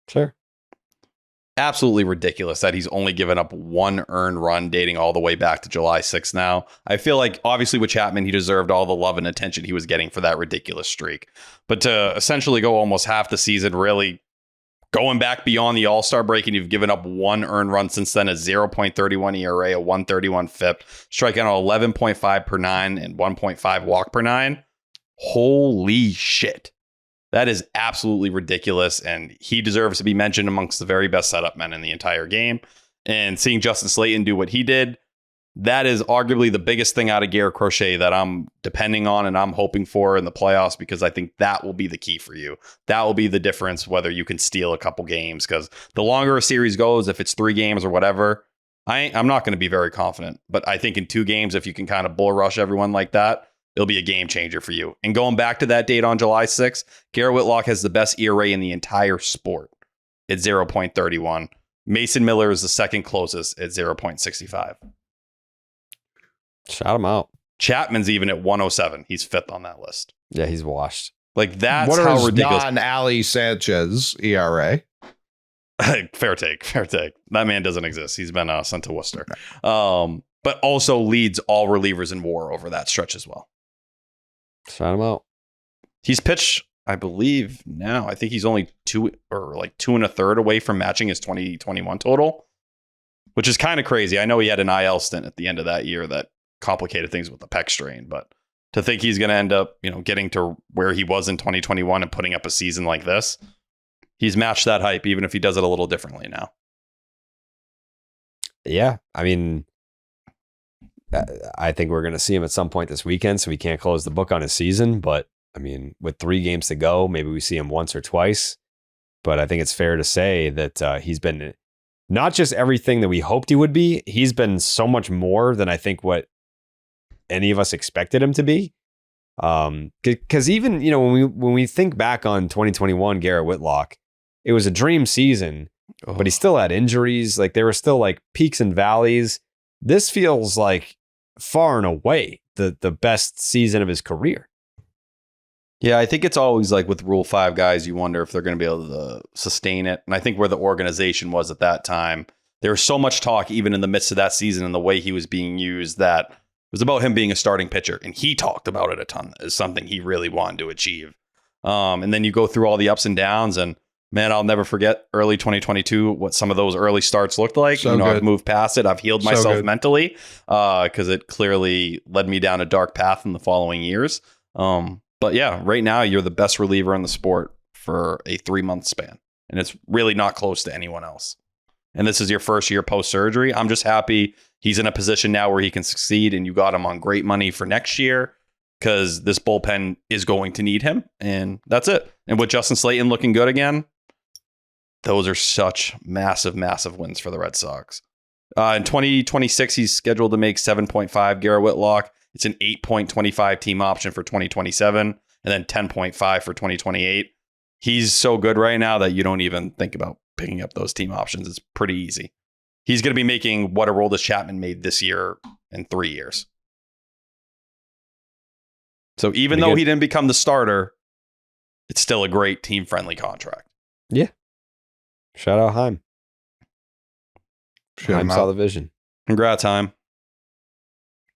Sure. Absolutely ridiculous that he's only given up one earned run dating all the way back to July 6th now. I feel like obviously with Chapman, he deserved all the love and attention he was getting for that ridiculous streak. But to essentially go almost half the season, really going back beyond the All-Star break, and you've given up one earned run since then, a 0.31 ERA, a 131 FIP, striking out 11.5 per nine and 1.5 walk per nine. Holy shit. That is absolutely ridiculous, and he deserves to be mentioned amongst the very best setup men in the entire game. And seeing Justin Slayton do what he did, that is arguably the biggest thing out of Garrett Crochet that I'm depending on and I'm hoping for in the playoffs, because I think that will be the key for you. That will be the difference whether you can steal a couple games, because the longer a series goes, if it's 3 games or whatever, I'm not going to be very confident. But I think in 2 games, if you can kind of bull rush everyone like that, it'll be a game changer for you. And going back to that date on July 6th, Garrett Whitlock has the best ERA in the entire sport at 0.31. Mason Miller is the second closest at 0.65. Shout him out. Chapman's even at 107. He's 5th on that list. Yeah, he's washed. Like, that's What how is ridiculous. non-Ali Sanchez ERA? Fair take. That man doesn't exist. He's been sent to Worcester. But also leads all relievers in WAR over that stretch as well. Shout him out. He's pitched, I believe now, I think he's only 2 1/3 away from matching his 2021 total, which is kind of crazy. I know he had an IL stint at the end of that year that complicated things with the pec strain, but to think he's going to end up, getting to where he was in 2021 and putting up a season like this, he's matched that hype, even if he does it a little differently now. Yeah, I mean, I think we're going to see him at some point this weekend, so we can't close the book on his season. But I mean, with 3 games to go, maybe we see him once or twice. But I think it's fair to say that he's been not just everything that we hoped he would be. He's been so much more than I think what any of us expected him to be. Because even when we think back on 2021, Garrett Whitlock, it was a dream season, but he still had injuries. Like, there were still like peaks and valleys. This feels like far and away the best season of his career. Yeah, I think it's always like with Rule 5 guys, you wonder if they're going to be able to sustain it. And I think where the organization was at that time, there was so much talk even in the midst of that season and the way he was being used that it was about him being a starting pitcher. And he talked about it a ton as something he really wanted to achieve. And then you go through all the ups and downs, and man, I'll never forget early 2022, what some of those early starts looked like. So good. I've moved past it. I've healed So myself good. mentally because it clearly led me down a dark path in the following years. But yeah, right now you're the best reliever in the sport for a 3-month span. And it's really not close to anyone else. And this is your first year post-surgery. I'm just happy he's in a position now where he can succeed, and you got him on great money for next year, because this bullpen is going to need him. And that's it. And with Justin Slayton looking good again, those are such massive, massive wins for the Red Sox. In 2026, he's scheduled to make 7.5. Garrett Whitlock. It's an 8.25 team option for 2027, and then 10.5 for 2028. He's so good right now that you don't even think about picking up those team options. It's pretty easy. He's going to be making what Aroldis Chapman made this year in 3 years. So even though he didn't become the starter, it's still a great team-friendly contract. Yeah. Shout out Heim. Shout Heim him saw out. the vision. Congrats, Heim.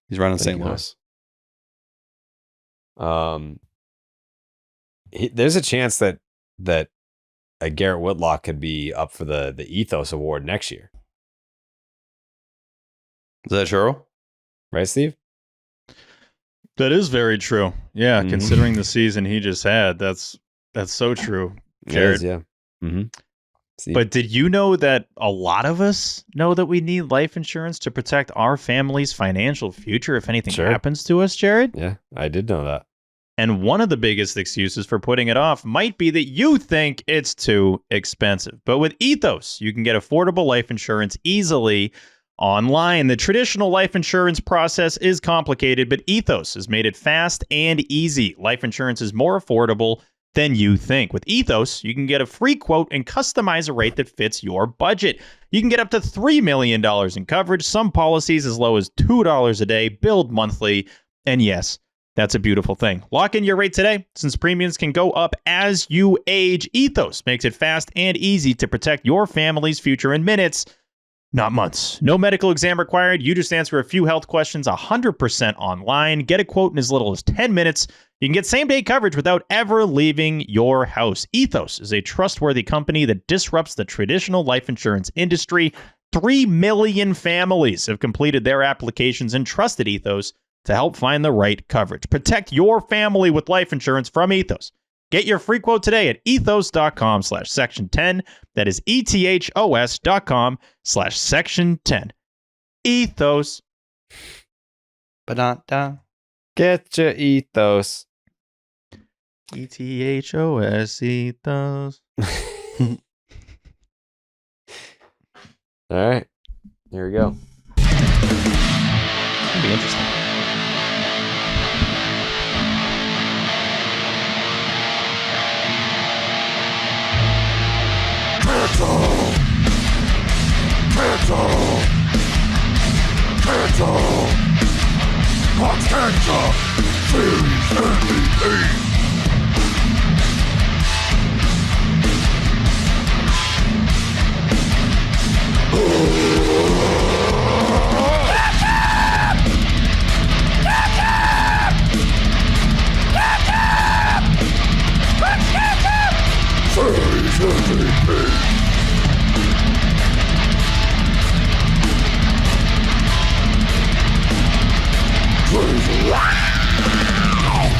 He's running Thank St. you, Louis. There's a chance that Garrett Whitlock could be up for the Ethos Award next year. Is that true? Right, Steve? That is very true. Yeah, Mhm. considering the season he just had, that's so true, It Jared. is, yeah. Mm-hmm. But did you know that a lot of us know that we need life insurance to protect our family's financial future if anything Sure. happens to us, Jared? Yeah, I did know that. And one of the biggest excuses for putting it off might be that you think it's too expensive. But with Ethos, you can get affordable life insurance easily online. The traditional life insurance process is complicated, but Ethos has made it fast and easy. Life insurance is more affordable than you think. With Ethos, you can get a free quote and customize a rate that fits your budget. You can get up to $3 million in coverage, some policies as low as $2 a day, billed monthly. And yes, that's a beautiful thing. Lock in your rate today. Since premiums can go up as you age, Ethos makes it fast and easy to protect your family's future in minutes, not months. No medical exam required. You just answer a few health questions 100% online. Get a quote in as little as 10 minutes. You can get same-day coverage without ever leaving your house. Ethos is a trustworthy company that disrupts the traditional life insurance industry. 3 million families have completed their applications and trusted Ethos to help find the right coverage. Protect your family with life insurance from Ethos. Get your free quote today at ethos.com/section 10. That is ethos.com/section 10. Ethos. Ba-da-da. Get your Ethos. ETHOS. Ethos. All right. Here we go. That'd be interesting.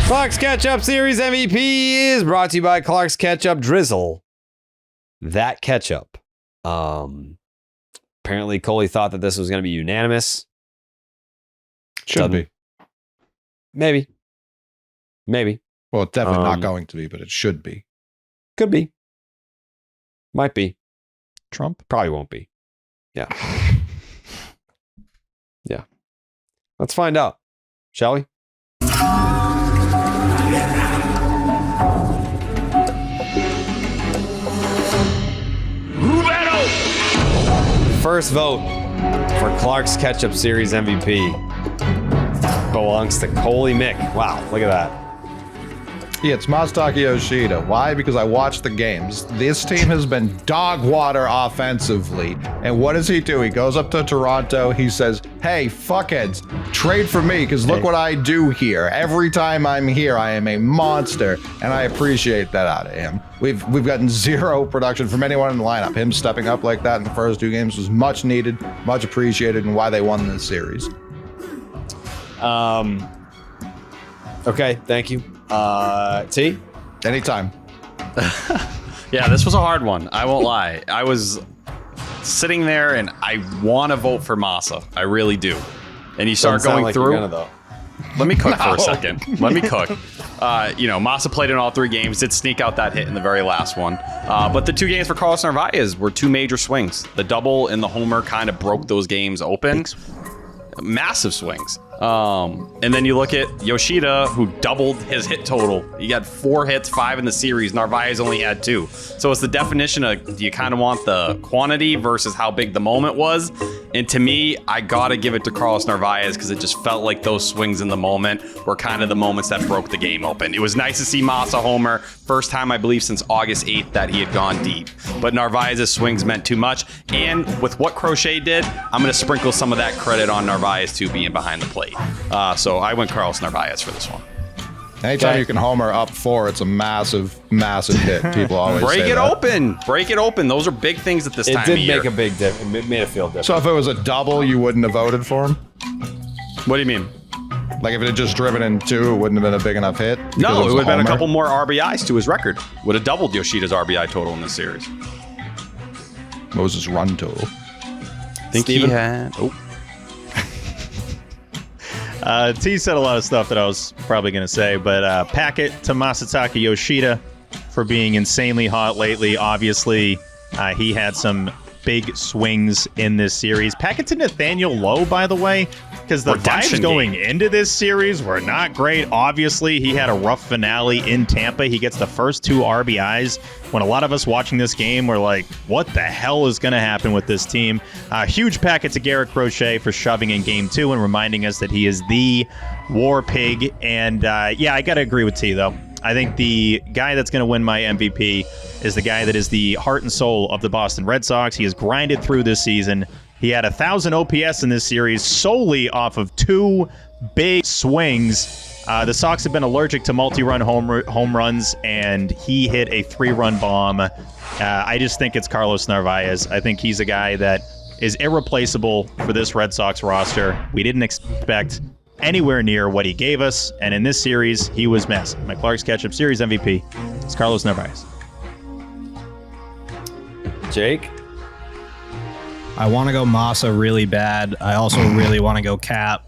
Clark's Ketchup Series MVP is brought to you by Clark's Ketchup Drizzle. That ketchup. Apparently, Coley thought that this was going to be unanimous. Should be. Maybe. Well, it's definitely not going to be, but it should be. Could be. Might be. Trump? Probably won't be. Yeah. Yeah. Let's find out. Shall we? First vote for Clark's Ketchup Series MVP belongs to Coley Mick. Wow, look at that. Yeah, it's Masataka Yoshida. Why? Because I watched the games. This team has been dog water offensively. And what does he do? He goes up to Toronto. He says, hey, fuckheads, trade for me because look what I do here. Every time I'm here, I am a monster. And I appreciate that out of him. We've gotten zero production from anyone in the lineup. Him stepping up like that in the first two games was much needed, much appreciated, and why they won this series. Okay, thank you. T? Anytime. Yeah, this was a hard one. I won't lie. I was sitting there and I want to vote for Masa. I really do. And you start Doesn't sound going like through. you're gonna, though. Let me cook for a second. Let me cook. Masa played in all three games, did sneak out that hit in the very last one. But the two games for Carlos Narvaez were two major swings. The double and the homer kind of broke those games open. Massive swings. And then you look at Yoshida, who doubled his hit total. He got 4 hits, 5 in the series. Narvaez only had 2. So it's the definition of, do you kind of want the quantity versus how big the moment was? And to me, I got to give it to Carlos Narvaez because it just felt like those swings in the moment were kind of the moments that broke the game open. It was nice to see Massa homer. First time, I believe, since August 8th that he had gone deep. But Narvaez's swings meant too much. And with what Crochet did, I'm going to sprinkle some of that credit on Narvaez too, being behind the plate. So I went Carlos Narvaez for this one. Anytime you can homer up 4, it's a massive, massive hit. People always break say it that. open. Break it open. Those are big things at this time of year. It did make a big difference. It made it feel different. So if it was a double, you wouldn't have voted for him? What do you mean? Like if it had just driven in 2, it wouldn't have been a big enough hit? No, it was would have been a homer? couple more RBIs to his record. Would have doubled Yoshida's RBI total in this series. What was his run total? I think he had... Oh. T said a lot of stuff that I was probably going to say, but packet to Masataka Yoshida for being insanely hot lately. Obviously, he had some big swings in this series. Packet to Nathaniel Lowe, by the way, because the vibes going into this series were not great. Obviously, he had a rough finale in Tampa. He gets the first 2 RBIs when a lot of us watching this game were like, what the hell is going to happen with this team? Huge packet to Garrett Crochet for shoving in Game 2 and reminding us that he is the war pig. And yeah, I got to agree with T, though. I think the guy that's going to win my MVP is the guy that is the heart and soul of the Boston Red Sox. He has grinded through this season. He had 1,000 OPS in this series solely off of 2 big swings. The Sox have been allergic to multi-run home runs, and he hit a 3-run bomb. I just think it's Carlos Narvaez. I think he's a guy that is irreplaceable for this Red Sox roster. We didn't expect anywhere near what he gave us, and in this series, he was massive. My Clark's Ketchup Series MVP is Carlos Narvaez. Jake? I want to go Massa really bad. I also really want to go Cap.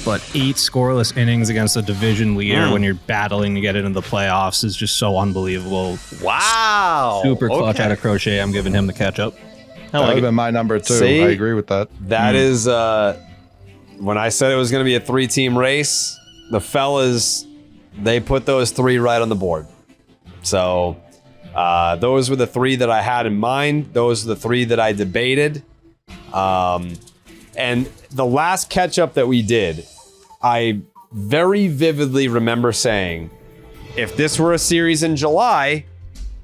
But 8 scoreless innings against a division leader when you're battling to get into the playoffs is just so unbelievable. Wow. Super clutch out of Crochet. I'm giving him the catch-up. That would have been my number 2. See? I agree with that. That is, when I said it was going to be a 3-team race, the fellas, they put those 3 right on the board. So those were the 3 that I had in mind. Those are the 3 that I debated. And the last catch-up that we did, I very vividly remember saying, if this were a series in July,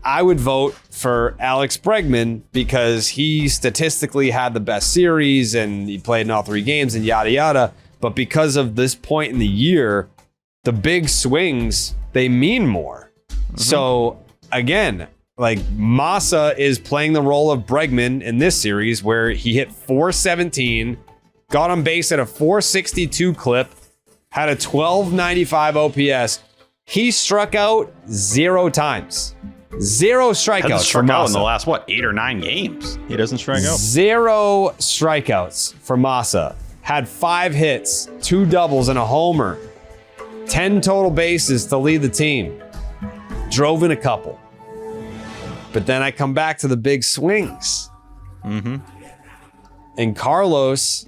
I would vote for Alex Bregman because he statistically had the best series and he played in all 3 games and yada yada. But because of this point in the year, the big swings, they mean more. So again, like Massa is playing the role of Bregman in this series where he hit 417, got on base at a 462 clip, had a 1295 OPS. He struck out 0 times. 0 strikeouts. Hasn't for struck out in Massa. the last, 8 or 9 games? He doesn't strike out. 0 strikeouts for Massa. Had 5 hits, 2 doubles, and a homer. 10 total bases to lead the team. Drove in a couple. But then I come back to the big swings. And Carlos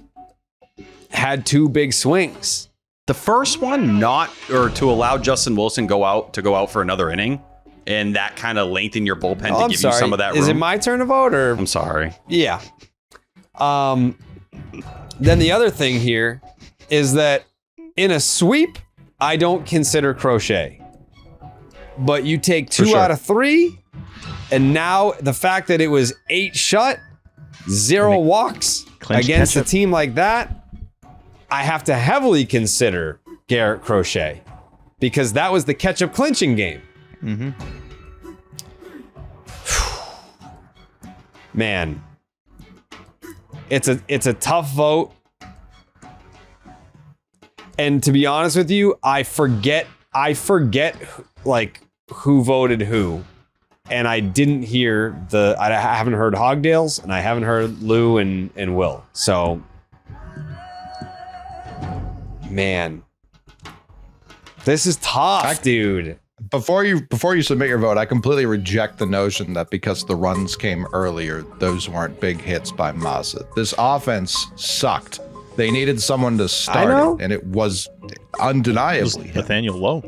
had 2 big swings. The first one to allow Justin Wilson go out for another inning, and that kind of lengthened your bullpen to give you some of that room. Is it my turn to vote or? I'm sorry. Yeah. Then the other thing here is that in a sweep, I don't consider Crochet. But you take 2 out of 3, and now the fact that it was 8 shut, 0 walks against a team like that, I have to heavily consider Garrett Crochet because that was the catch-up clinching game. Man, it's a tough vote. And to be honest with you, I forget like who voted who. And I didn't hear I haven't heard Hogdale's and I haven't heard Lou and Will. So man, this is tough, dude. Before you submit your vote, I completely reject the notion that because the runs came earlier, those weren't big hits by Massa. This offense sucked They needed someone to start it, and it was undeniably him. Nathaniel Lowe.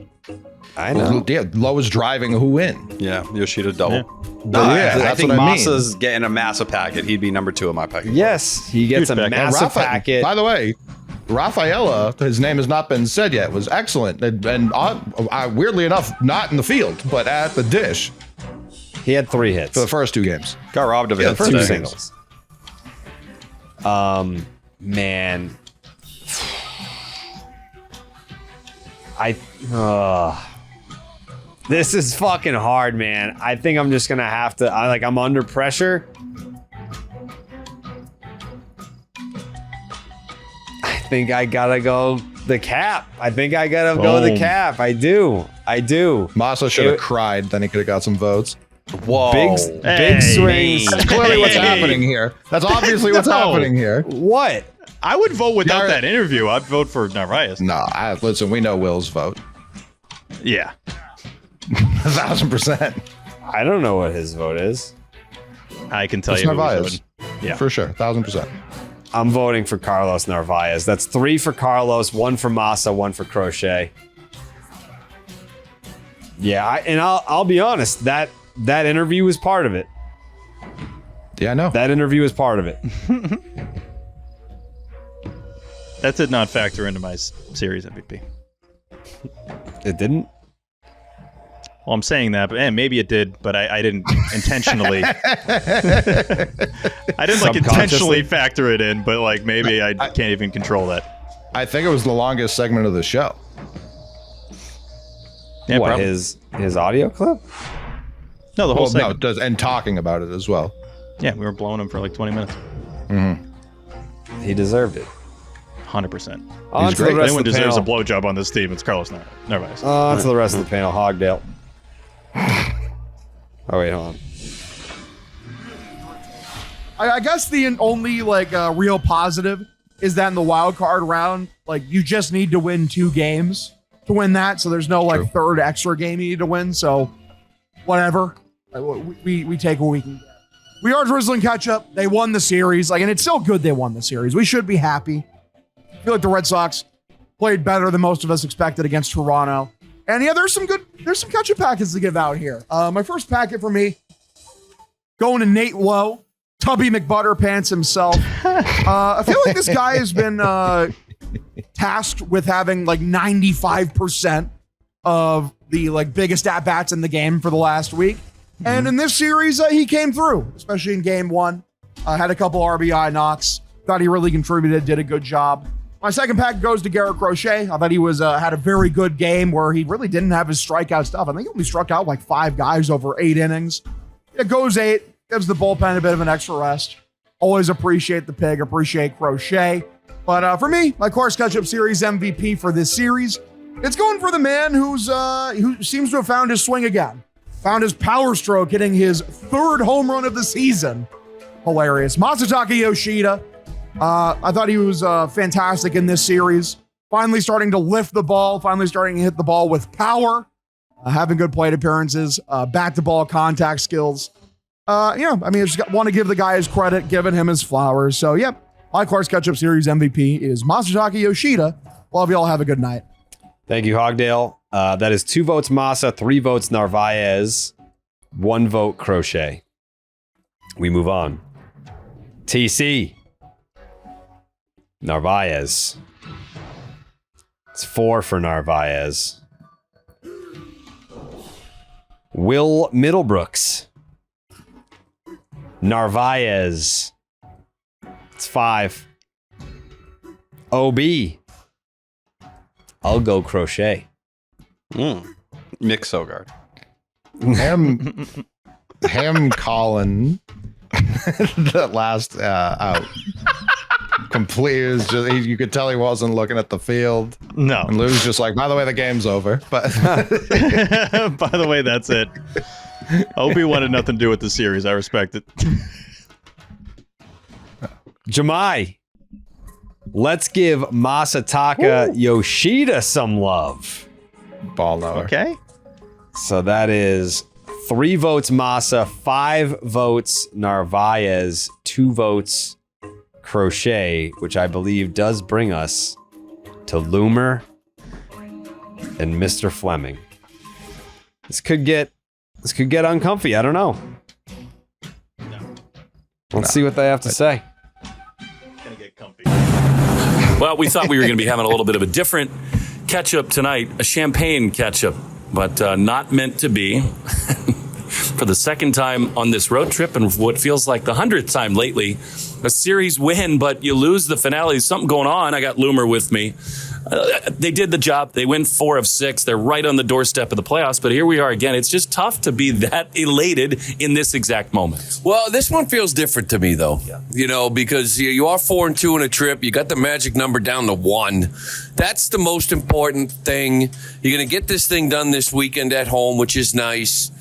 I know. Yeah, Lowe was driving who in. Yeah, Yoshida double. Yeah. I think what I mean. Masa's getting a massive packet. He'd be number 2 in my packet. Yes, he gets a Huge packet. massive packet. By the way, Rafaela, his name has not been said yet, was excellent. And weirdly enough, not in the field, but at the dish He had 3 hits. for the first 2 games. Got robbed of it. Yeah, first 2 two singles. Man. This is fucking hard, man. I think I'm just gonna have to. I'm under pressure. I think I gotta go the cap. I think I gotta go the Boom. cap. I do. Masa should have cried, then he could have got some votes. Whoa. Big swings. That's clearly what's happening here. That's obviously what's happening here. What? I would vote without Garrett- that interview. I'd vote for Narvaez. No, listen, we know Will's vote. Yeah. 1,000%. I don't know what his vote is. I can tell It's you. who he's Narvaez. voting. Yeah. For sure. 1,000%. I'm voting for Carlos Narvaez. That's 3 for Carlos, 1 for Masa, 1 for Crochet. Yeah, I'll be honest. That interview was part of it. Yeah, I know. That interview was part of it. That did not factor into my series MVP. It didn't? Well, I'm saying that, but maybe it did, but I didn't intentionally. I didn't intentionally factor it in, but maybe I can't even control that. I think it was the longest segment of the show. Yeah, What, probably. his audio clip? No, the whole Well, no, segment. it does, and talking about it as well. Yeah, we were blowing him for 20 minutes. He deserved it. 100%. On to the great. rest Anyone of the deserves panel. a blowjob on this team, it's Carlos Narvaez. On to the rest of the panel. Hogdale. Oh, wait, hold on. I guess the only real positive is that in the wild card round, you just need to win 2 games to win that. So there's no True. third extra game you need to win. So whatever, we take what we can get. We are drizzling catch up. They won the series, and it's still good they won the series. We should be happy. I feel like the Red Sox played better than most of us expected against Toronto. And yeah, there's some catch up packets to give out here. My first packet for me, going to Nate Lowe. Tubby McButterpants himself. I feel like this guy has been tasked with having 95% of the biggest at-bats in the game for the last week. And in this series, he came through, especially in game 1. Had a couple RBI knocks. Thought he really contributed, did a good job. My second pack goes to Garrett Crochet. I thought he was had a very good game where he really didn't have his strikeout stuff. I think he only struck out 5 guys over 8 innings. It goes 8. Gives the bullpen a bit of an extra rest. Always appreciate the pig, appreciate Crochet. But for me, my course catch-up series MVP for this series, it's going for the man who seems to have found his swing again. Found his power stroke, hitting his 3rd home run of the season. Hilarious. Masataka Yoshida. I thought he was fantastic in this series. Finally starting to lift the ball, finally starting to hit the ball with power, having good plate appearances, bat-to-ball contact skills. I just want to give the guy his credit, giving him his flowers. So, yep, my course catch-up series MVP is Masataka Yoshida. Love y'all. Have a good night. Thank you, Hogdale. That is 2 votes Masa, 3 votes Narvaez, 1 vote Crochet. We move on. TC. Narvaez. It's 4 for Narvaez. Will Middlebrooks. Narvaez. It's 5. OB. I'll go Crochet. Mick Sogard. Ham Colin, the last out. Complete. It was just, you could tell he wasn't looking at the field. No. And Lou's just by the way, the game's over. But By the way, that's it. Obi wanted nothing to do with the series. I respect it. Jamai. Let's give Masataka Yoshida some love. ball knower. Okay. So that is 3 votes Masa, 5 votes Narvaez, 2 votes Crochet, which I believe does bring us to Loomer and Mr. Fleming. This could get uncomfy. I don't know. Let's see what they have to say. Gonna get comfy. Well, we thought we were going to be having a little bit of a different catch-up tonight, a champagne catch-up, but not meant to be. For the second time on this road trip and what feels like the 100th time lately, a series win, but you lose the finale. Something going on. I got Loomer with me. They did the job. They win 4 of 6. They're right on the doorstep of the playoffs, but here we are again. It's just tough to be that elated in this exact moment. Well, this one feels different to me, though. Yeah. You know, because you are 4-2 in a trip. You got the magic number down to 1. That's the most important thing. You're going to get this thing done this weekend at home, which is nice.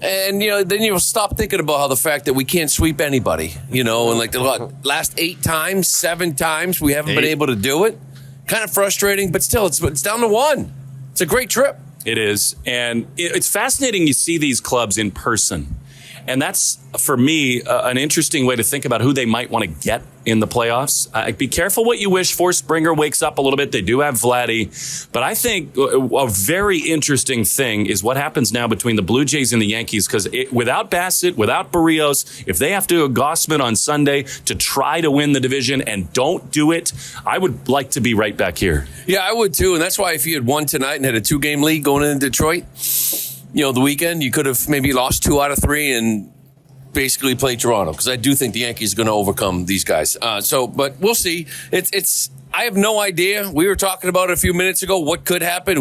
And, then you'll stop thinking about how the fact that we can't sweep anybody, and like the last 8 times, 7 times, we haven't been able to do it. Kind of frustrating, but still, it's down to 1. It's a great trip. It is. And it's fascinating you see these clubs in person. And that's, for me, an interesting way to think about who they might want to get in the playoffs. Be careful what you wish for. Springer wakes up a little bit. They do have Vladdy. But I think a very interesting thing is what happens now between the Blue Jays and the Yankees, because without Bassett, without Barrios, if they have to go Gossman on Sunday to try to win the division and don't do it, I would like to be right back here. Yeah, I would too. And that's why if you had won tonight and had a 2-game lead going into Detroit, the weekend, you could have maybe lost 2 out of 3 and basically played Toronto, because I do think the Yankees are going to overcome these guys. But we'll see. I have no idea. We were talking about it a few minutes ago. What could happen?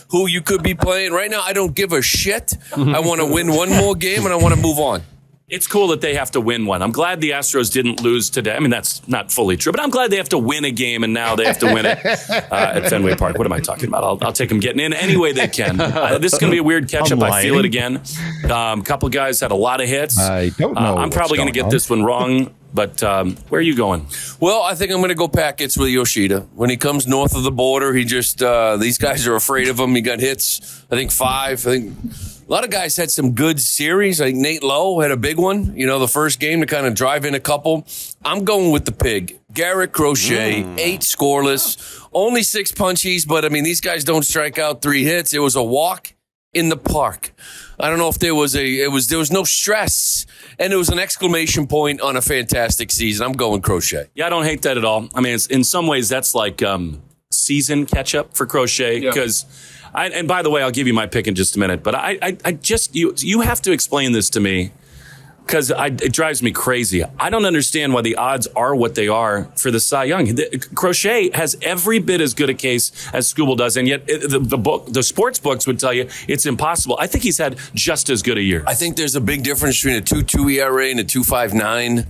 Who you could be playing right now? I don't give a shit. I want to win one more game and I want to move on. It's cool that they have to win one. I'm glad the Astros didn't lose today. I mean, that's not fully true, but I'm glad they have to win a game, and now they have to win it at Fenway Park. What am I talking about? I'll take them getting in any way they can. This is going to be a weird catch-up. I feel it again. A couple guys had a lot of hits. I don't know. I'm probably going to get this one wrong, but where are you going? Well, I think I'm going to go Packets with Yoshida. When he comes north of the border, he just these guys are afraid of him. He got hits, I think 5. A lot of guys had some good series. I think Nate Lowe had a big one, the first game to kind of drive in a couple. I'm going with the pig. Garrett Crochet, 8 scoreless, only 6 punchies, but I mean, these guys don't strike out 3 hits. It was a walk in the park. I don't know if there was no stress, and it was an exclamation point on a fantastic season. I'm going Crochet. Yeah, I don't hate that at all. I mean, in some ways, that's like season catch up for Crochet, because and by the way, I'll give you my pick in just a minute, but I just, you have to explain this to me, because it drives me crazy. I don't understand why the odds are what they are for the Cy Young. Crochet has every bit as good a case as Skubal does, and yet the sports books would tell you it's impossible. I think he's had just as good a year. I think there's a big difference between a 2.2 ERA and a 2.59.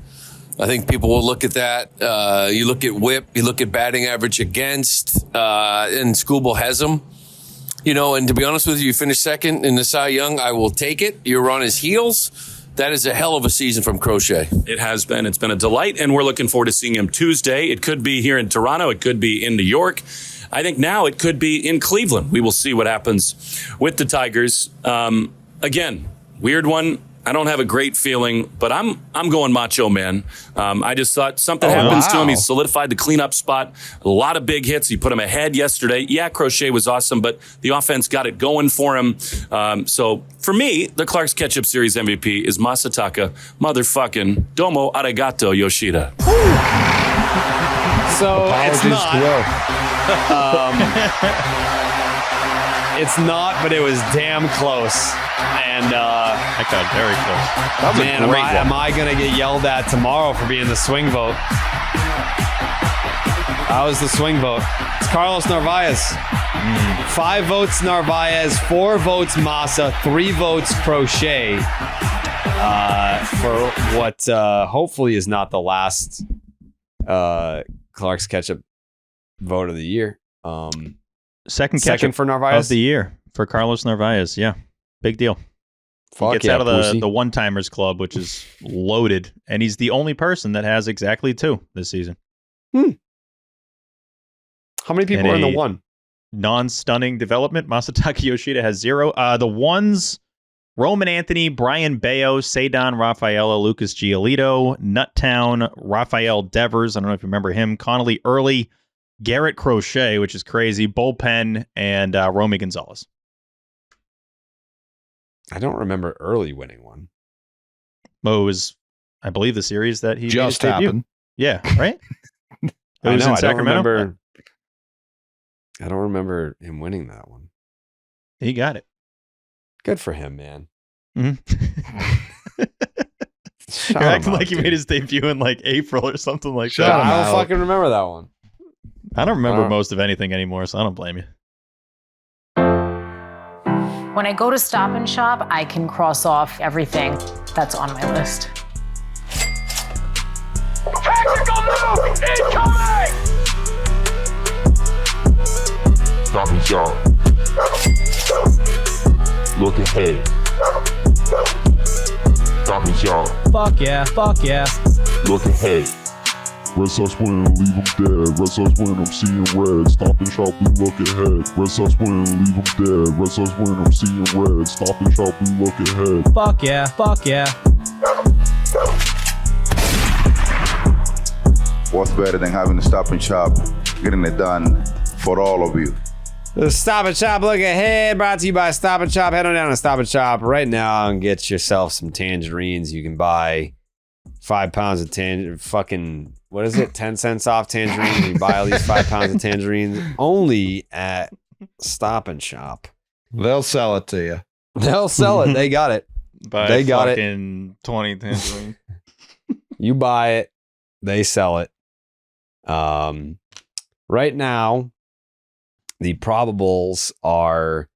I think people will look at that. You look at whip, you look at batting average against, and Skubal has them. And to be honest with you, you finish second in the Cy Young, I will take it. You're on his heels. That is a hell of a season from Crochet. It has been. It's been a delight, and we're looking forward to seeing him Tuesday. It could be here in Toronto. It could be in New York. I think now it could be in Cleveland. We will see what happens with the Tigers. Again, weird one. I don't have a great feeling, but I'm going Macho Man. I just thought something happens to him. He solidified the cleanup spot. A lot of big hits. He put him ahead yesterday. Yeah, Crochet was awesome, but the offense got it going for him. So for me, the Clark's Ketchup Series MVP is Masataka motherfucking Domo Arigato Yoshida. So it's not. It's not, but it was damn close. And that got very close. Man, am I going to get yelled at tomorrow for being the swing vote? I was the swing vote. It's Carlos Narvaez. 5 votes Narvaez, 4 votes Massa, 3 votes Crochet. For what hopefully is not the last Clark's Ketchup vote of the year. Second ketchup for Narvaez of the year for Carlos Narvaez. Yeah, big deal. He gets out of the one-timers club, which is loaded, and he's the only person that has exactly 2 this season. How many people are in the 1? Non-stunning development. Masataka Yoshida has 0. The ones Roman Anthony, Brian Bello, Cedon Rafaela, Lucas Giolito, Nuttown, Rafael Devers, I don't know if you remember him, Connolly Early, Garrett Crochet, which is crazy, Bullpen, and Romy Gonzalez. I don't remember Early winning one. Well, it was, I believe, the series that he Just made his debut. happened. Yeah, right? It I was know, in Sacramento. I don't remember him winning that one. He got it. Good for him, man. Mm-hmm. Shout You're him acting out, like he dude. made his debut in like April or something like Shut that. him I don't out. fucking remember that one. I don't remember Oh. most of anything anymore, so I don't blame you. When I go to Stop and Shop, I can cross off everything that's on my list. Tactical move incoming! Stop and shop. Look ahead. Stop and shop. Fuck yeah, fuck yeah. Look ahead. Red Sox win, leave them dead. Red Sox win, I'm seeing red. Stop and shop, we look ahead. Red Sox win, leave them dead. Red Sox win, I'm seeing red. Stop and shop, we look ahead. Fuck yeah, fuck yeah. What's better than having to stop and shop, getting it done for all of you? The Stop and Shop look ahead, brought to you by Stop and Shop. Head on down to Stop and Shop right now and get yourself some tangerines. You can buy 5 pounds of fucking, what is it? 10 cents off tangerines. You buy at least 5 pounds of tangerines only at Stop and Shop. They'll sell it to you. They'll sell it. They got it. They got it. Fucking 20 tangerines. You buy it, they sell it. Right now, the probables are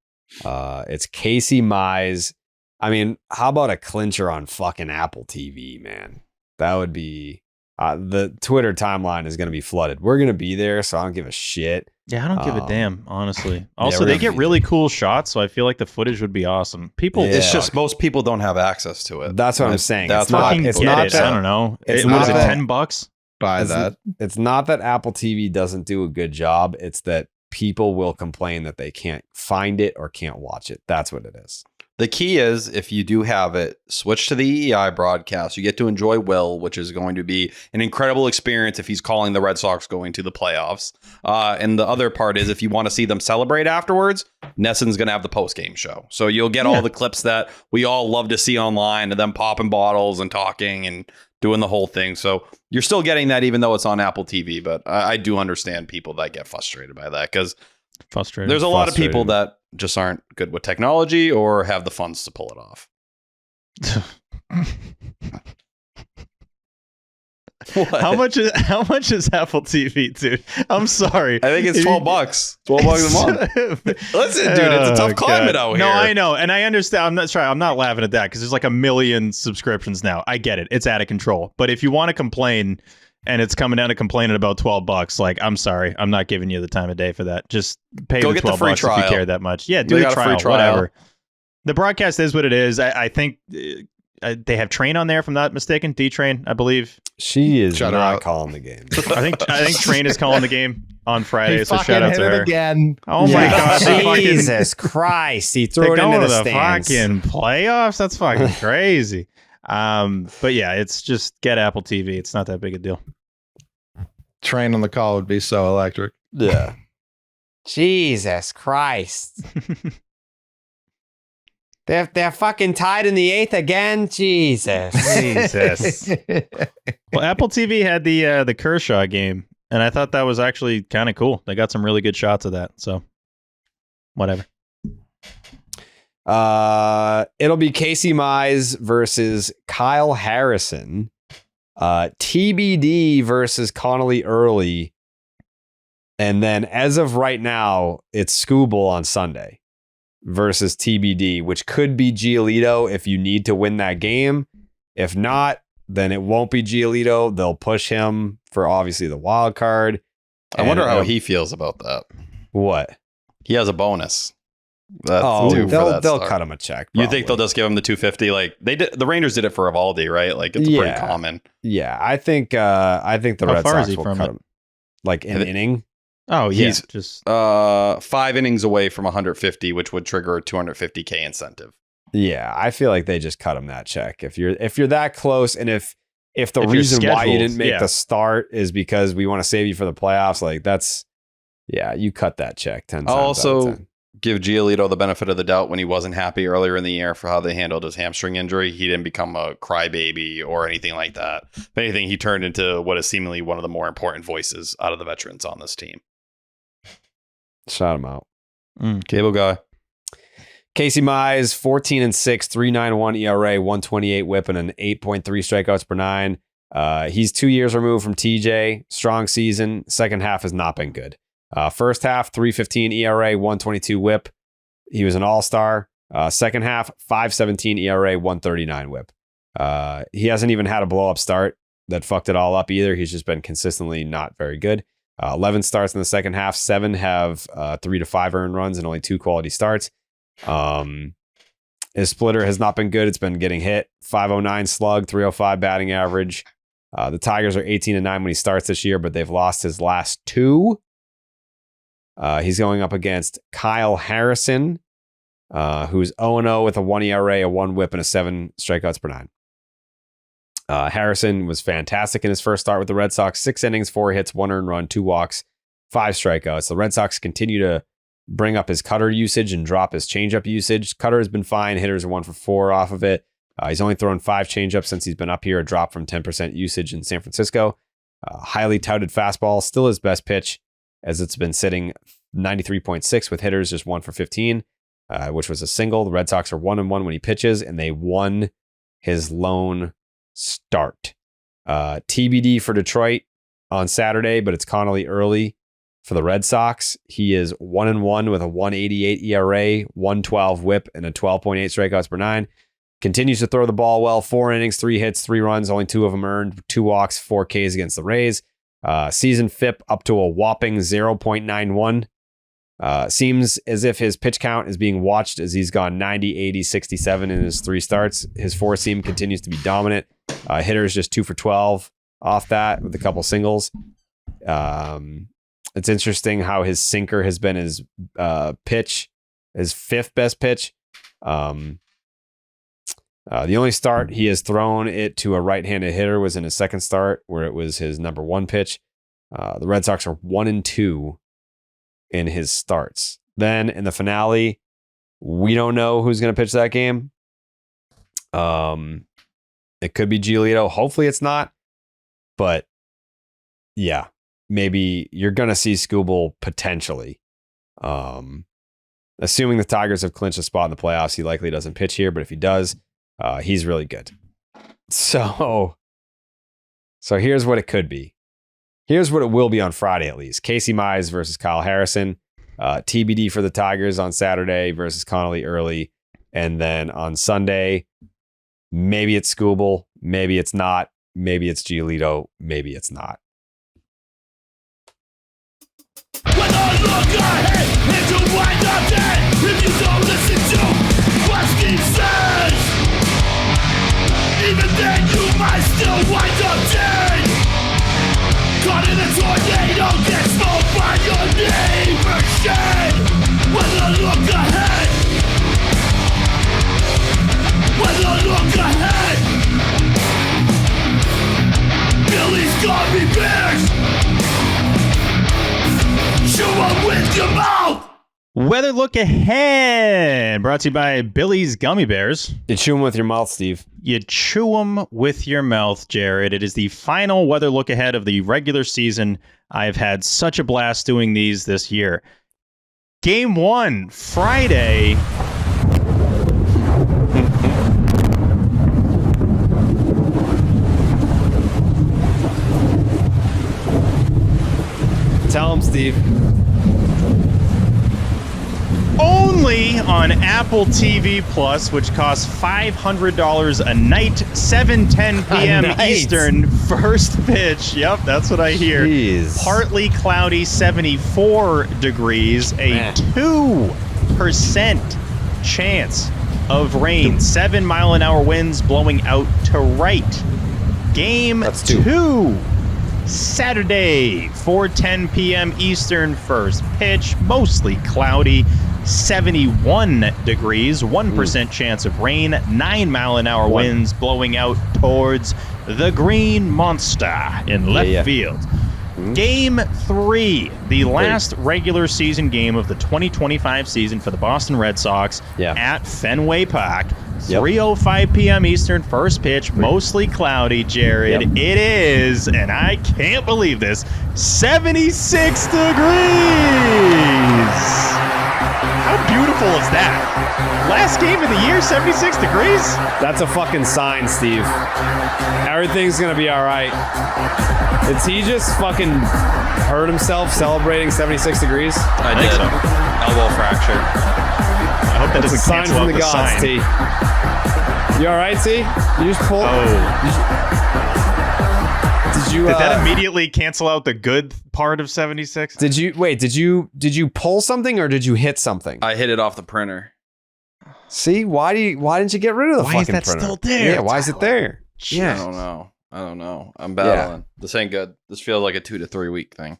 it's Casey Mize. I mean, how about a clincher on fucking Apple TV, man? That would be the Twitter timeline is going to be flooded. We're going to be there, so I don't give a shit. Yeah, I don't give a damn, honestly. Also, we're they gonna get be really cool shots, so I feel like the footage would be awesome. People, Yeah. It's just most people don't have access to it. That's what I'm saying. That's It's not- why fucking it's get not it. that- I don't know. it's Was not it that- $10? Buy It's- that. It's not that Apple TV doesn't do a good job. It's that people will complain that they can't find it or can't watch it. That's what it is. The key is, if you do have it, switch to the EEI broadcast. You get to enjoy Will, which is going to be an incredible experience if he's calling the Red Sox going to the playoffs. And the other part is, if you want to see them celebrate afterwards, Nesson's going to have the post-game show. So you'll get all the clips that we all love to see online of them popping bottles and talking and doing the whole thing. So you're still getting that even though it's on Apple TV. But I do understand people that get frustrated by that because Frustrated. there's a lot of people that just aren't good with technology or have the funds to pull it off. How much is Apple TV, dude? I'm sorry. I think it's $12. $12 a month. Listen, dude, it's a tough climate out here. No, I know, and I understand. I'm not laughing at that because there's like 1 million subscriptions now. I get it. It's out of control. But if you want to complain and it's coming down to complaining about $12, like, I'm sorry, I'm not giving you the time of day for that. Just pay Go the get the $12 free if you trial. care that much. Yeah, do They the got a free trial, trial. whatever. The broadcast is what it is. I think they have Train on there, if I'm not mistaken. D-Train, I believe. She is Shut her not out. calling the game. I think Train is calling the game on Friday, so shout out to her. Again. Oh my god! they fucking- Jesus Christ. He They're threw it going into to the the stands. fucking playoffs. That's fucking crazy. But yeah, it's just get Apple TV. It's not that big a deal. Train on the call would be so electric. Yeah. Jesus Christ. They're fucking tied in the 8th again. Jesus. Jesus. Well, Apple TV had the Kershaw game, and I thought that was actually kind of cool. They got some really good shots of that. So, whatever. It'll be Casey Mize versus Kyle Harrison. TBD versus Connolly Early. And then as of right now, it's Scooble on Sunday versus TBD, which could be Giolito if you need to win that game. If not, then it won't be Giolito. They'll push him for obviously the wild card. I wonder how he feels about that. What? He has a bonus. That's Oh, due for that they'll start. cut him a check. You think probably. they'll just give him the 250? Like they did, the Rangers did it for Evaldi, right? Like it's pretty Yeah. common. Yeah, I think the How Red far is Sox he will from cut it? him. Like an I thi- inning. Oh yeah, He's just 5 innings away from 150, which would trigger a $250K incentive. Yeah, I feel like they just cut him that check. If you're that close, and if the reason why you didn't make the start is because we want to save you for the playoffs, like you cut that check 10 times. I'll also also give Giolito the benefit of the doubt when he wasn't happy earlier in the year for how they handled his hamstring injury. He didn't become a crybaby or anything like that. If anything, he turned into what is seemingly one of the more important voices out of the veterans on this team. Shout him out. Cable guy. Casey Mize, 14-6, 3.91 ERA, 128 whip, and an 8.3 strikeouts per nine. He's 2 years removed from TJ. Strong season. Second half has not been good. First half, 3.15 ERA, 122 whip. He was an all-star. Second half, 5.17 ERA, 139 whip. He hasn't even had a blow-up start that fucked it all up either. He's just been consistently not very good. 11 starts in the second half. 7 have 3 to 5 earned runs and only 2 quality starts. His splitter has not been good. It's been getting hit. 509 slug, 305 batting average. The Tigers are 18-9 when he starts this year, but they've lost his last 2. He's going up against Kyle Harrison, who's 0-0 with a 1 ERA, a 1 whip, and a 7 strikeouts per nine. Harrison was fantastic in his first start with the Red Sox. 6 innings, 4 hits, 1 earned run, 2 walks, 5 strikeouts. The Red Sox continue to bring up his cutter usage and drop his changeup usage. Cutter has been fine. Hitters are 1 for 4 off of it. He's only thrown 5 changeups since he's been up here, a drop from 10% usage in San Francisco. Highly touted fastball, still his best pitch, as it's been sitting 93.6 with hitters just 1 for 15, which was a single. The Red Sox are 1-1 when he pitches, and they won his lone start. TBD for Detroit on Saturday, but it's Connolly early for the Red Sox. He is 1-1 with a 1.88 ERA, 112 whip, and a 12.8 strikeouts per nine. Continues to throw the ball well. 4 innings, 3 hits, 3 runs, only 2 of them earned, 2 walks, 4 Ks against the Rays. Season FIP up to a whopping 0.91. Seems as if his pitch count is being watched as he's gone 90, 80, 67 in his 3 starts. His 4-seam continues to be dominant. Hitters just 2 for 12 off that with a couple singles. It's interesting how his sinker has been his pitch, his 5th best pitch. The only start he has thrown it to a right-handed hitter was in his 2nd start, where it was his number 1 pitch. The Red Sox are 1-2 in his starts. Then in the finale, we don't know who's going to pitch that game. It could be Giolito. Hopefully it's not. But yeah, maybe you're going to see Skubal potentially. Assuming the Tigers have clinched a spot in the playoffs, he likely doesn't pitch here. But if he does, he's really good. So here's what it could be. Here's what it will be on Friday, at least. Casey Mize versus Kyle Harrison. TBD for the Tigers on Saturday versus Connolly early. And then on Sunday, maybe it's Skubal, maybe it's not, maybe it's Giolito, maybe it's not. When I look ahead and you wind up dead, if you don't listen to what Steve says, even then you might still wind up dead. Caught in a tornado, get smoked by your neighbor's shed. When I look ahead, when I look ahead, Billy's gummy bears, chew 'em with your mouth. Weather look ahead, brought to you by Billy's Gummy Bears. You chew them with your mouth, Steve. You chew them with your mouth, Jared. It is the final weather look ahead of the regular season. I've had such a blast doing these this year. Game 1, Friday. Tell him, Steve. Only on Apple TV Plus, which costs $500 a night, 7:10 p.m. Eastern, first pitch. Yep, that's what I hear. Jeez. Partly cloudy, 74 degrees, a 2% chance of rain, 7-mile-an-hour winds blowing out to right. Game 2. Saturday, 4:10 p.m. Eastern, first pitch, mostly cloudy, 71 degrees, 1% chance of rain, 9-mile-an-hour winds blowing out towards the Green Monster in left field. Game 3, the last regular season game of the 2025 season for the Boston Red Sox at Fenway Park. 3:05 p.m. Eastern, first pitch, mostly cloudy, Jared. It is, and I can't believe this, 76 degrees. How beautiful is that? Last game of the year, 76 degrees? That's a fucking sign, Steve. Everything's going to be all right. Did he just fucking hurt himself celebrating 76 degrees? I did. so. Elbow fracture. I hope that doesn't sign cancel from out the gods, sign. T. You all right, T? You just pulled. Did that immediately cancel out the good part of 76? Did you pull something or did you hit something? I hit it off the printer. See, why didn't you get rid of the fucking printer? Why is that still there? Yeah, why is it there? I don't know. I'm battling. This ain't good. This feels like a 2 to 3 week thing.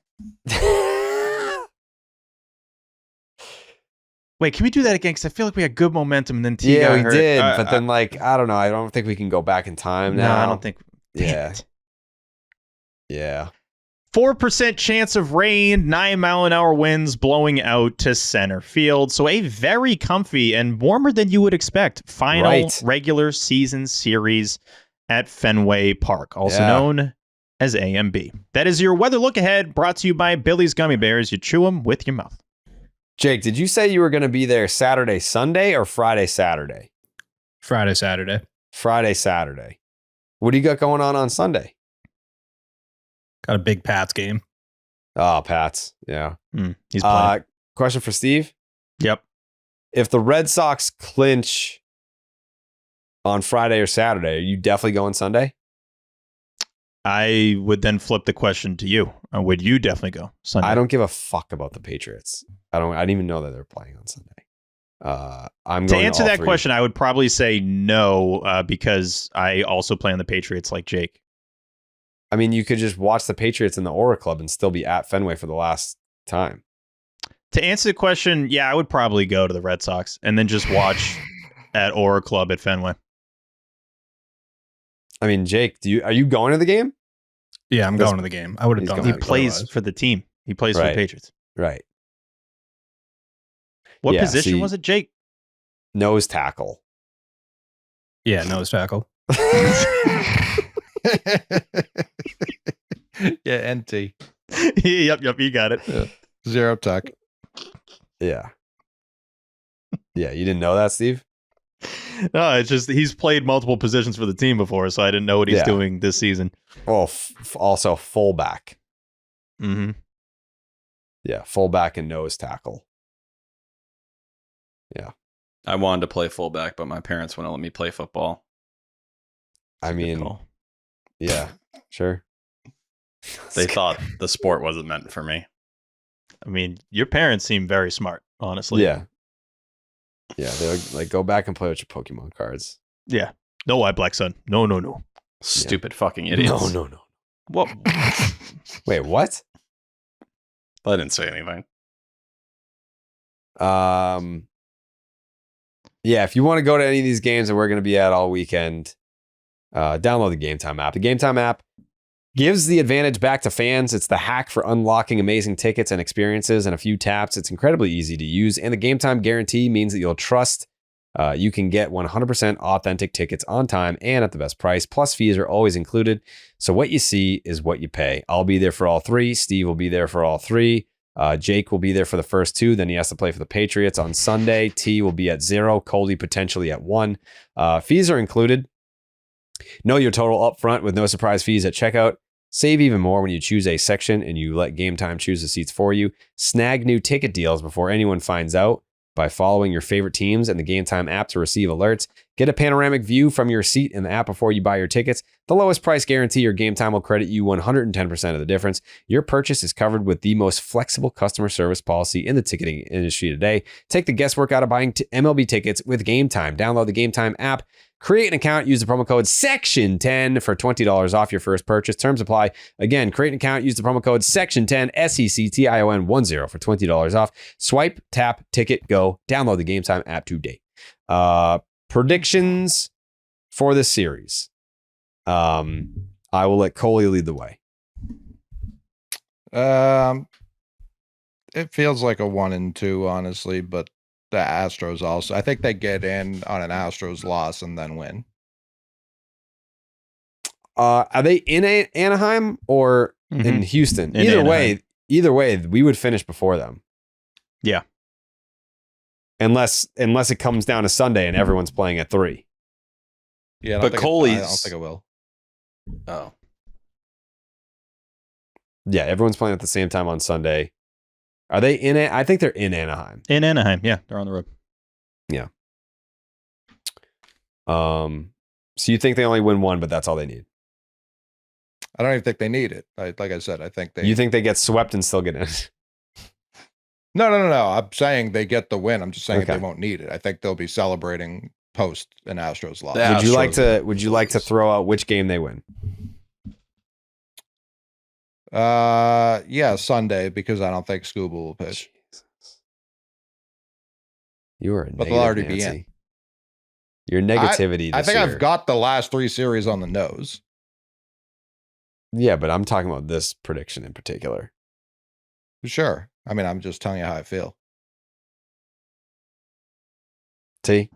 Wait, can we do that again? Because I feel like we had good momentum and then T got hurt. Did, but then I don't know. I don't think we can go back in time now. No, I don't think. Yeah. Yeah. 4% chance of rain, 9-mile-an-hour winds blowing out to center field. So a very comfy and warmer than you would expect final regular season series at Fenway Park, also known as AMB. That is your weather look ahead, brought to you by Billy's Gummy Bears. You chew them with your mouth. Jake, did you say you were going to be there Saturday, Sunday, or Friday, Saturday? Friday, Saturday. Friday, Saturday. What do you got going on Sunday? Got a big Pats game. Oh, Pats. Yeah. He's playing. Question for Steve. Yep. If the Red Sox clinch on Friday or Saturday, are you definitely going Sunday? I would then flip the question to you. Would you definitely go Sunday? I don't give a fuck about the Patriots. I didn't even know that they're playing on Sunday. I'm going to answer all that three. question. I would probably say no, because I also play on the Patriots like Jake. I mean, you could just watch the Patriots in the Aura Club and still be at Fenway for the last time. To answer the question, yeah, I would probably go to the Red Sox and then just watch at Aura Club at Fenway. I mean, Jake, are you going to the game? Yeah, I'm going to the game. I would have done that. He plays for the team. He plays for the Patriots. Right. What position was it, Jake? Nose tackle. Yeah, nose tackle. Yeah, NT. Yep, you got it. Yeah. Zero tuck. Yeah. Yeah, you didn't know that, Steve? No, it's just he's played multiple positions for the team before, so I didn't know what he's doing this season. Well, also fullback. Mm-hmm. Yeah, fullback and nose tackle. Yeah. I wanted to play fullback, but my parents wouldn't let me play football. I mean, yeah, sure. They thought the sport wasn't meant for me. I mean, your parents seem very smart, honestly. Yeah. Yeah, they're like, go back and play with your Pokemon cards. Yeah. No, white black son. No. Stupid fucking idiots. No. What? Wait, what? I didn't say anything. Yeah, if you want to go to any of these games that we're going to be at all weekend, download the Game Time app. The Game Time app gives the advantage back to fans. It's the hack for unlocking amazing tickets and experiences in a few taps. It's incredibly easy to use, and the Game Time guarantee means that you'll trust you can get 100% authentic tickets on time and at the best price. Plus, fees are always included. So what you see is what you pay. I'll be there for all three. Steve will be there for all three. Jake will be there for the first two. Then he has to play for the Patriots on Sunday. T will be at 0. Coldy potentially at 1. Fees are included. Know your total up front with no surprise fees at checkout. Save even more when you choose a section and you let Game Time choose the seats for you. Snag new ticket deals before anyone finds out by following your favorite teams in the Game Time app to receive alerts. Get a panoramic view from your seat in the app before you buy your tickets. The lowest price guarantee or Game Time will credit you 110% of the difference. Your purchase is covered with the most flexible customer service policy in the ticketing industry today. Take the guesswork out of buying MLB tickets with Game Time. Download the Game Time app Create an account, use the promo code SECTION10 for $20 off your first purchase. Terms apply. Again, create an account, use the promo code SECTION10, SECTION10 for $20 off. Swipe, tap, ticket, go. Download the Game Time app today. Predictions for this series. I will let Coley lead the way. It feels like a 1-2, honestly, but the Astros also. I think they get in on an Astros loss and then win. Are they in Anaheim or in Houston? Either way, we would finish before them. Yeah. Unless it comes down to Sunday and everyone's playing at 3. Yeah, but Coley's. I don't think it will. Oh. Yeah, everyone's playing at the same time on Sunday. Are they in it? I think they're in Anaheim. In Anaheim, yeah, they're on the road. Yeah. So you think they only win one, but that's all they need? I don't even think they need it. Like I said, I think they. You think they get swept and still get in? No. I'm saying they get the win. I'm just saying they won't need it. I think they'll be celebrating post an Astros loss. Would you like to throw out which game they win? Yeah, Sunday, because I don't think Scuba will pitch. Jesus. You are a but negative, they'll already Nancy. be in. Your negativity. I think year. I've got the last 3 series on the nose. Yeah, but I'm talking about this prediction in particular. Sure. I mean, I'm just telling you how I feel. T?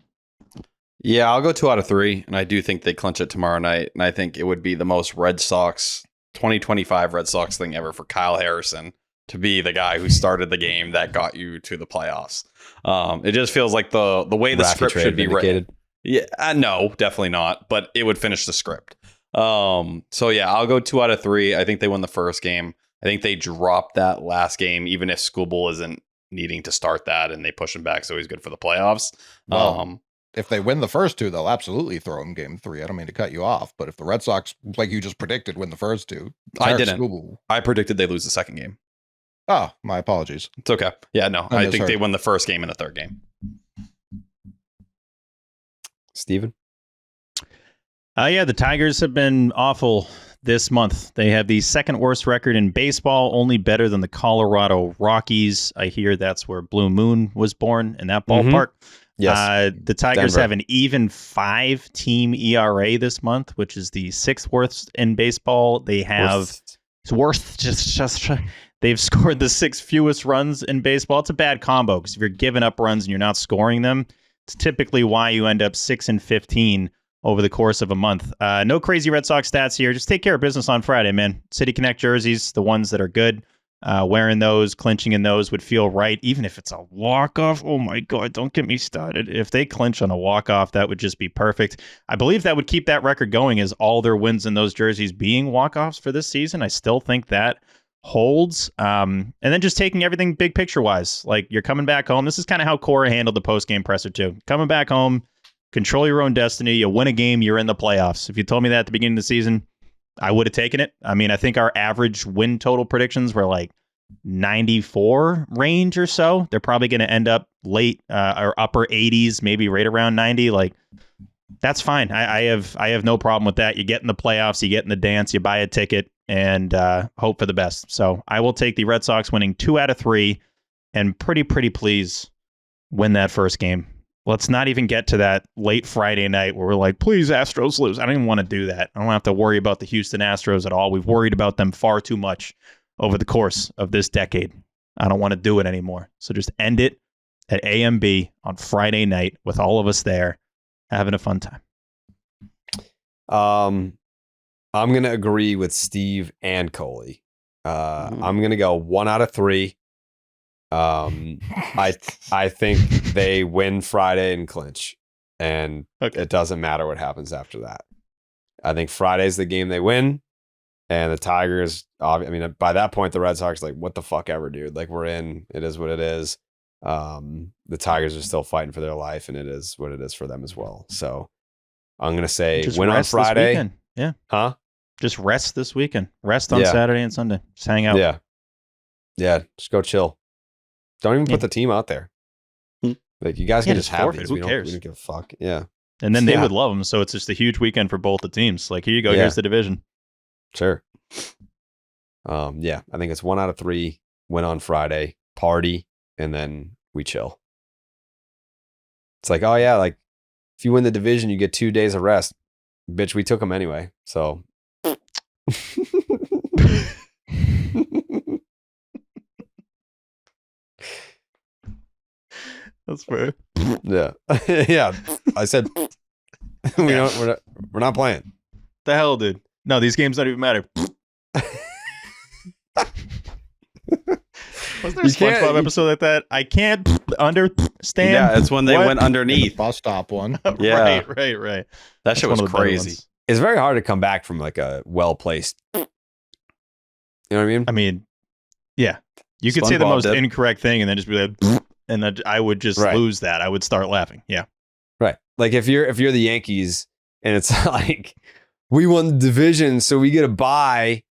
Yeah, I'll go 2 out of 3, and I do think they clinch it tomorrow night, and I think it would be the most Red Sox 2025 Red Sox thing ever for Kyle Harrison to be the guy who started the game that got you to the playoffs. It just feels like the way the script should be written. Yeah, no, definitely not, but it would finish the script. So yeah, I'll go 2 out of 3. I think they win the first game. I think they drop that last game, even if Scooble isn't needing to start that, and they push him back so he's good for the playoffs. Well, if they win the first 2, they'll absolutely throw him game 3. I don't mean to cut you off, but if the Red Sox, like you just predicted, win the first 2, I didn't. I predicted they lose the second game. Oh, my apologies. It's okay. Yeah, no, I think they win the first game and the third game. Steven? Yeah, the Tigers have been awful this month. They have the second worst record in baseball, only better than the Colorado Rockies. I hear that's where Blue Moon was born, in that ballpark. Yes. The Tigers Denver. have an even 5-team ERA this month, which is the 6th worst in baseball. They have it's worst. They've scored the 6th fewest runs in baseball. It's a bad combo because if you're giving up runs and you're not scoring them, it's typically why you end up 6-15 over the course of a month. No crazy Red Sox stats here. Just take care of business on Friday, man. City Connect jerseys, the ones that are good. Wearing those, clinching in those would feel right, even if it's a walk-off. Oh my God, don't get me started. If they clinch on a walk-off, that would just be perfect. I believe that would keep that record going as all their wins in those jerseys being walk-offs for this season. I still think that holds. And then just taking everything big picture-wise. Like, you're coming back home. This is kind of how Cora handled the post-game presser too. Coming back home, control your own destiny. You win a game, you're in the playoffs. If you told me that at the beginning of the season, I would have taken it. I mean, I think our average win total predictions were like 94 range or so. They're probably going to end up late or upper 80s, maybe right around 90. Like, that's fine. I have no problem with that. You get in the playoffs, you get in the dance, you buy a ticket, and hope for the best. So I will take the Red Sox winning 2 out of 3 and pretty please win that first game. Let's not even get to that late Friday night where we're like, please, Astros lose. I don't even want to do that. I don't have to worry about the Houston Astros at all. We've worried about them far too much over the course of this decade. I don't want to do it anymore. So just end it at AMB on Friday night with all of us there having a fun time. I'm going to agree with Steve and Coley. I'm going to go 1 out of 3. I think they win Friday and clinch, and it doesn't matter what happens after that. I think Friday's the game they win, and the Tigers, I mean, by that point, the Red Sox are like, what the fuck ever, dude? Like, we're in. It is what it is. The Tigers are still fighting for their life, and it is what it is for them as well. So I'm going to say just win on Friday. Yeah. Huh? Just rest this weekend. Rest on Saturday and Sunday. Just hang out. Yeah. Just go chill. Don't even put the team out there. Like, you guys can just have these. Who cares? We don't give a fuck. Yeah. And then they would love them. So it's just a huge weekend for both the teams. Like, here you go. Here's the division. Sure. Yeah, I think it's 1 out of 3. Win on Friday, party, and then we chill. It's like, oh yeah, like if you win the division, you get 2 days of rest. Bitch, we took them anyway. So. That's fair. Yeah. Yeah. I said we're not playing. The hell, dude. No, these games don't even matter. Was there a SpongeBob episode like that? I can't understand. Yeah, it's when they went underneath. Bus stop one. Yeah. Right. That shit was crazy. It's very hard to come back from like a well-placed. You know what I mean? I mean, yeah. You could say the most incorrect thing and then just be like, and then I would just lose that. I would start laughing. Yeah. Right. Like if you're the Yankees and it's like, we won the division, so we get a bye.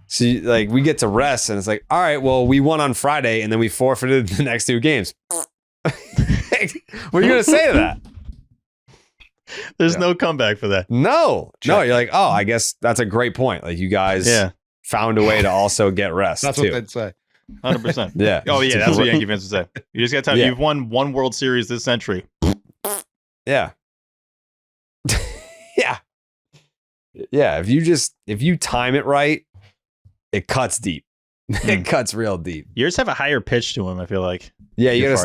So like we get to rest, and it's like, all right, well, we won on Friday, and then we forfeited the next 2 games. What are you gonna say to that? There's no comeback for that. No. You're like, oh, I guess that's a great point. Like you guys found a way to also get rest. That's what they'd say. 100%. Yeah. Oh yeah, that's what Yankee fans would say. You just got to tell you've won 1 World Series this century. Yeah. Yeah. Yeah. If you time it right, it cuts deep. It cuts real deep. Yours have a higher pitch to them, I feel like. Yeah, you gotta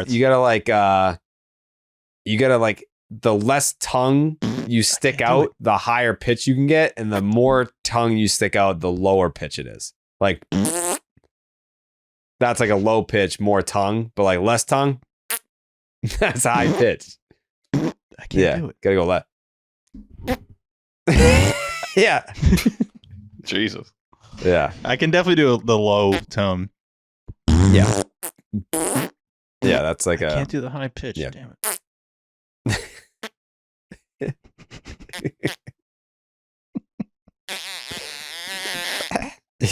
like the less tongue you stick out, the higher pitch you can get, and the more tongue you stick out, the lower pitch it is. Like that's like a low pitch, more tongue, but like less tongue, that's high pitch. I can't do it. Gotta go left. Yeah. Jesus. Yeah. I can definitely do the low tone. Yeah. Yeah, that's like I can't do the high pitch. Yeah. Damn it.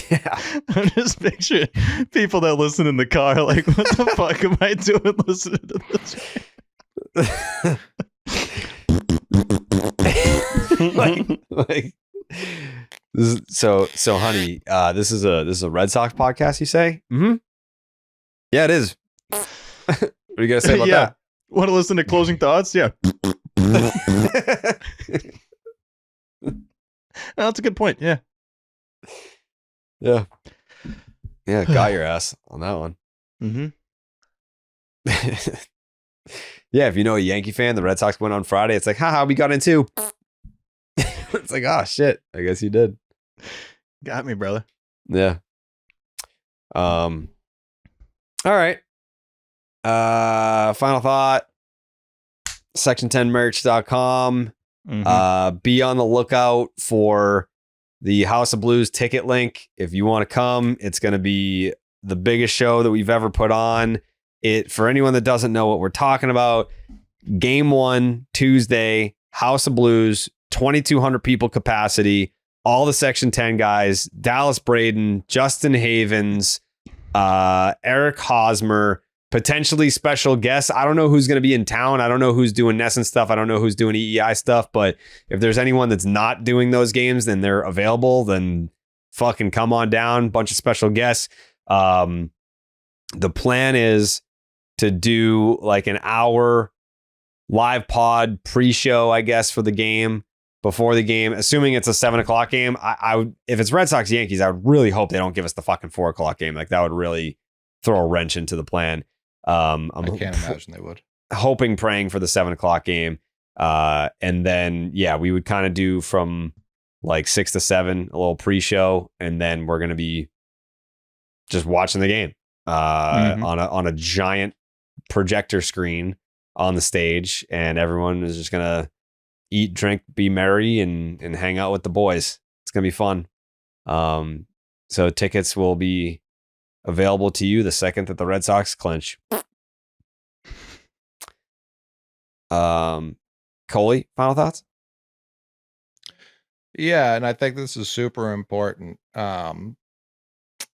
Yeah. I'm just picturing people that listen in the car like, what the fuck am I doing listening to like this is, so honey, this is a Red Sox podcast, you say? Mm-hmm. Yeah, it is. What are you gonna say about that? Want to listen to closing thoughts? Yeah. No, that's a good point. Yeah. Yeah. Yeah, got your ass on that one. Mm-hmm. Yeah, if you know a Yankee fan, the Red Sox went on Friday. It's like, haha, we got in 2. It's like, oh shit, I guess you did. Got me, brother. Yeah. All right. Final thought. Section10merch.com. Mm-hmm. Be on the lookout for the House of Blues ticket link. If you want to come, it's going to be the biggest show that we've ever put on. For anyone that doesn't know what we're talking about, Game 1, Tuesday, House of Blues, 2,200 people capacity, all the Section 10 guys, Dallas Braden, Justin Havens, Eric Hosmer, potentially special guests. I don't know who's going to be in town. I don't know who's doing Nesson stuff. I don't know who's doing EEI stuff, but if there's anyone that's not doing those games, then they're available, then fucking come on down. Bunch of special guests. The plan is to do like an hour live pod pre-show, I guess, for the game, before the game, assuming it's a 7:00 game. I would, if it's Red Sox Yankees, I would really hope they don't give us the fucking 4:00 game. Like that would really throw a wrench into the plan. I can't imagine they would. Hoping, praying for the 7:00 game. And then, yeah, we would kind of do from like 6 to 7, a little pre-show. And then we're going to be just watching the game on a giant projector screen on the stage. And everyone is just going to eat, drink, be merry, and hang out with the boys. It's going to be fun. So tickets will be available to you the second that the Red Sox clinch. Coley, final thoughts? Yeah, and I think this is super important.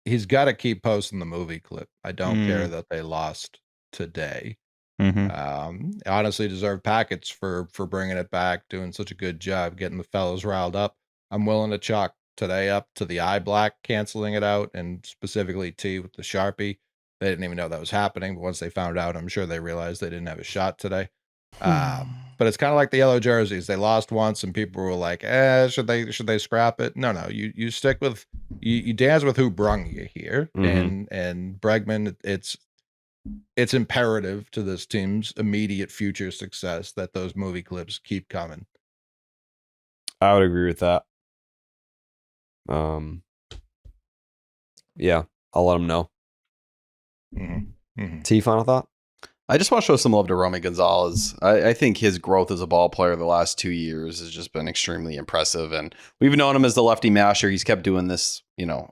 He's got to keep posting the movie clip. I don't care that they lost today. Honestly deserve packets for bringing it back, doing such a good job getting the fellas riled up. I'm willing to chalk today up to the eye black canceling it out, and specifically T with the Sharpie. They didn't even know that was happening, but once they found out, I'm sure they realized they didn't have a shot today. But it's kind of like the yellow jerseys. They lost once, and people were like, should they scrap it? No, you stick with you dance with who brung you here, and Bregman. It's imperative to this team's immediate future success that those movie clips keep coming. I would agree with that. Yeah, I'll let them know. T, final thought? I just want to show some love to Romy Gonzalez. I think his growth as a ball player the last 2 years has just been extremely impressive. And we've known him as the lefty masher. He's kept doing this,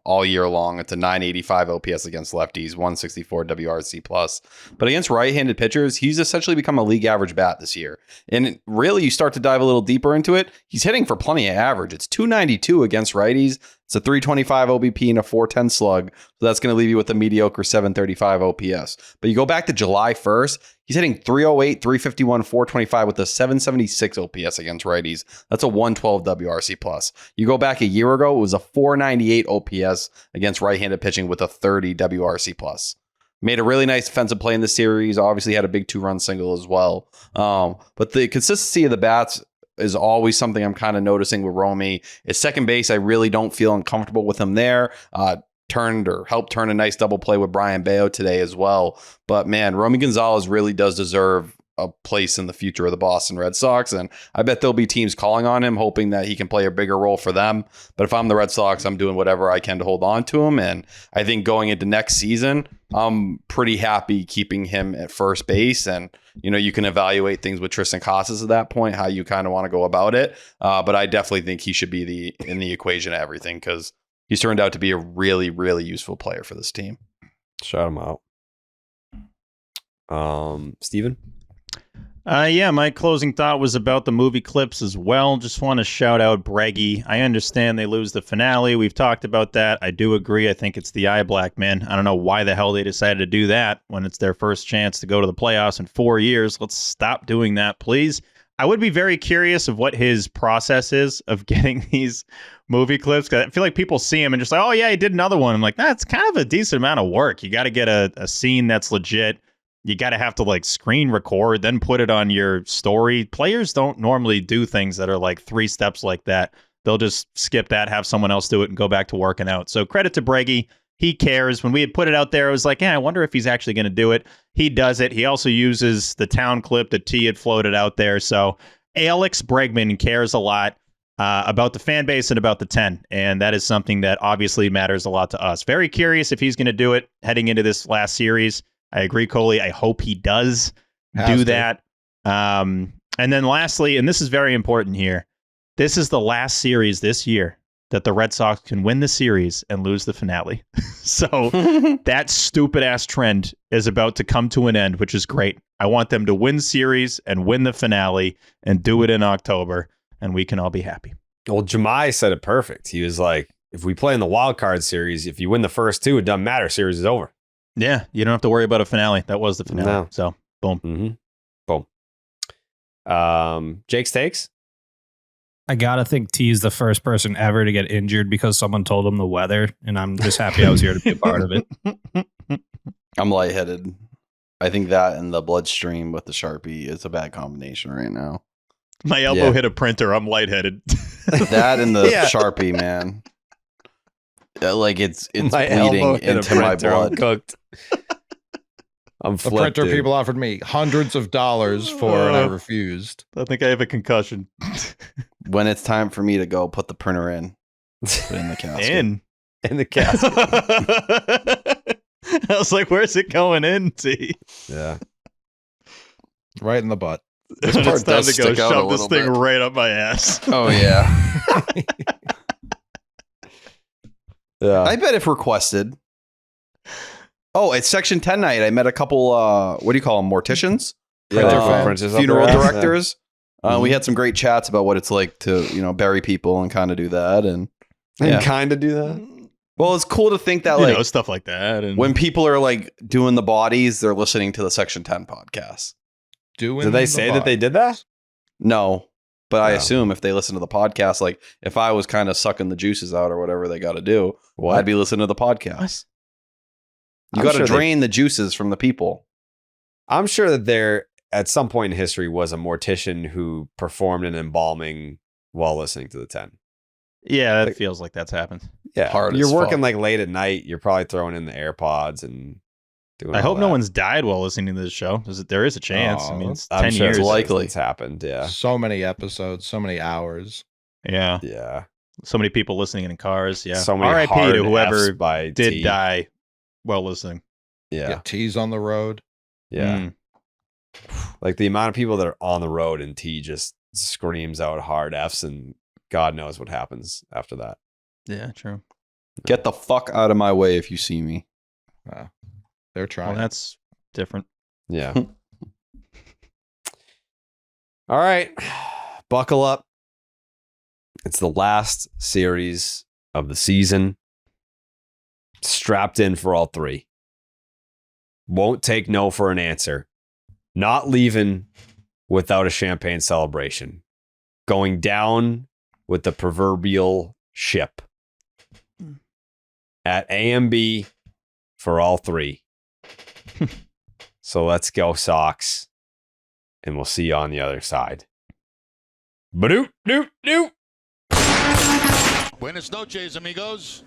all year long. It's a 985 OPS against lefties, 164 WRC plus. But against right-handed pitchers, he's essentially become a league average bat this year. And really, you start to dive a little deeper into it, he's hitting for plenty of average. It's 292 against righties. It's a 325 OBP and a 410 slug. So that's going to leave you with a mediocre 735 OPS. But you go back to July 1st, he's hitting 308, 351, 425 with a 776 OPS against righties. That's a 112 WRC plus. You go back a year ago, it was a 498 OPS against right-handed pitching with a 30 WRC plus. Made a really nice defensive play in the series. Obviously had a big 2-run single as well. But the consistency of the bats is always something I'm kind of noticing with Romy. At second base, I really don't feel uncomfortable with him there. Helped turn a nice double play with Brian Bello today as well. But man, Romy Gonzalez really does deserve a place in the future of the Boston Red Sox. And I bet there'll be teams calling on him, hoping that he can play a bigger role for them. But if I'm the Red Sox, I'm doing whatever I can to hold on to him. And I think going into next season, I'm pretty happy keeping him at first base. And, you can evaluate things with Tristan Casas at that point, how you kind of want to go about it. But I definitely think he should be in the equation of everything, because he's turned out to be a really, really useful player for this team. Shout him out. Steven? Yeah, my closing thought was about the movie clips as well. Just want to shout out Breggy. I understand they lose the finale. We've talked about that. I do agree. I think it's the eye black, man. I don't know why the hell they decided to do that when it's their first chance to go to the playoffs in 4 years. Let's stop doing that, please. I would be very curious of what his process is of getting these movie clips, because I feel like people see him and just like, oh yeah, he did another one. I'm like, that's kind of a decent amount of work. You got to get a scene that's legit. You got to have to screen record, then put it on your story. Players don't normally do things that are 3 steps like that. They'll just skip that, have someone else do it, and go back to working out. So credit to Breggy. He cares. When we had put it out there, I was like, I wonder if he's actually going to do it. He does it. He also uses the town clip that T had floated out there. So Alex Bregman cares a lot about the fan base and about the 10. And that is something that obviously matters a lot to us. Very curious if he's going to do it heading into this last series. I agree, Coley. I hope he does do that. And then lastly, and this is very important here, this is the last series this year that the Red Sox can win the series and lose the finale. So that stupid-ass trend is about to come to an end, which is great. I want them to win series and win the finale and do it in October, and we can all be happy. Well, Jemai said it perfect. He was like, if we play in the wild card series, if you win the first 2, it doesn't matter. Series is over. Yeah, you don't have to worry about a finale. That was the finale. No. So, boom. Boom. Jake's takes? I gotta think T is the first person ever to get injured because someone told him the weather, and I'm just happy I was here to be a part of it. I'm lightheaded. I think that and the bloodstream with the Sharpie is a bad combination right now. My elbow hit a printer. I'm lightheaded. That and the Sharpie, man. It's bleeding into my blood. I'm cooked. I'm the flipped, printer dude. people offered me hundreds of dollars for, and I refused. I think I have a concussion. When it's time for me to go, put the printer in. Put it in the casket. In the casket. I was like, where's it going in, T? Yeah. Right in the butt. This part it's time does to go stick out a shove this little thing bit. right up my ass. Oh, yeah. Yeah. I bet if requested. Oh, it's Section 10 night. I met a couple, what do you call them, morticians? Funeral directors. We had some great chats about what it's like to, bury people and kind of do that. And kind of do that? Well, it's cool to think that You like know, stuff like that. And when people are like doing the bodies, they're listening to the Section 10 podcast. Did they say that they did that? No, but I No. assume if they listen to the podcast, like if I was kind of sucking the juices out or whatever they got to do, I'd be listening to the podcast. You I'm got to sure they- drain the juices from the people. I'm sure that there, at some point in history, was a mortician who performed an embalming while listening to the 10. Yeah, that feels like that's happened. Yeah, Hard you're as working fuck. like late at night. You're probably throwing in the AirPods and doing. I all hope no that. one's died while listening to this show. There is a chance. I mean, it's I'm 10 sure years. it's happened. Yeah, So many episodes, so many hours. Yeah. yeah. So many people listening in cars. Yeah. So many R.I.P. hard to whoever Fs by did T. die while listening. Yeah, Get T's on the road. yeah. Mm. Like the amount of people that are on the road and T just screams out hard Fs, and God knows what happens after that. Yeah, true. Get the fuck out of my way if you see me. They're trying. Well, that's different. Yeah. All right. Buckle up. It's the last series of the season. Strapped in for all three. Won't take no for an answer. Not leaving without a champagne celebration. Going down with the proverbial ship. At AMB for all three. So let's go, Sox. And we'll see you on the other side. Ba-doop, doop, doop. Buenas noches, amigos.